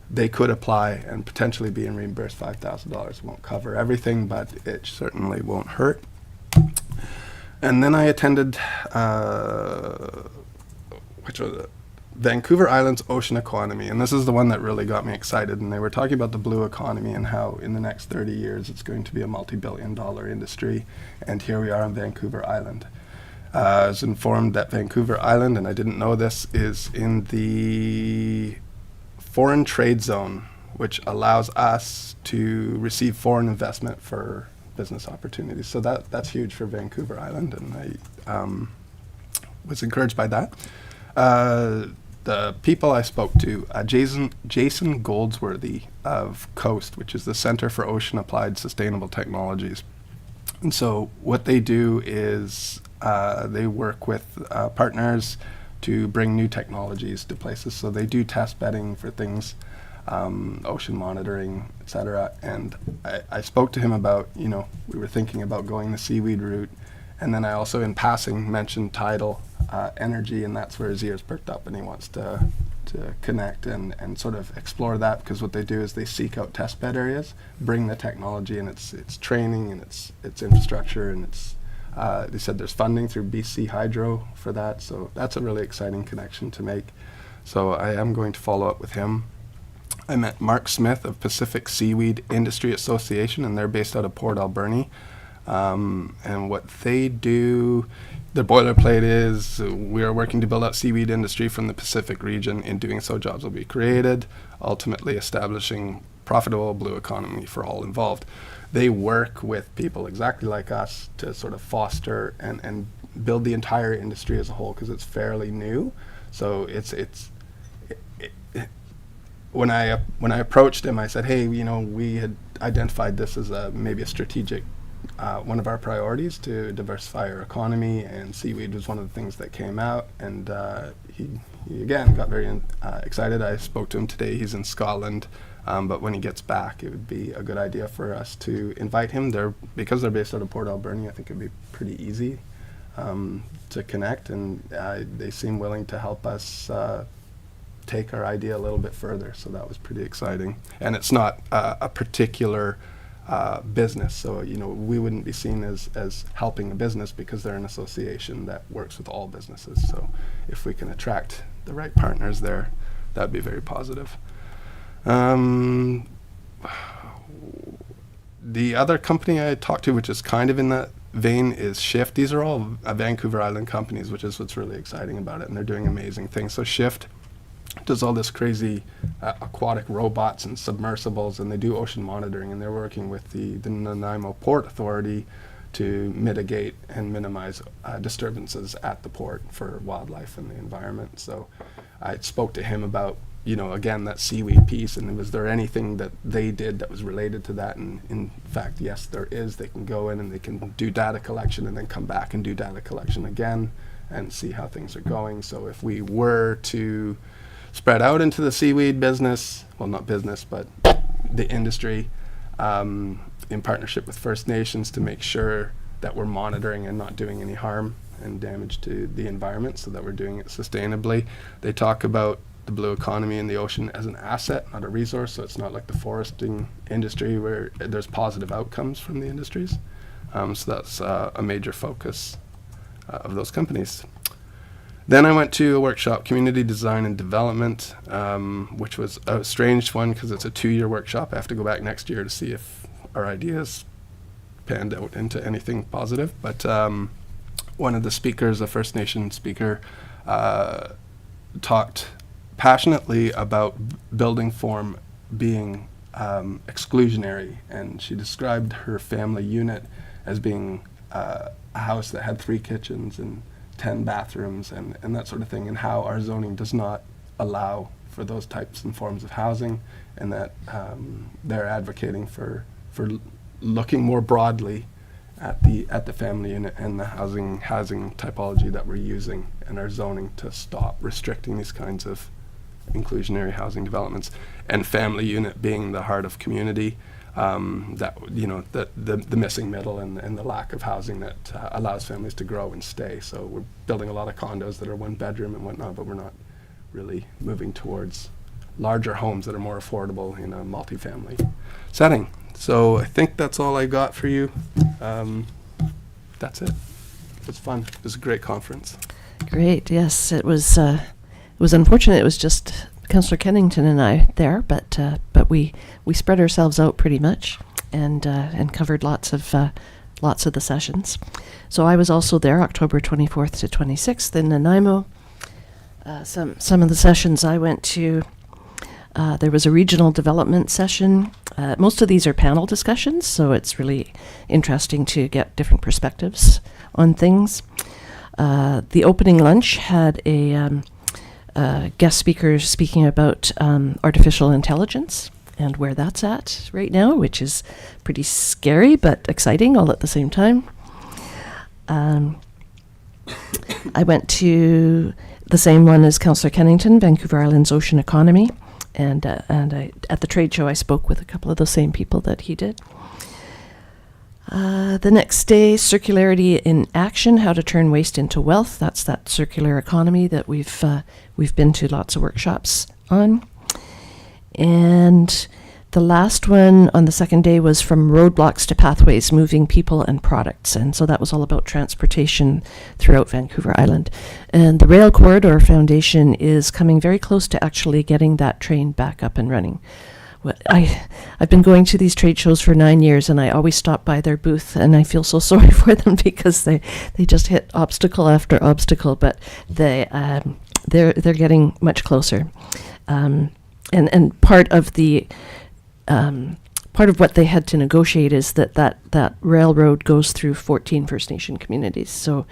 they could apply and potentially be reimbursed $5,000. Won't cover everything, but it certainly won't hurt. And then I attended Vancouver Island's Ocean Economy, and this is the one that really got me excited. And they were talking about the blue economy and how in the next 30 years it's going to be a multi-billion-dollar industry. And here we are on Vancouver Island. I was informed that Vancouver Island, and I didn't know this, is in the foreign trade zone, which allows us to receive foreign investment for business opportunities. So that's huge for Vancouver Island, and I was encouraged by that. The people I spoke to, Jason Goldsworthy of COAST, which is the Center for Ocean Applied Sustainable Technologies. And so what they do is they work with partners to bring new technologies to places. So they do test bedding for things, ocean monitoring, etc. And I spoke to him about, we were thinking about going the seaweed route. And then I also, in passing, mentioned tidal energy, and that's where his ears perked up, and he wants to connect and sort of explore that, because what they do is they seek out test bed areas, bring the technology and its training and its infrastructure, and they said there's funding through BC Hydro for that, so that's a really exciting connection to make. So I am going to follow up with him. I met Mark Smith of Pacific Seaweed Industry Association, and they're based out of Port Alberni. And what they do, their boilerplate is, we are working to build out seaweed industry from the Pacific region. In doing so, jobs will be created, ultimately establishing profitable blue economy for all involved. They work with people exactly like us to sort of foster and build the entire industry as a whole, because it's fairly new. So when I approached him, I said, hey, we had identified this as maybe a strategic one of our priorities to diversify our economy, and seaweed was one of the things that came out, and he again got very excited. I spoke to him today. He's in Scotland, but when he gets back, it would be a good idea for us to invite him there, because they're based out of Port Alberni. I think it'd be pretty easy to connect, and they seem willing to help us take our idea a little bit further, so that was pretty exciting. And it's not a particular business, so we wouldn't be seen as helping a business, because they're an association that works with all businesses. So if we can attract the right partners there, that'd be very positive. The other company I talked to, which is kind of in that vein, is Shift. These are all Vancouver Island companies, which is what's really exciting about it, and they're doing amazing things. So Shift does all this crazy aquatic robots and submersibles, and they do ocean monitoring, and they're working with the Nanaimo Port Authority to mitigate and minimize disturbances at the port for wildlife and the environment. So I spoke to him about, again, that seaweed piece, and was there anything that they did that was related to that? And in fact, yes, there is. They can go in and they can do data collection and then come back and do data collection again and see how things are going. So if we were to spread out into the seaweed business, well, not business, but the industry, in partnership with First Nations, to make sure that we're monitoring and not doing any harm and damage to the environment, so that we're doing it sustainably. They talk about the blue economy and the ocean as an asset, not a resource, so it's not like the foresting industry where there's positive outcomes from the industries. So that's a major focus of those companies. Then I went to a workshop, Community Design and Development, which was a strange one because it's a 2-year workshop. I have to go back next year to see if our ideas panned out into anything positive. But one of the speakers, a First Nation speaker, talked passionately about building form being exclusionary, and she described her family unit as being a house that had 3 kitchens and 10 bathrooms and that sort of thing, and how our zoning does not allow for those types and forms of housing, and that they're advocating for looking more broadly at the family unit and the housing typology that we're using in our zoning to stop restricting these kinds of inclusionary housing developments, and family unit being the heart of community, that the missing middle and the lack of housing that allows families to grow and stay. So we're building a lot of condos that are one bedroom and whatnot, but we're not really moving towards larger homes that are more affordable in a multifamily setting. So I think that's all I got for you. That's it. It was fun. It was a great conference. Great. Yes, it was unfortunate. It was just Councillor Kennington and I there, but we spread ourselves out pretty much, and covered lots of the sessions. So I was also there October 24th to 26th in Nanaimo. Some of the sessions I went to, there was a regional development session. Most of these are panel discussions, so it's really interesting to get different perspectives on things. The opening lunch had a guest speaker speaking about artificial intelligence and where that's at right now, which is pretty scary but exciting all at the same time. I went to the same one as Councillor Kennington, Vancouver Island's ocean economy, and at the trade show I spoke with a couple of the same people that he did. The next day, Circularity in Action, How to Turn Waste into Wealth. That's that circular economy that we've been to lots of workshops on. And the last one on the second day was From Roadblocks to Pathways, Moving People and Products. And so that was all about transportation throughout Vancouver Island. And the Rail Corridor Foundation is coming very close to actually getting that train back up and running. Well, I've been going to these trade shows for 9 years, and I always stop by their booth, and I feel so sorry for them because they just hit obstacle after obstacle, but they're getting much closer. And part of the part of what they had to negotiate is that railroad goes through 14 First Nation communities. So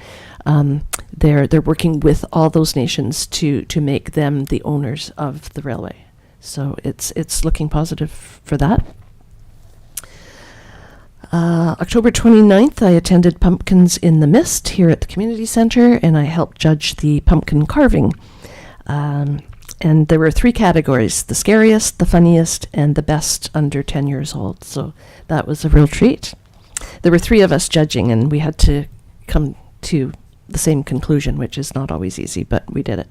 they're working with all those nations to make them the owners of the railway. So it's looking positive for that. October 29th, I attended Pumpkins in the Mist here at the community center, and I helped judge the pumpkin carving. And there were 3 categories: the scariest, the funniest, and the best under 10 years old. So that was a real treat. There were 3 of us judging, and we had to come to the same conclusion, which is not always easy, but we did it.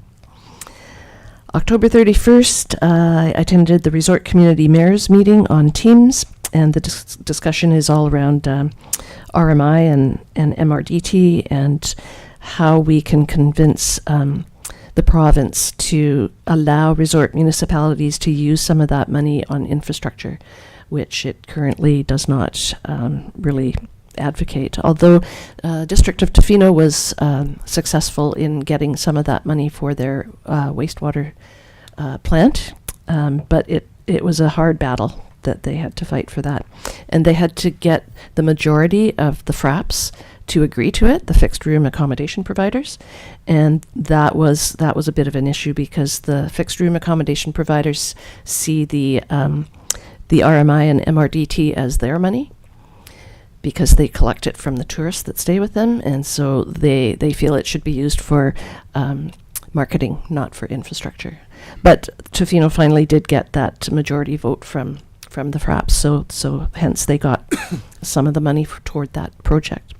October 31st, I attended the Resort Community Mayors meeting on Teams, and the discussion is all around RMI and MRDT and how we can convince the province to allow resort municipalities to use some of that money on infrastructure, which it currently does not really advocate. Although District of Tofino was successful in getting some of that money for their wastewater plant, but it was a hard battle that they had to fight for that. And they had to get the majority of the FRAPs to agree to it, the fixed room accommodation providers. And that was a bit of an issue because the fixed room accommodation providers see the RMI and MRDT as their money, because they collect it from the tourists that stay with them, and so they feel it should be used for marketing, not for infrastructure. But Tofino finally did get that majority vote from the FRAPs, so hence they got some of the money toward that project.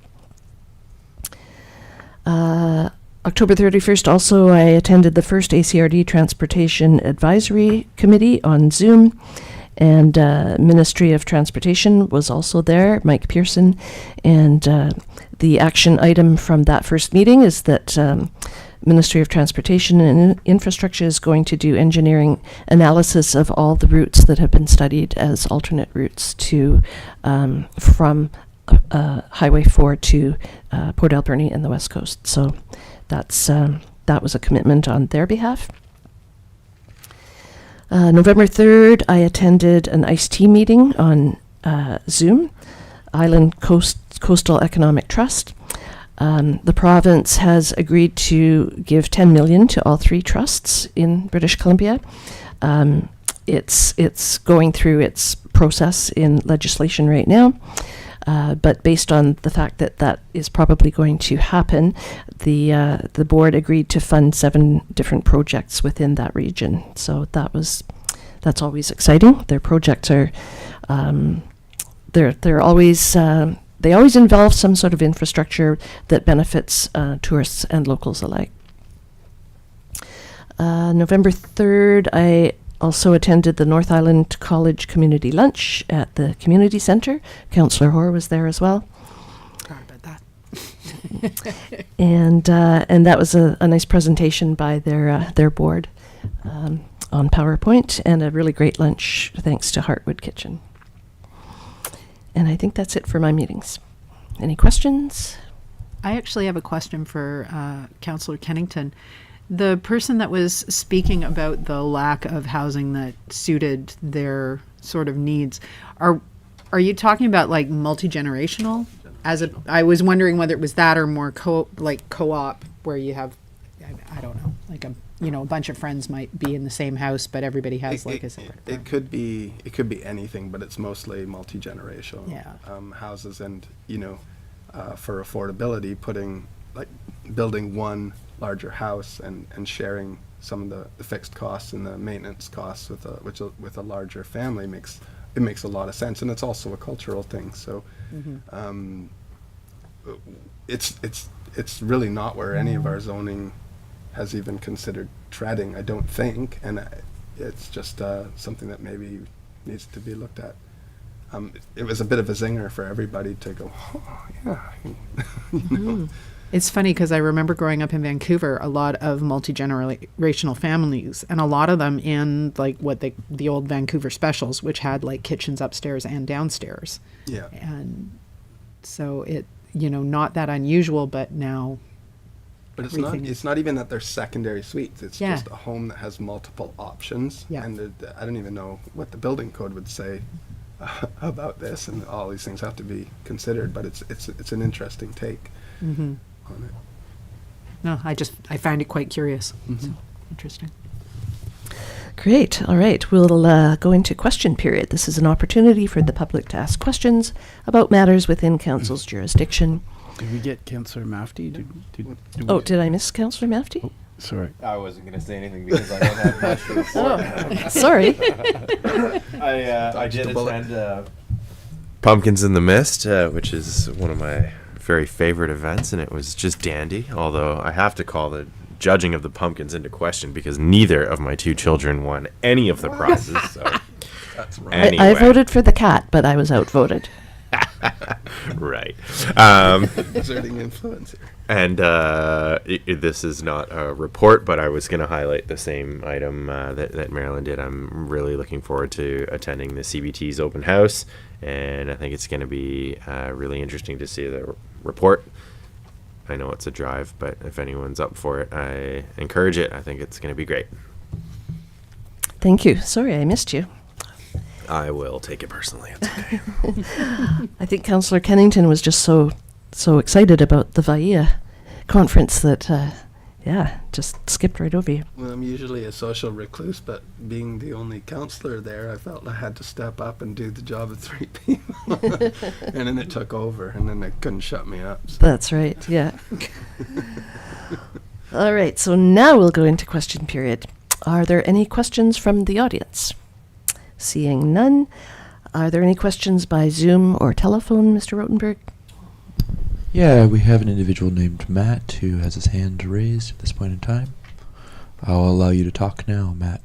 October 31st, also, I attended the first ACRD Transportation Advisory Committee on Zoom, and Ministry of Transportation was also there, Mike Pearson. And the action item from that first meeting is that Ministry of Transportation and Infrastructure is going to do engineering analysis of all the routes that have been studied as alternate routes to from Highway 4 to Port Alberni and the West Coast. So that was a commitment on their behalf. November 3rd, I attended an ICE-T meeting on Zoom, Island Coastal Economic Trust. The province has agreed to give 10 million to all 3 trusts in British Columbia. It's going through its process in legislation right now. But based on the fact that that is probably going to happen, the board agreed to fund 7 different projects within that region. So that's always exciting. Their projects are they're always they always involve some sort of infrastructure that benefits tourists and locals alike. November 3rd, I also attended the North Island College Community Lunch at the Community Centre. Councillor Hoare was there as well. Forgot about that. And that was a nice presentation by their board on PowerPoint, and a really great lunch thanks to Heartwood Kitchen. And I think that's it for my meetings. Any questions? I actually have a question for Councillor Kennington. The person that was speaking about the lack of housing that suited their sort of needs, are you talking about like multi-generational? I was wondering whether it was that or more co-op, where you have, I don't know, like a bunch of friends might be in the same house, but everybody has a separate. It could be anything, but it's mostly multi-generational houses, and for affordability, building one larger house and sharing some of the fixed costs and the maintenance costs with a larger family makes a lot of sense, and it's also a cultural thing. So it's really not where any of our zoning has even considered treading, I don't think, and it's just something that maybe needs to be looked at. It was a bit of a zinger for everybody to go, oh yeah. It's funny because I remember growing up in Vancouver, a lot of multi-generational families, and a lot of them in the old Vancouver specials, which had like kitchens upstairs and downstairs. Yeah. And so it, not that unusual, but now. But it's not even that they're secondary suites. It's just a home that has multiple options. Yeah. And I don't even know what the building code would say about this, and all these things have to be considered. But it's an interesting take on it. No, I find it quite curious. So, interesting. Great. All right. We'll go into question period. This is an opportunity for the public to ask questions about matters within Council's jurisdiction. Did we get Councillor Mafty? Did I miss Councillor Mafty? Oh, sorry. I wasn't going to say anything because I don't have much to report. Sorry. I did attend Pumpkins in the Mist, which is one of my very favorite events, and it was just dandy, although I have to call the judging of the pumpkins into question because neither of my 2 children won any of the prizes. So That's right. anyway. I voted for the cat, but I was outvoted. Right. Exerting influence here. And this is not a report, but I was going to highlight the same item that Marilyn did. I'm really looking forward to attending the CBT's open house, and I think it's going to be really interesting to see the report. I know it's a drive, but if anyone's up for it, I encourage it. I think it's going to be great. Thank you. Sorry, I missed you. I will take it personally. It's okay. I think Councillor Kennington was just so excited about the VAIA conference that, just skipped right over you. Well, I'm usually a social recluse, but being the only councillor there, I felt I had to step up and do the job of 3 people. And then it took over, and then they couldn't shut me up. So. That's right, yeah. All right, so now we'll go into question period. Are there any questions from the audience? Seeing none, are there any questions by Zoom or telephone, Mr. Rotenberg? Yeah, we have an individual named Matt who has his hand raised at this point in time. I'll allow you to talk now, Matt.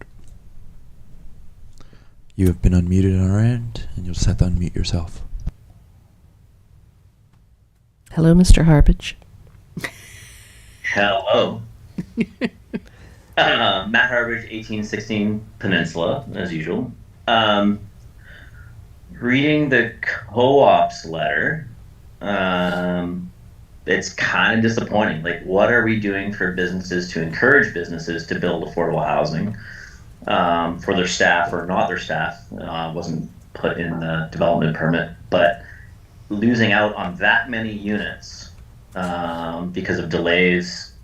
You have been unmuted on our end, and you'll just have to unmute yourself. Hello, Mr. Harbage. Hello. Matt Harbage, 1816 Peninsula, as usual. Reading the co-op's letter, it's kind of disappointing. Like, what are we doing for businesses to encourage businesses to build affordable housing for their staff or not their staff? Wasn't put in the development permit, but losing out on that many units because of delays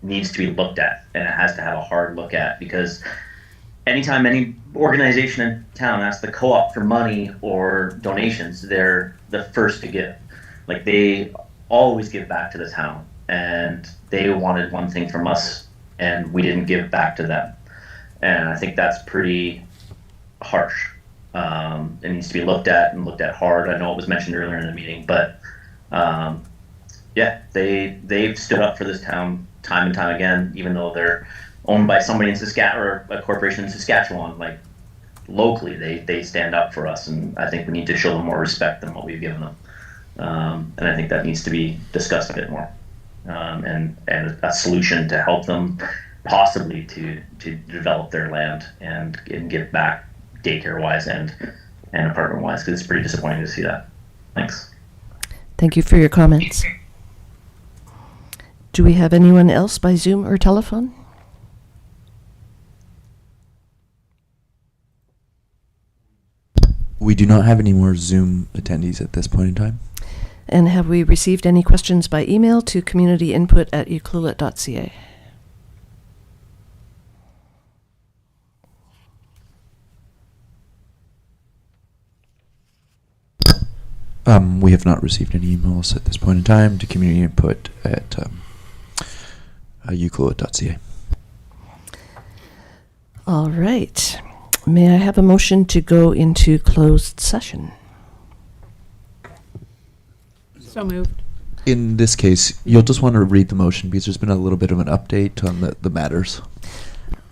needs to be looked at, and it has to have a hard look at, because anytime any organization in town asks the co-op for money or donations, they're the first to give. Like, they always give back to the town, and they wanted one thing from us, and we didn't give back to them. And I think that's pretty harsh. It needs to be looked at and looked at hard. I know it was mentioned earlier in the meeting, but yeah, they've stood up for this town time and time again, even though they're owned by somebody in Saskatchewan or a corporation in Saskatchewan. Like, locally, they stand up for us, and I think we need to show them more respect than what we've given them. And I think that needs to be discussed a bit more, and a solution to help them possibly to develop their land and give back daycare wise and apartment wise, because it's pretty disappointing to see that. Thanks. Thank you for your comments. Do we have anyone else by Zoom or telephone? We do not have any more Zoom attendees at this point in time. And have we received any questions by email to communityinput@ucluelet.ca? We have not received any emails at this point in time to community input at ucluelet.ca. All right. May I have a motion to go into closed session? So moved. In this case, you'll just want to read the motion because there's been a little bit of an update on the matters.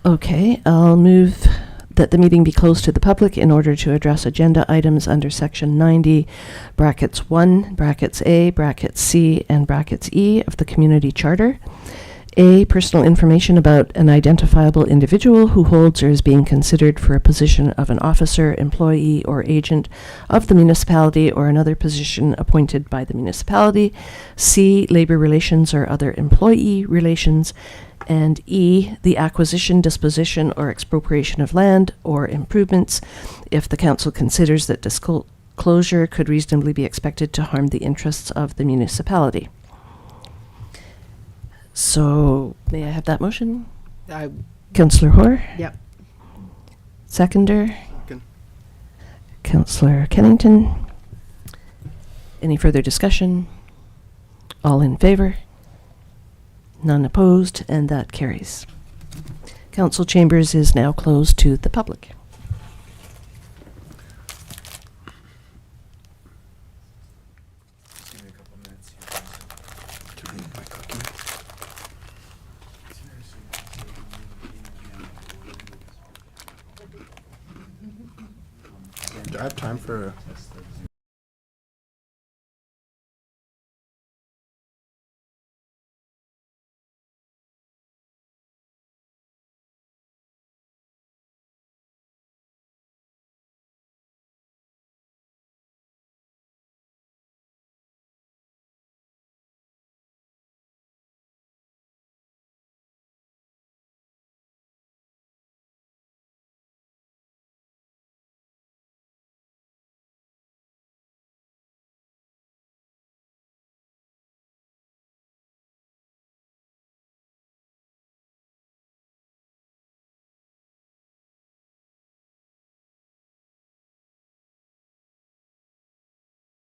Okay, I'll move that the meeting be closed to the public in order to address agenda items under section 90, brackets 1, brackets A, brackets C, and brackets E of the Community Charter. A, personal information about an identifiable individual who holds or is being considered for a position of an officer, employee, or agent of the municipality or another position appointed by the municipality. C, labor relations or other employee relations. And E, the acquisition, disposition, or expropriation of land or improvements if the council considers that disclosure could reasonably be expected to harm the interests of the municipality. So, may I have that motion? Councillor Hoare? Yep. Seconder? Councillor Kennington? Any further discussion? All in favor? None opposed, and that carries. Council chambers is now closed to the public. Do I have time for